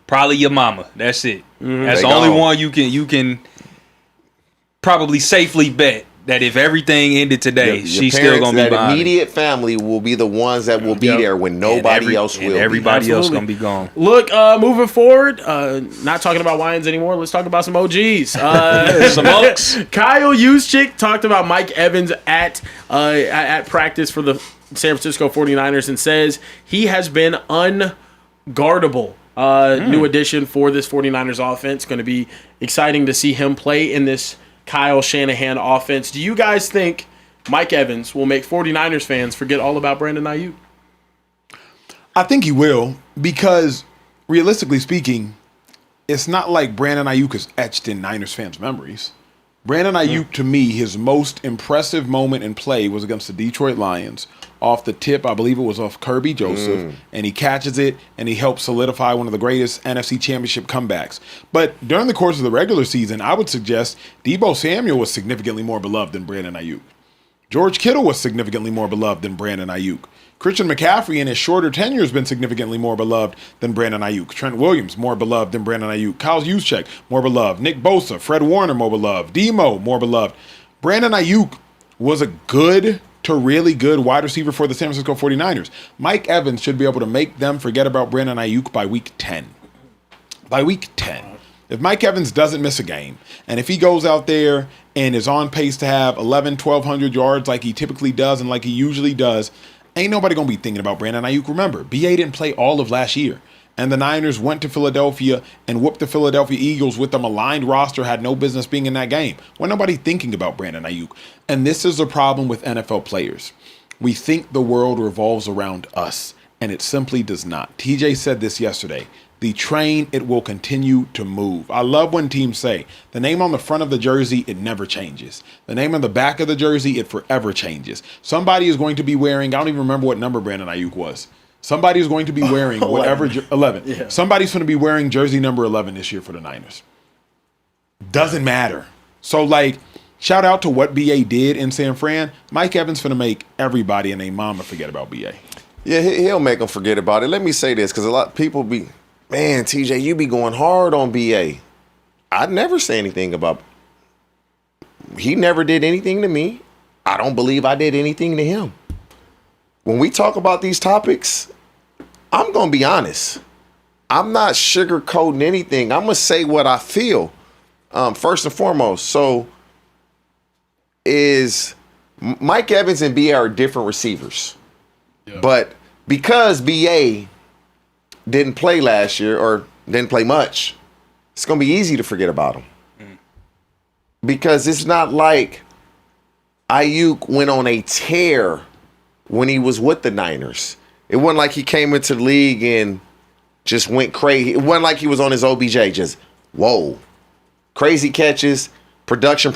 probably your mama. That's it. That's the only one you can probably safely bet that if everything ended today, she's still gonna be behind. That immediate family will be the ones that will be there when nobody else will. Everybody else gonna be gone. Look, moving forward, not talking about wines anymore. Let's talk about some OGs. Some Oaks. Kyle Juszczyk talked about Mike Evans at practice for the San Francisco 49ers and says he has been unguardable. New addition for this 49ers offense. Going to be exciting to see him play in this Kyle Shanahan offense. Do you guys think Mike Evans will make 49ers fans forget all about Brandon Ayuk? I think he will, because realistically speaking, it's not like Brandon Ayuk is etched in Niners fans' memories. Brandon Ayuk, to me, his most impressive moment in play was against the Detroit Lions. Off the tip, I believe it was off Kirby Joseph, and he catches it, and he helps solidify one of the greatest NFC Championship comebacks. But during the course of the regular season, I would suggest Deebo Samuel was significantly more beloved than Brandon Ayuk. George Kittle was significantly more beloved than Brandon Ayuk. Christian McCaffrey in his shorter tenure has been significantly more beloved than Brandon Ayuk. Trent Williams, more beloved than Brandon Ayuk. Kyle Juszczyk, more beloved. Nick Bosa, Fred Warner, more beloved. Demo, more beloved. Brandon Ayuk was a good to really good wide receiver for the San Francisco 49ers. Mike Evans should be able to make them forget about Brandon Ayuk by week 10. By week 10. If Mike Evans doesn't miss a game, and if he goes out there and is on pace to have 1,200 yards like he typically does and like he usually does, ain't nobody going to be thinking about Brandon Ayuk. Remember, BA didn't play all of last year. And the Niners went to Philadelphia and whooped the Philadelphia Eagles with a maligned roster, had no business being in that game. When nobody thinking about Brandon Ayuk. And this is the problem with NFL players. We think the world revolves around us, and it simply does not. TJ said this yesterday. The train, it will continue to move. I love when teams say, the name on the front of the jersey, it never changes. The name on the back of the jersey, it forever changes. Somebody is going to be wearing, I don't even remember what number Brandon Ayuk was. Somebody is going to be wearing whatever 11. Yeah. Somebody's going to be wearing jersey number 11 this year for the Niners. Doesn't matter. So, like, shout out to what BA did in San Fran. Mike Evans finna make everybody and their mama forget about BA. Yeah, he'll make them forget about it. Let me say this, because a lot of people be, man, TJ, you be going hard on BA. I'd never say anything about. He never did anything to me. I don't believe I did anything to him. When we talk about these topics, I'm going to be honest. I'm not sugarcoating anything. I'm going to say what I feel. First and foremost, so is Mike Evans and BA are different receivers. Yeah. But because BA didn't play last year or didn't play much, it's going to be easy to forget about him. Because it's not like Ayuk went on a tear when he was with the Niners. It wasn't like he came into the league and just went crazy. It wasn't like he was on his OBJ, just, whoa. Crazy catches, production.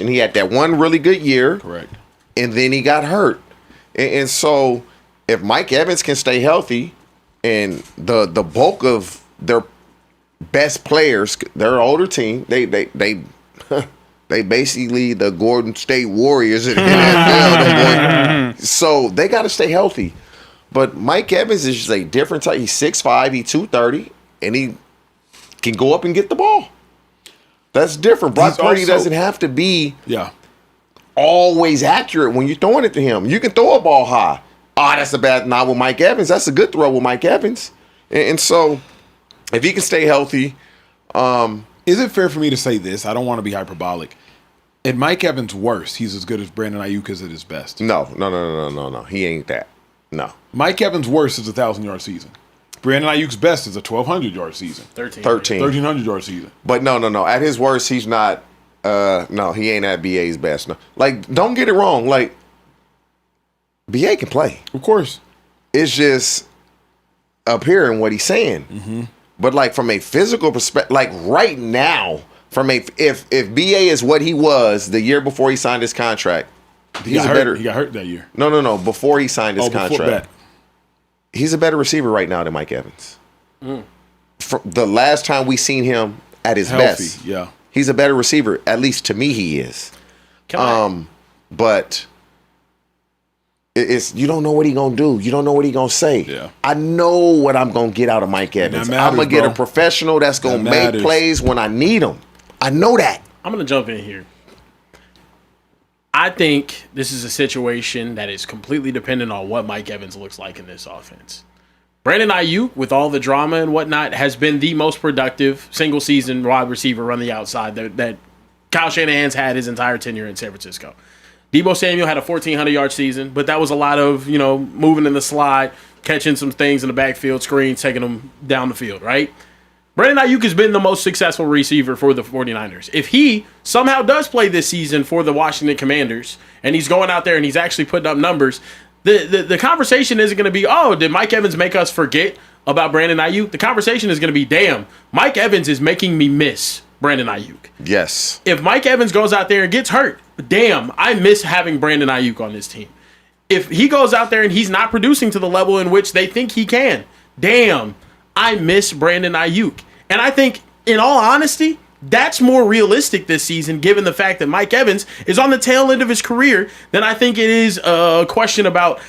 He had that one really good year. Correct. And then he got hurt. And so if Mike Evans can stay healthy and the bulk of their best players, their older team, they basically the Golden State Warriors in the NFL. So they got to stay healthy. But Mike Evans is just a different type. He's 6'5", he's 230, and he can go up and get the ball. That's different. Brock Purdy doesn't have to be always accurate when you're throwing it to him. You can throw a ball high. That's a bad, not with Mike Evans. That's a good throw with Mike Evans. And so if he can stay healthy. Is it fair for me to say this? I don't want to be hyperbolic. At Mike Evans' worst, he's as good as Brandon Ayuk is at his best. No. He ain't that. No. Mike Evans' worst is a 1,000-yard season. Brandon Ayuk's best is a 1,200-yard season. 1,300-yard season. But no. At his worst, he's not. No, he ain't at BA's best. No. Like, don't get it wrong. Like, BA can play. Of course. It's just up here in what he's saying. Mm-hmm. But like from a physical perspective, like right now, if BA is what he was the year before he signed his contract, he got hurt that year. No. Before he signed his contract, he's a better receiver right now than Mike Evans. For the last time we seen him at his best, he's a better receiver. At least to me, he is. But it's you don't know what he gonna do. You don't know what he gonna say. Yeah. I know what I'm gonna get out of Mike Evans. I'm gonna get a professional that's gonna make plays when I need him. I know that. I'm gonna jump in here. I think this is a situation that is completely dependent on what Mike Evans looks like in this offense. Brandon Ayuk, with all the drama and whatnot, has been the most productive single-season wide receiver on the outside that Kyle Shanahan's had his entire tenure in San Francisco. Deebo Samuel had a 1,400-yard season, but that was a lot of, moving in the slide, catching some things in the backfield, screens, taking them down the field, right? Brandon Ayuk has been the most successful receiver for the 49ers. If he somehow does play this season for the Washington Commanders, and he's going out there and he's actually putting up numbers, the conversation isn't going to be, did Mike Evans make us forget about Brandon Ayuk? The conversation is going to be, damn, Mike Evans is making me miss Brandon Ayuk. Yes. If Mike Evans goes out there and gets hurt, damn, I miss having Brandon Ayuk on this team. If he goes out there and he's not producing to the level in which they think he can, damn, I miss Brandon Ayuk. And I think, in all honesty, that's more realistic this season, given the fact that Mike Evans is on the tail end of his career, than I think it is a question about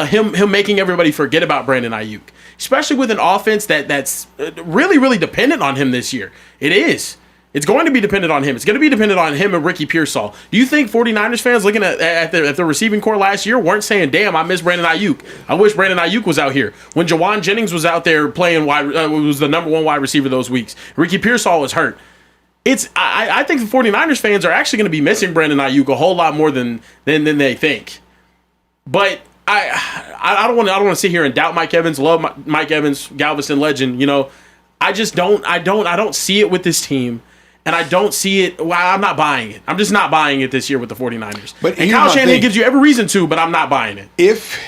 him making everybody forget about Brandon Ayuk. Especially with an offense that's really, really dependent on him this year. It is. It's going to be dependent on him. It's going to be dependent on him and Ricky Pearsall. Do you think 49ers fans looking at the receiving core last year weren't saying, damn, I miss Brandon Ayuk. I wish Brandon Ayuk was out here. When Jawan Jennings was out there playing was the number one wide receiver those weeks. Ricky Pearsall was hurt. I think the 49ers fans are actually going to be missing Brandon Ayuk a whole lot more than they think. But I don't want to sit here and doubt Mike Evans. Love Mike Evans, Galveston legend. I just don't see it with this team. And I don't see it. Well, I'm not buying it. I'm just not buying it this year with the 49ers. And Kyle Shanahan gives you every reason to, but I'm not buying it. If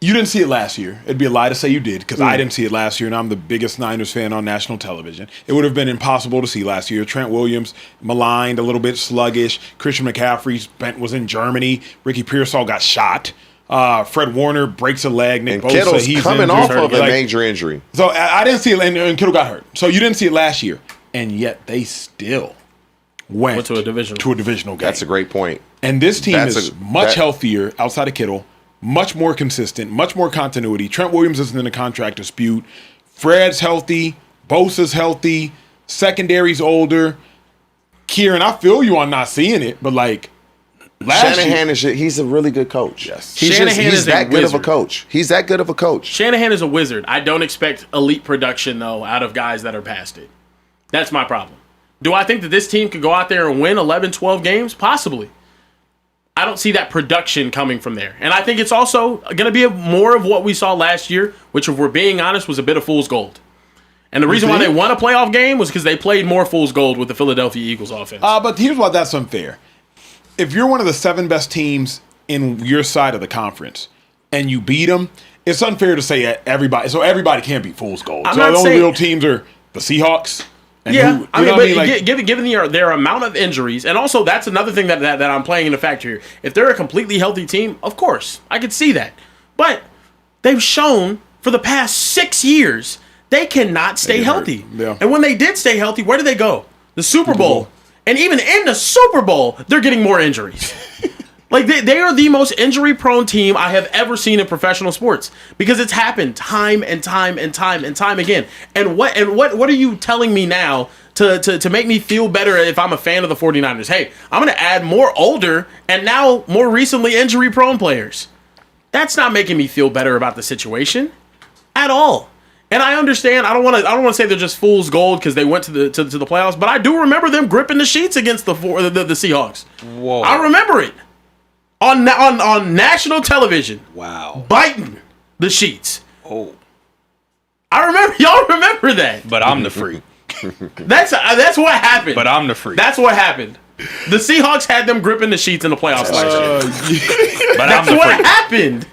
you didn't see it last year, it'd be a lie to say you did, because I didn't see it last year, and I'm the biggest Niners fan on national television. It would have been impossible to see last year. Trent Williams maligned, a little bit sluggish. Christian McCaffrey was in Germany. Ricky Pearsall got shot. Fred Warner breaks a leg. Nick and Bosa, Kittle's he's coming injured. off of a major injury. So I didn't see it, and Kittle got hurt. So you didn't see it last year, and yet they still went to a divisional game. That's a great point. And this team is much healthier outside of Kittle, much more consistent, much more continuity. Trent Williams isn't in a contract dispute. Fred's healthy. Bosa's healthy. Secondary's older. Kieran, I feel you on not seeing it, but like Shanahan he's a really good coach. Yes. He's that good of a coach. He's that good of a coach. Shanahan is a wizard. I don't expect elite production, though, out of guys that are past it. That's my problem. Do I think that this team could go out there and win 11, 12 games? Possibly. I don't see that production coming from there. And I think it's also going to be more of what we saw last year, which, if we're being honest, was a bit of fool's gold. And the reason why they won a playoff game was because they played more fool's gold with the Philadelphia Eagles offense. But here's why that's unfair. If you're one of the 7 best teams in your side of the conference and you beat them, it's unfair to say everybody. So everybody can't beat fool's gold. So the only real teams are the Seahawks. And given their amount of injuries, and also that's another thing that I'm playing in the factor here. If they're a completely healthy team, of course, I could see that. But they've shown for the past 6 years they cannot stay healthy. Yeah. And when they did stay healthy, where did they go? The Super Bowl. And even in the Super Bowl, they're getting more injuries. Like, they are the most injury-prone team I have ever seen in professional sports, because it's happened time and time and time and time again. And what are you telling me now to make me feel better if I'm a fan of the 49ers? Hey, I'm going to add more older and now more recently injury-prone players. That's not making me feel better about the situation at all. And I understand. I don't want to say they're just fool's gold because they went to the playoffs, but I do remember them gripping the sheets against the Seahawks. Whoa! I remember it on national television. Wow! Biting the sheets. Oh, I remember. Y'all remember that? But I'm the freak. That's what happened. But I'm the freak. That's what happened. The Seahawks had them gripping the sheets in the playoffs last year. But that's what happened.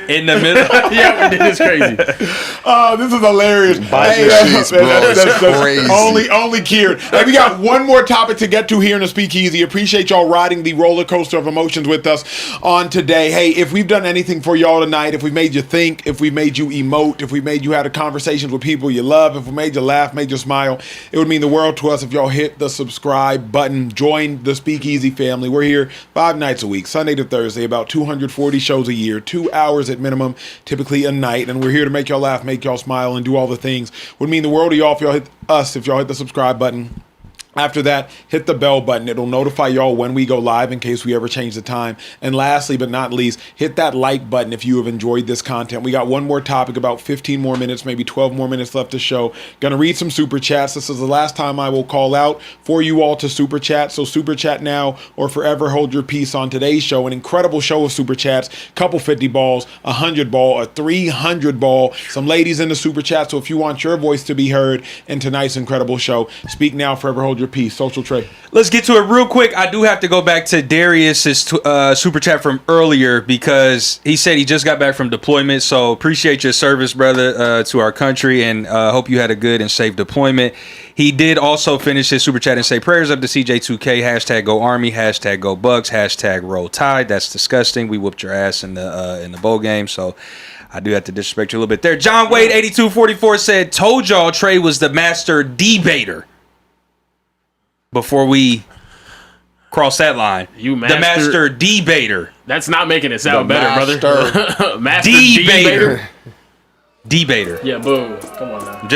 In the middle. Yeah, we did. It's crazy. This is hilarious. That's crazy. Only Kieran. Hey, we got one more topic to get to here in the Speakeasy. Appreciate y'all riding the roller coaster of emotions with us on today. Hey, if we've done anything for y'all tonight, if we made you think, if we made you emote, if we made you have a conversations with people you love, if we made you laugh, made you smile, it would mean the world to us if y'all hit the subscribe button. Join the Speakeasy family. We're here 5 nights a week, Sunday to Thursday, about 240 shows a year, 2 hours at minimum, typically a night, and we're here to make y'all laugh, make y'all smile, and do all the things. Would mean the world to y'all if y'all hit the subscribe button. After that, hit the bell button. It'll notify y'all when we go live in case we ever change the time. And lastly, but not least, hit that like button if you have enjoyed this content. We got one more topic, about 15 more minutes, maybe 12 more minutes left to show. Gonna read some super chats. This is the last time I will call out for you all to super chat. So super chat now or forever hold your peace on today's show. An incredible show of super chats. Couple 50 balls, 100 ball, a 300 ball. Some ladies in the super chat. So if you want your voice to be heard in tonight's incredible show, speak now, forever hold your peace. Social Trey. Let's get to it real quick. I do have to go back to Darius's super chat from earlier because he said he just got back from deployment. So appreciate your service, brother, to our country, and hope you had a good and safe deployment. He did also finish his super chat and say prayers up to CJ2K, hashtag go Army, hashtag go Bucks, hashtag roll Tide. That's disgusting. We whooped your ass in the bowl game. So I do have to disrespect you a little bit there. John Wade 8244 said, told y'all Trey was the master debater. Before we cross that line, the master debater. That's not making it sound better, brother. Master debater. Yeah, boo. Come on now.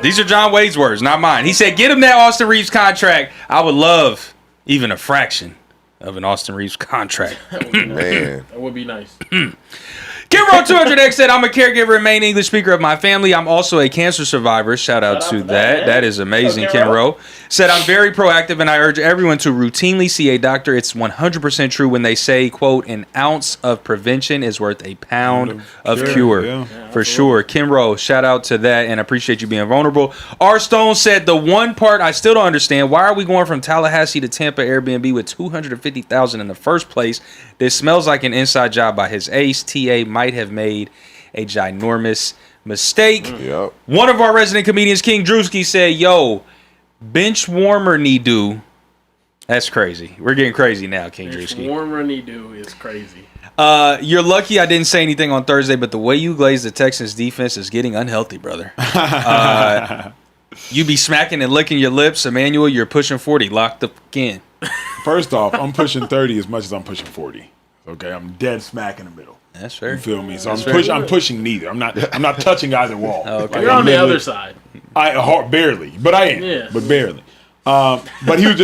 These are John Wade's words, not mine. He said, get him that Austin Reeves contract. I would love even a fraction of an Austin Reeves contract. Man. That would be nice. Kimro200X said, I'm a caregiver and main English speaker of my family. I'm also a cancer survivor. Shout out to that. That is amazing, Kimro. Said, I'm very proactive and I urge everyone to routinely see a doctor. It's 100% true when they say, quote, an ounce of prevention is worth a pound of cure. Yeah, for sure. Kimro, shout out to that and appreciate you being vulnerable. R. Stone said, the one part I still don't understand, why are we going from Tallahassee to Tampa Airbnb with $250,000 in the first place? This smells like an inside job by his ace. TA might have made a ginormous mistake. Yep. One of our resident comedians, King Drewski, said, yo, bench warmer knee do. That's crazy. We're getting crazy now, King Drewski. Bench warmer knee do is crazy. You're lucky I didn't say anything on Thursday, but the way you glaze the Texans defense is getting unhealthy, brother. You be smacking and licking your lips. Emmanuel, you're pushing 40. Locked up again. First off, I'm pushing 30 as much as I'm pushing 40. Okay, I'm dead smack in the middle. That's fair. You feel me? So That's I'm pushing neither. I'm not touching either wall. Oh, okay. You're on the other side. Barely, but I am. Yeah. But barely. But there's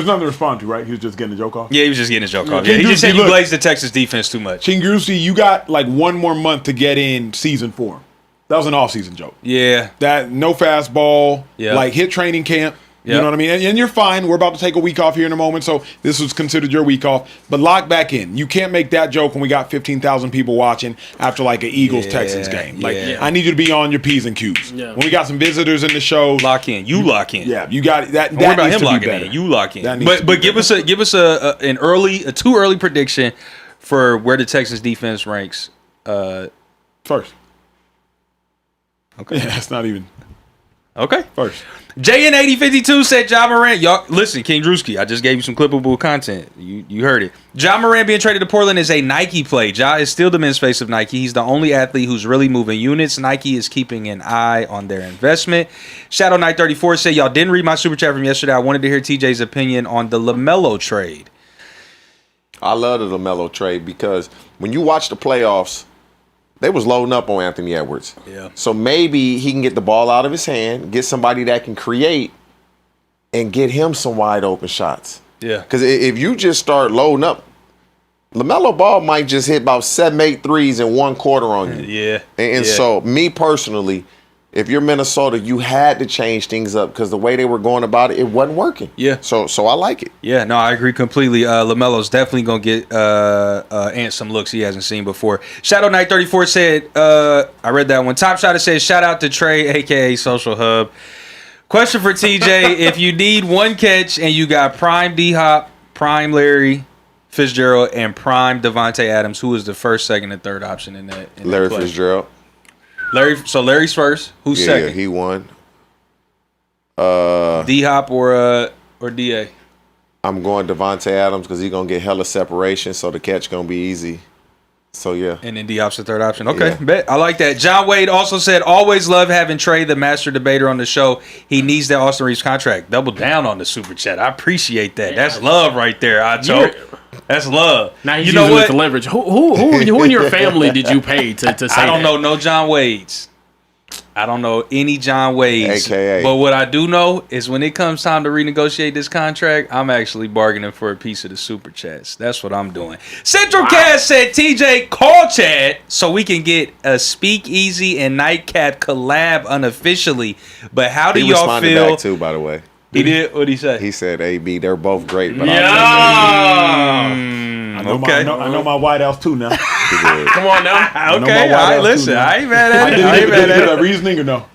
nothing to respond to, right? He was just getting a joke off. Yeah, he was just getting his joke off. King Yeah, he just said Juicy, you look. blazed the Texas defense too much. King Juicy, you got like one more month to get in season 4. That was an off-season joke. Yeah. That no fastball, Yeah. like hit training camp. You Yep. know what I mean? And you're fine. We're about to take a week off here in a moment, so this was considered your week off. But lock back in. You can't make that joke when we got 15,000 people watching after like an Eagles-Texans game. Like, yeah. I need you to be on your P's and Q's. Yeah. When we got some visitors in the show, Lock in. You lock in. yeah, you got that. Don't worry That about needs him to be locking better. in. You lock That in. needs to But be give us a too early prediction for where the Texas defense ranks. First. Okay. Yeah, it's not even Okay. first. JN8052 said Ja Morant. Y'all listen, King Drewski, I just gave you some clippable content. You heard it. Ja Morant being traded to Portland is a Nike play. Ja is still the men's face of Nike. He's the only athlete who's really moving units. Nike is keeping an eye on their investment. Shadow Knight 34 said, y'all didn't read my super chat from yesterday. I wanted to hear TJ's opinion on the LaMelo trade. I love the LaMelo trade because when you watch the playoffs, they was loading up on Anthony Edwards. Yeah. So maybe he can get the ball out of his hand, get somebody that can create, and get him some wide open shots. Yeah. Because if you just start loading up, LaMelo Ball might just hit about 7-8 threes in one quarter on you. Yeah. And so, me personally, if you're Minnesota, you had to change things up because the way they were going about it, it wasn't working. Yeah. So I like it. Yeah, no, I agree completely. LaMelo's definitely going to get Ant some looks he hasn't seen before. Shadow Knight 34 said, I read that one. Top Shot says, shout out to Trey, a.k.a. Social Hub. Question for TJ, if you need one catch and you got prime D-Hop, prime Larry Fitzgerald, and prime Devontae Adams, who is the first, second, and third option in that? Larry Fitzgerald. Larry's first. Who's Yeah, second? he won. D-Hop or DA? I'm going Devontae Adams because he's going to get hella separation, so the catch going to be easy. So, yeah. And then D-Hop's the third option. Okay, Yeah. bet. I like that. John Wade also said, always love having Trey, the master debater, on the show. He needs that Austin Reeves contract. Double down on the super chat. I appreciate that. That's love right there, Acho. That's love. Now he's you using know it what? to leverage. Who in your family did you pay to say I don't that? know no John Wades. I don't know any John Wades. AKA. But what I do know is when it comes time to renegotiate this contract, I'm actually bargaining for a piece of the super chats. That's what I'm doing. Central Cast said, TJ, call Chad so we can get a Speakeasy and Nightcap collab unofficially. But how do He y'all responded feel? back, too, by the way. He did? What'd he say? He said, AB, they're both great, but Yeah. I know, Okay. I know my White House too now. Come on now. know Okay, my all right, White House listen. too, man. I ain't mad I at it. did I ain't mad at that it. reasoning or no?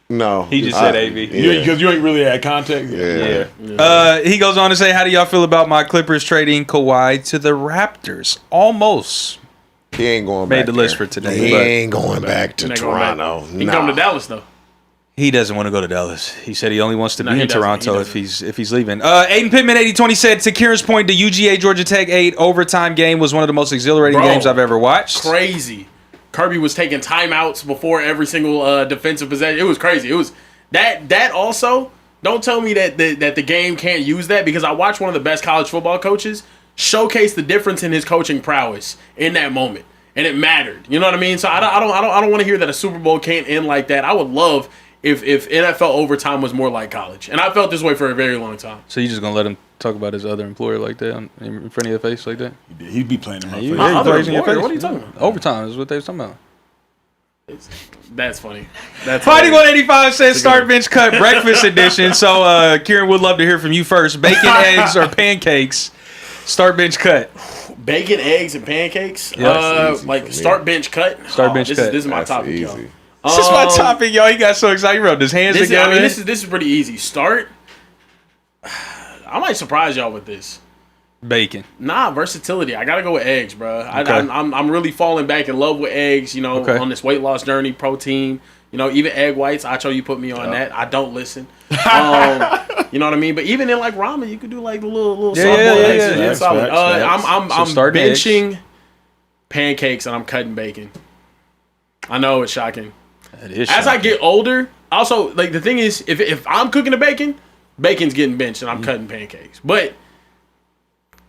No. He just said AB. Yeah. Because you ain't really had context. Yeah. He goes on to say, how do y'all feel about my Clippers trading Kawhi to the Raptors? Almost He ain't going back made the list there. for today. He but ain't going back to He ain't going back. Toronto. He can come to Dallas though. he doesn't want to go to Dallas. He said he only wants to No, be he in doesn't. Toronto He if he's leaving. Aiden Pittman 8020 said, to Kieran's point, the UGA Georgia Tech 8 overtime game was one of the most exhilarating Bro, games I've ever watched. Crazy. Kirby was taking timeouts before every single defensive possession. It was crazy. It was that also. Don't tell me that the game can't use that, because I watched one of the best college football coaches showcase the difference in his coaching prowess in that moment, and it mattered. You know what I mean? So I don't want to hear that a Super Bowl can't end like that. I would love if NFL overtime was more like college, and I felt this way for a very long time. So you just gonna let him talk about his other employer like that in front of your face like that? He'd be playing in my face. My other plays in your employer? face. What are you talking about? Overtime is what they was talking about. That's funny. That's Fighting hilarious. 185 says start bench cut breakfast edition. So Kieran would love to hear from you first. Bacon, eggs, or pancakes? Start bench cut. Bacon, eggs, and pancakes. That's easy Like for me. start bench cut. Start bench this cut. This is my That's topic, easy. y'all. This is my topic, y'all. He got so excited. He rubbed his hands This is, together. this is pretty easy. Start. I might surprise y'all with this. Bacon. Nah, versatility. I gotta go with eggs, bro. Okay. I'm really falling back in love with eggs. You know, Okay. on this weight loss journey, protein. You know, even egg whites. Acho, you put me on that. I don't listen. You know what I mean? But even in like ramen, you could do like the little Yeah, soft yeah, boiled yeah, eggs. yeah. Yeah, Facts, solid. facts. I'm So starting eggs. benching pancakes and I'm cutting bacon. I know it's shocking. That is As I shocking. get older, Also, like the thing is, if I'm cooking the bacon, bacon's getting benched and I'm cutting pancakes. But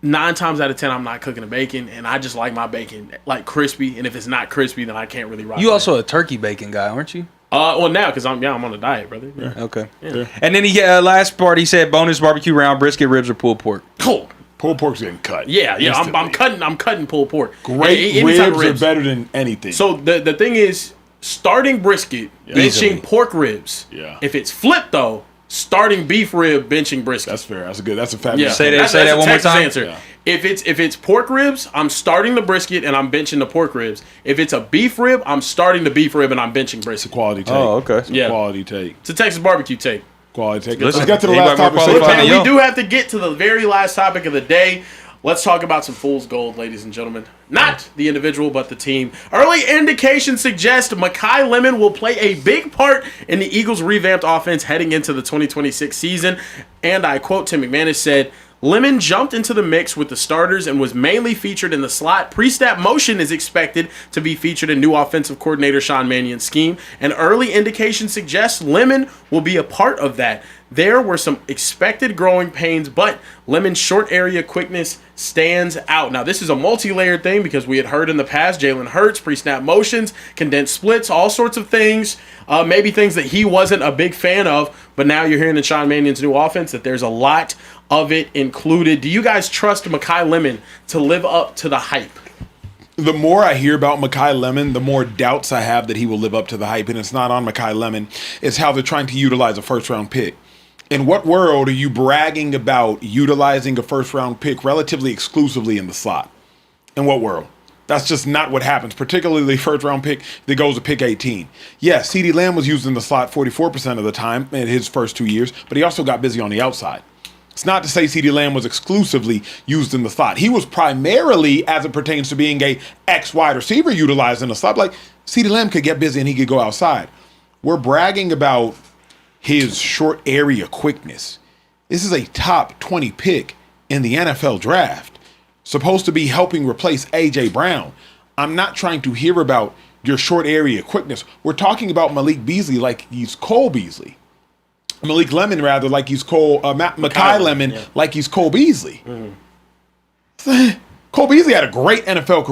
9 times out of 10, I'm not cooking the bacon, and I just like my bacon like crispy. And if it's not crispy, then I can't really rock. You also a turkey bacon guy, aren't you? Well, now because I'm on a diet, brother. Yeah. Okay. Yeah. And then last part, he said bonus barbecue round, brisket, ribs, or pulled pork. Cool. Pulled pork's getting cut. Yeah. I'm cutting pulled pork. Great Any type of ribs are better than anything. So the thing is, starting brisket, benching pork ribs. Yeah. If it's flipped though, starting beef rib, benching brisket. That's fair. That's a fabulous. Yeah. Say that one more time. Answer. Yeah. If it's pork ribs, I'm starting the brisket and I'm benching the pork ribs. If it's a beef rib, I'm starting the beef rib and I'm benching brisket. Quality take. Oh, okay. Yeah. Quality take. It's a Texas barbecue take. Quality take. Listen, Let's get to the anybody last more topic. qualified than We yo? do have to get to the very last topic of the day. Let's talk about some fool's gold, ladies and gentlemen. Not the individual, but the team. Early indications suggest Makai Lemon will play a big part in the Eagles' revamped offense heading into the 2026 season. And I quote Tim McManus said, Lemon jumped into the mix with the starters and was mainly featured in the slot. Pre-snap motion is expected to be featured in new offensive coordinator Sean Mannion's scheme, and early indications suggest Lemon will be a part of that. There were some expected growing pains, but Lemon's short area quickness stands out. Now, this is a multi-layered thing because we had heard in the past Jalen Hurts, pre-snap motions, condensed splits, all sorts of things, maybe things that he wasn't a big fan of, but now you're hearing in Sean Mannion's new offense that there's a lot of it included. Do you guys trust Makai Lemon to live up to the hype? The more I hear about Makai Lemon, the more doubts I have that he will live up to the hype. And it's not on Makai Lemon. It's how they're trying to utilize a first-round pick. In what world are you bragging about utilizing a first-round pick relatively exclusively in the slot? In what world? That's just not what happens, particularly the first-round pick that goes to pick 18. Yes, CeeDee Lamb was used in the slot 44% of the time in his first 2 years, but he also got busy on the outside. It's not to say CeeDee Lamb was exclusively used in the slot. He was primarily, as it pertains to being a X-wide receiver, utilized in the slot. Like, CeeDee Lamb could get busy and he could go outside. We're bragging about his short area quickness. This is a top 20 pick in the NFL draft. Supposed to be helping replace A.J. Brown. I'm not trying to hear about your short area quickness. We're talking about Malik Beasley like he's Cole Beasley. Malik Lemon, rather, like he's Makai Lemon, like he's Cole Beasley. Mm-hmm. Cole Beasley had a great NFL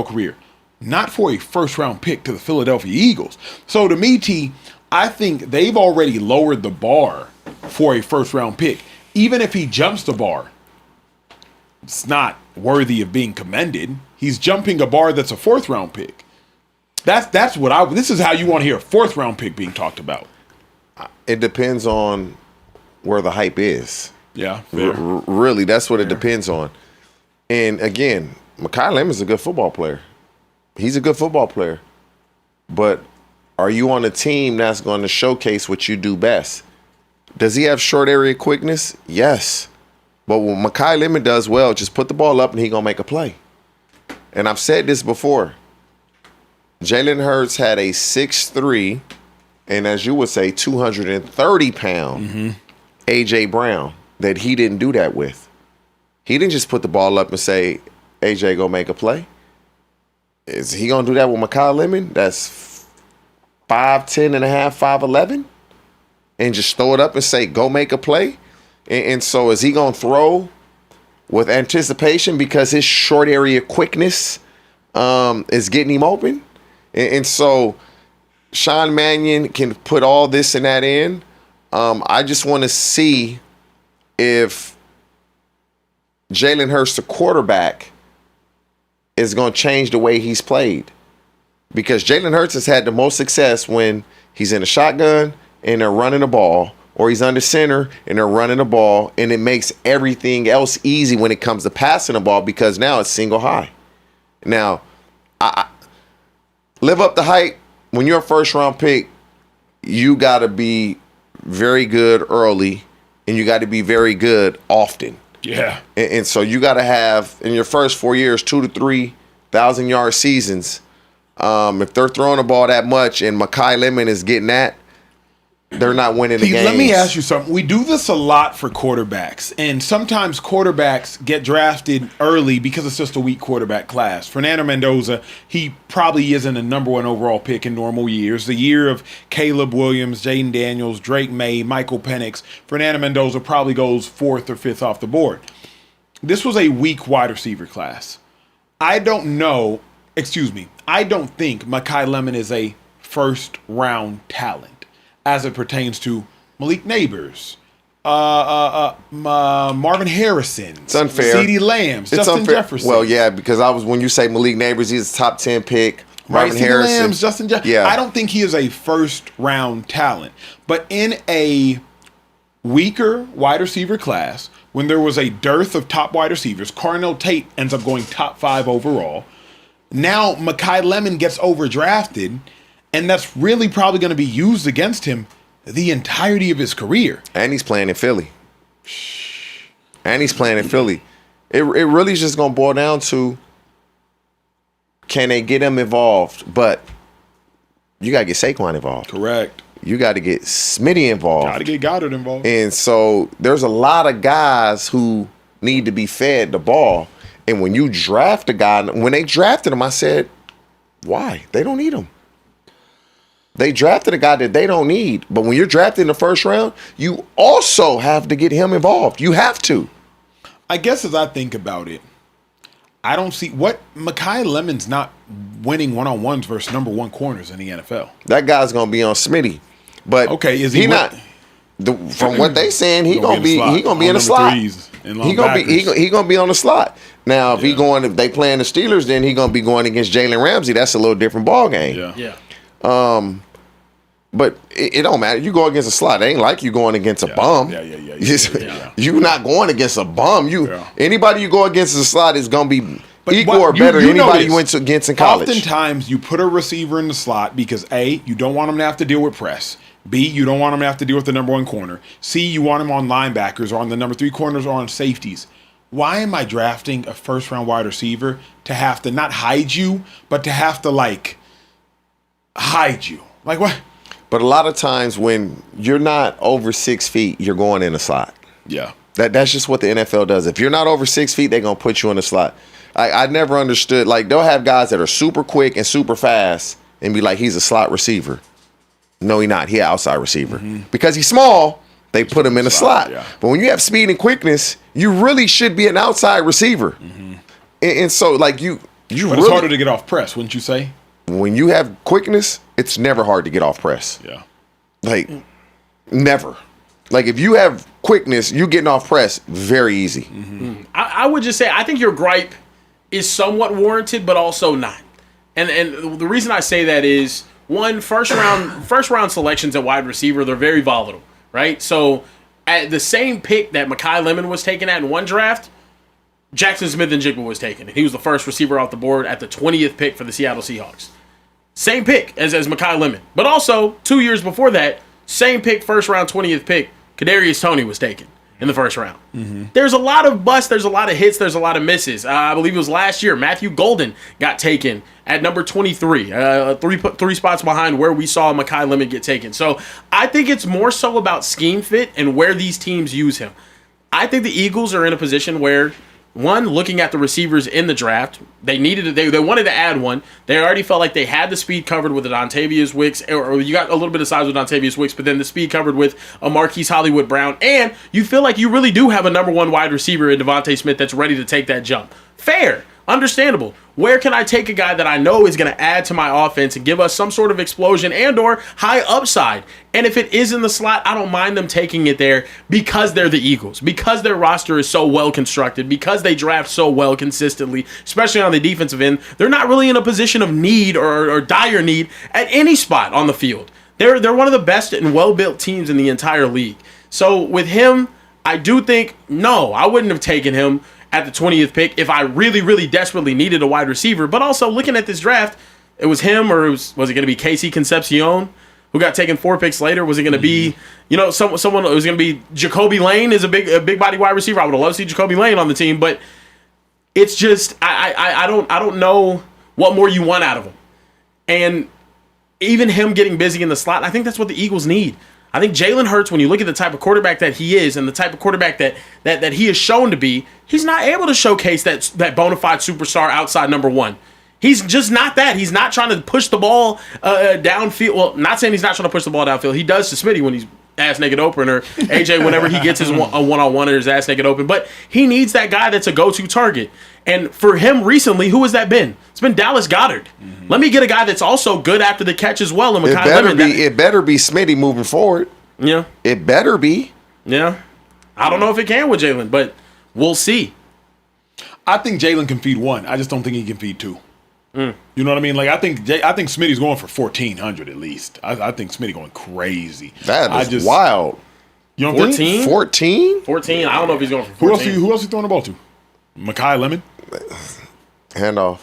career, not for a first-round pick to the Philadelphia Eagles. So to me, T, I think they've already lowered the bar for a first-round pick. Even if he jumps the bar, it's not worthy of being commended. He's jumping a bar that's a fourth-round pick. That's what this is how you want to hear a fourth-round pick being talked about. It depends on where the hype is. Yeah. Really, that's what it depends on. And again, Makai Lemon's a good football player. He's a good football player. But are you on a team that's going to showcase what you do best? Does he have short area quickness? Yes. But what Makai Lemon does well, just put the ball up and he's going to make a play. And I've said this before. Jalen Hurts had a 6'3", and as you would say, 230-pound A.J. Brown that he didn't do that with. He didn't just put the ball up and say, A.J., go make a play. Is he going to do that with Makai Lemon? That's 5'10 and a half, 5'11"? And just throw it up and say, go make a play? And so is he going to throw with anticipation because his short area quickness is getting him open? And so Sean Mannion can put all this and that in. I just want to see if Jalen Hurts, the quarterback, is going to change the way he's played. Because Jalen Hurts has had the most success when he's in a shotgun and they're running the ball, or he's under center and they're running the ball, and it makes everything else easy when it comes to passing the ball because now it's single high. Now, I live up the hype. When you're a first-round pick, you got to be very good early, and you got to be very good often. Yeah. And so you got to have, in your first 4 years, 2,000 to 3,000-yard seasons. If they're throwing the ball that much and Makai Lemon is getting that, they're not winning the games. Let me ask you something. We do this a lot for quarterbacks, and sometimes quarterbacks get drafted early because it's just a weak quarterback class. Fernando Mendoza, he probably isn't a number 1 overall pick in normal years. The year of Caleb Williams, Jaden Daniels, Drake May, Michael Penix, Fernando Mendoza probably goes 4th or 5th off the board. This was a weak wide receiver class. I don't think Makai Lemon is a first-round talent as it pertains to Malik Neighbors, Marvin Harrison, it's unfair. CeeDee Lamb, Justin Jefferson. Well, yeah, because when you say Malik Neighbors, he's a top 10 pick. Marvin Harrison, Lambs, Justin Jefferson. Yeah. I don't think he is a first-round talent. But in a weaker wide receiver class, when there was a dearth of top wide receivers, Carnell Tate ends up going top 5 overall. Now Makai Lemon gets overdrafted, and that's really probably going to be used against him the entirety of his career. And he's playing in Philly. It really is just going to boil down to, can they get him involved? But you got to get Saquon involved. Correct. You got to get Smitty involved. Got to get Goddard involved. And so there's a lot of guys who need to be fed the ball. And when you draft a guy, when they drafted him, I said, why? They don't need him. They drafted a guy that they don't need. But when you're drafted in the first round, you also have to get him involved. You have to. I guess as I think about it, I don't see what Makai Lemon's not winning one-on-ones versus number 1 corners in the NFL. That guy's going to be on Smitty. But okay, is he not? From what they saying, he gonna be in the slot. He gonna be on the slot. Now, if they playing the Steelers, then he gonna be going against Jalen Ramsey. That's a little different ball game. Yeah. But it don't matter. You go against a slot. It ain't like you going against a bum. You're not going against a bum. Anybody you go against a slot is gonna be equal or better than anybody you went against in college. Oftentimes, you put a receiver in the slot because A, you don't want him to have to deal with press. B, you don't want him to have to deal with the number 1 corner. C, you want him on linebackers or on the number 3 corners or on safeties. Why am I drafting a first-round wide receiver to have to not hide you, but to have to, hide you? Like, what? But a lot of times when you're not over 6 feet, you're going in a slot. Yeah. That's just what the NFL does. If you're not over 6 feet, they're going to put you in a slot. I never understood. They'll have guys that are super quick and super fast and be like, he's a slot receiver. No, he's not. He's an outside receiver. Because he's small, they put him in a slot. Yeah. But when you have speed and quickness, you really should be an outside receiver. And so, you But it's harder to get off press, wouldn't you say? When you have quickness, it's never hard to get off press. Yeah. Never. If you have quickness, you getting off press very easy. I would just say, I think your gripe is somewhat warranted, but also not. And the reason I say that is, one, first round selections at wide receiver, they're very volatile, right? So at the same pick that Makai Lemon was taken at in one draft, Jackson Smith-Njigba was taken. He was the first receiver off the board at the 20th pick for the Seattle Seahawks. Same pick as Makai Lemon. But also, 2 years before that, same pick, first round, 20th pick, Kadarius Toney was taken in the first round. There's a lot of busts, there's a lot of hits, there's a lot of misses. I believe it was last year, Matthew Golden got taken at number 23, three spots behind where we saw Makai Lemon get taken. So I think it's more so about scheme fit and where these teams use him. I think the Eagles are in a position where, one, looking at the receivers in the draft, they wanted to add one. They already felt like they had the speed covered with a Dontavius Wicks, or you got a little bit of size with Dontavius Wicks, but then the speed covered with a Marquise Hollywood Brown, and you feel like you really do have a number 1 wide receiver in Devontae Smith that's ready to take that jump. Fair. Understandable. Where can I take a guy that I know is going to add to my offense and give us some sort of explosion and or high upside? And if it is in the slot, I don't mind them taking it there because they're the Eagles, because their roster is so well constructed, because they draft so well consistently, especially on the defensive end. They're not really in a position of need or dire need at any spot on the field. They're one of the best and well-built teams in the entire league. So with him, I do think, no, I wouldn't have taken him at the 20th pick if I really, really desperately needed a wide receiver. But also, looking at this draft, it was him, or was it going to be Casey Concepcion, who got taken 4 picks later? Was it going to be, someone? It was going to be Jacoby Lane is a big body wide receiver. I would have loved to see Jacoby Lane on the team, but it's just I don't know what more you want out of him. And even him getting busy in the slot, I think that's what the Eagles need. I think Jalen Hurts, when you look at the type of quarterback that he is and the type of quarterback that he is shown to be, he's not able to showcase that bona fide superstar outside number one. He's just not that. He's not trying to push the ball downfield. Well, not saying he's not trying to push the ball downfield. He does to Smitty when he's ass naked open, or AJ whenever he gets his one-on-one or his ass naked open. But he needs that guy that's a go-to target. And for him recently, who has that been? It's been Dallas Goedert. Mm-hmm. Let me get a guy that's also good after the catch as well. And It better be Smitty moving forward. Yeah. It better be. Yeah. I don't know if it can with Jalen, but we'll see. I think Jalen can feed one. I just don't think he can feed two. You know what I mean? Like I think Smitty's going for 1,400 at least. I think Smitty going crazy. That is wild. You know what I mean? 14? 14. I don't know if he's going for 14. Who else he throwing the ball to? Makai Lemon? Handoff.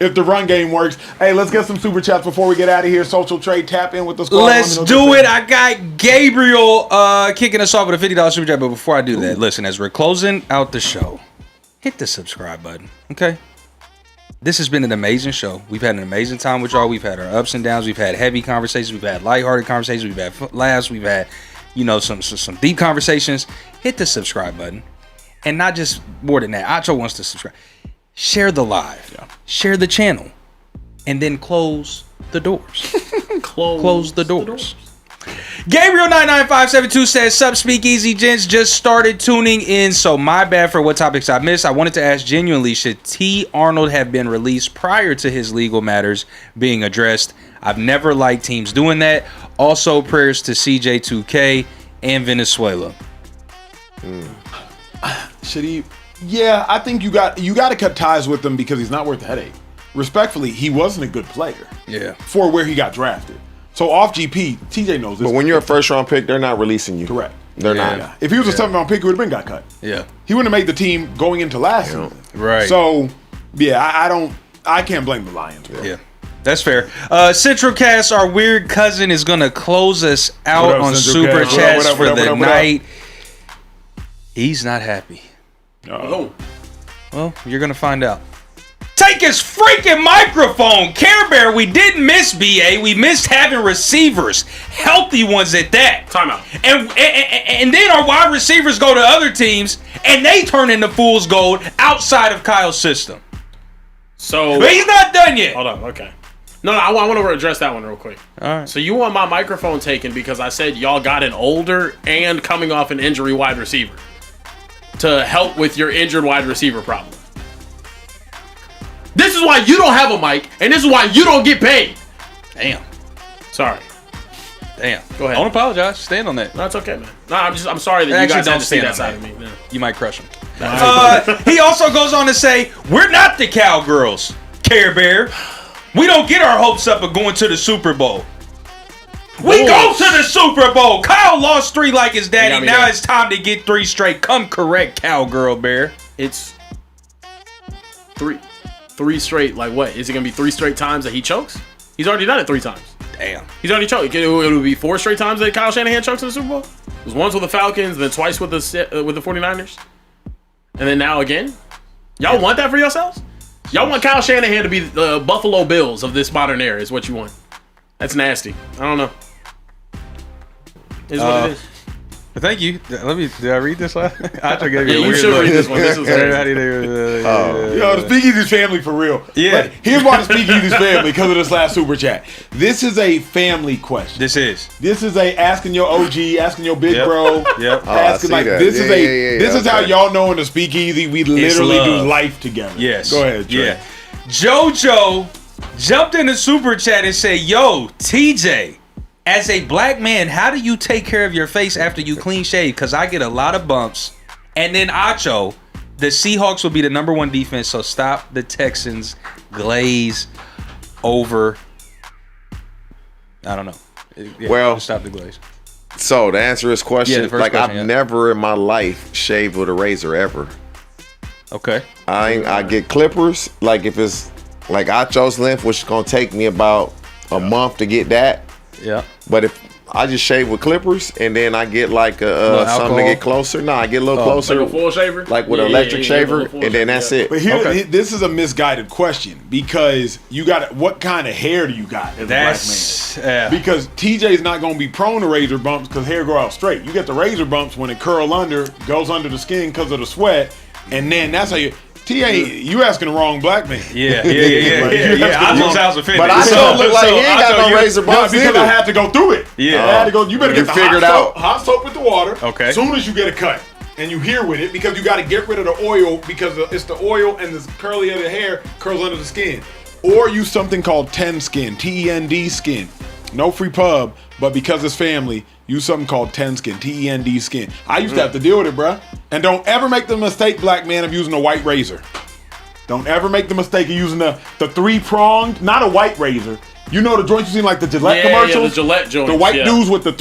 If the run game works. Hey, let's get some super chats before we get out of here. Social Trade, tap in with the squad. Let's do it. I got Gabriel kicking us off with a $50 super chat. But before I do that, listen, as we're closing out the show, hit the subscribe button, okay? This has been an amazing show. We've had an amazing time with y'all. We've had our ups and downs. We've had heavy conversations. We've had lighthearted conversations. We've had laughs. We've had, some deep conversations. Hit the subscribe button. And not just more than that. Acho wants to subscribe. Share the live. Yeah. Share the channel. And then close the doors. Close the doors. Gabriel99572 says, "Sup, Speakeasy gents, just started tuning in, so my bad for what topics I missed. I wanted to ask genuinely, should T. Arnold have been released prior to his legal matters being addressed? I've never liked teams doing that. Also, prayers to CJ2K and Venezuela." Should he? Yeah, I think you got to cut ties with him because he's not worth the headache. Respectfully, he wasn't a good player. Yeah. For where he got drafted. So off GP, TJ knows this. But when you're a first round pick, they're not releasing you. Correct. They're not. Yeah. If he was a 7th round pick, he would have been got cut. Yeah. He wouldn't have made the team going into last season. Right. So, yeah, I can't blame the Lions, bro. Yeah. That's fair. Central Cast, our weird cousin, is going to close us out on Super Chats for the night. He's not happy. Oh. Well, you're going to find out. Take his freaking microphone, Carebear. We didn't miss BA. We missed having receivers, healthy ones at that. Timeout. And then our wide receivers go to other teams, and they turn into fool's gold outside of Kyle's system. So, but he's not done yet. Hold on. Okay. No, I want to address that one real quick. All right. So you want my microphone taken because I said y'all got an older and coming off an injury wide receiver to help with your injured wide receiver problem. This is why you don't have a mic, and this is why you don't get paid. Damn. Sorry. Damn. Go ahead. Don't apologize. Stand on that. No, it's okay, man. No, I'm sorry that you guys don't see that side of me. No. You might crush him. He also goes on to say, "We're not the Cowgirls, Care Bear. We don't get our hopes up of going to the Super Bowl. We go to the Super Bowl. Kyle lost 3 like his daddy. Now it's time to get 3 straight. Come correct, Cowgirl Bear." It's 3 straight. Like what? Is it gonna be 3 straight times that he chokes? He's already done it 3 times. Damn. He's already choked. It would be 4 straight times that Kyle Shanahan chokes in the Super Bowl. It was once with the Falcons, then twice with the 49ers, and then now again. Y'all want that for yourselves? Y'all want Kyle Shanahan to be the Buffalo Bills of this modern era? Is what you want? That's nasty. I don't know. Is what it is. Thank you. Did I read this last? Acho gave you a you weird should look. read this one. This is Yo, the Speakeasy's family for real. Yeah. Like, here's why the Speakeasy's family, because of this last super chat. This is a family question. This is a asking your OG, asking your big bro. Yep. Asking like that. this is This is how y'all know in the Speakeasy we literally do life together. Yes. Go ahead, Trey. Yeah. JoJo jumped in the super chat and said, "Yo, TJ, as a black man, how do you take care of your face after you clean shave? Because I get a lot of bumps." And then Acho, the Seahawks will be the #1 defense, so stop the Texans glaze over. I don't know. Yeah, Well, stop the glaze. So to answer his question, the first like question, I've never in my life shaved with a razor ever. Okay. I get clippers. Like if it's like Acho's length, which is gonna take me about a month to get that. Yeah. But if I just shave with clippers, and then I get like something to get closer. No, I get a little closer. Like a full shaver? Like with an electric shaver, and then that's it. But here, this is a misguided question because you got what kind of hair do you got as a black man? Because TJ's not going to be prone to razor bumps because hair grow out straight. You get the razor bumps when it curl under, goes under the skin because of the sweat, and then that's how you. TA, you asking the wrong black man. Yeah. I sounds offended. But I don't look like he ain't got no razor bumps because I had to go through it. Yeah. I had to go. You better get the hot soap with the water. Okay. As soon as you get a cut and you hear with it, because you got to get rid of the oil because it's the oil and the curly of the hair curls under the skin. Or use something called TEND skin, TEND skin. No free pub, but because it's family, use something called TEND skin, TEND skin. I used to have to deal with it, bruh. And don't ever make the mistake, black man, of using a white razor. Don't ever make the mistake of using the three-pronged, not a white razor. You know the joints you seen like the Gillette commercials? Yeah, the Gillette joints. The white dudes with the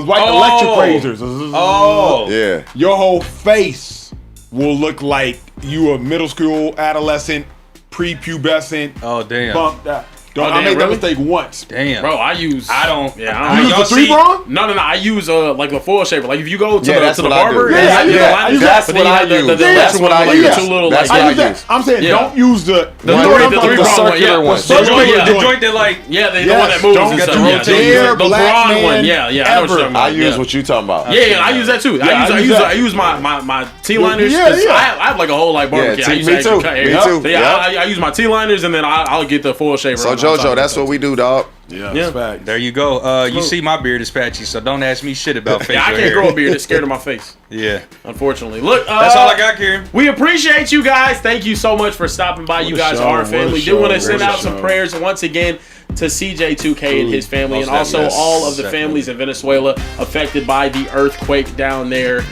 white electric razors. Oh. Yeah. Your whole face will look like you a middle school, adolescent, prepubescent. Oh, damn. Bumped out. I made that mistake once. Damn. Bro, I use. I don't. Yeah, You use the three-prong? No. I use like a full shaver. Like if you go to the I barber, do. That's what I use. That's what I use. That's what I use. I'm saying don't use the circular one. The joint that like. Yeah, the one that moves. Don't and stuff. dare The black LeBron man one. Yeah, I know what you're talking about. I use what you talking about. Yeah, I use that too. I use my T-liners. I have like a whole like barbecue. Me too. Yeah, I use my T-liners and then I'll get the full shaver. So JoJo, that's what we do, dog. Yeah. There you go. You see my beard is patchy, so don't ask me shit about facial hair. I can't grow a beard. It's scared of my face. Yeah. Unfortunately. Look, that's all I got, Kieran. We appreciate you guys. Thank you so much for stopping by. You guys are family. We do want to send out some prayers once again to CJ2K and his family, and also all of the families in Venezuela affected by the earthquake down there.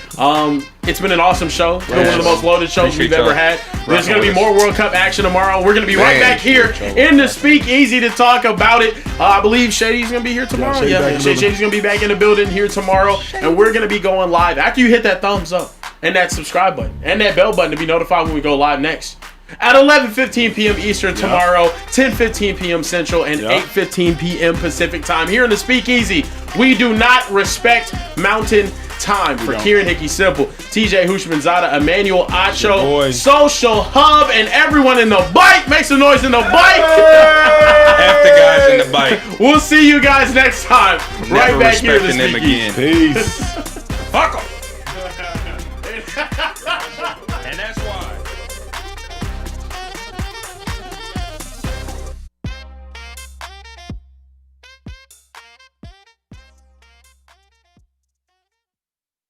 It's been an awesome show. It's been one of the most loaded shows we've ever had. There's going to be more World Cup action tomorrow. We're going to be right back here in the Speakeasy to talk about it. I believe Shady's going to be here tomorrow. Yeah, Shady's going to be back in the building here tomorrow, and we're going to be going live after you hit that thumbs up and that subscribe button and that bell button to be notified when we go live next. At 11:15 p.m. Eastern tomorrow, 10:15 p.m. Central, and 8:15 p.m. Pacific time. Here in the Speakeasy, we do not respect mountain time. For Kieran Hickey Simple, TJ Hushmanzada, Emmanuel Acho, Social Hub, and everyone in the bike. Make some noise in the bike. Half the guys in the bike. We'll see you guys next time. Right back here in the Never respecting them Speakeasy. again. Peace. Fuck 'em.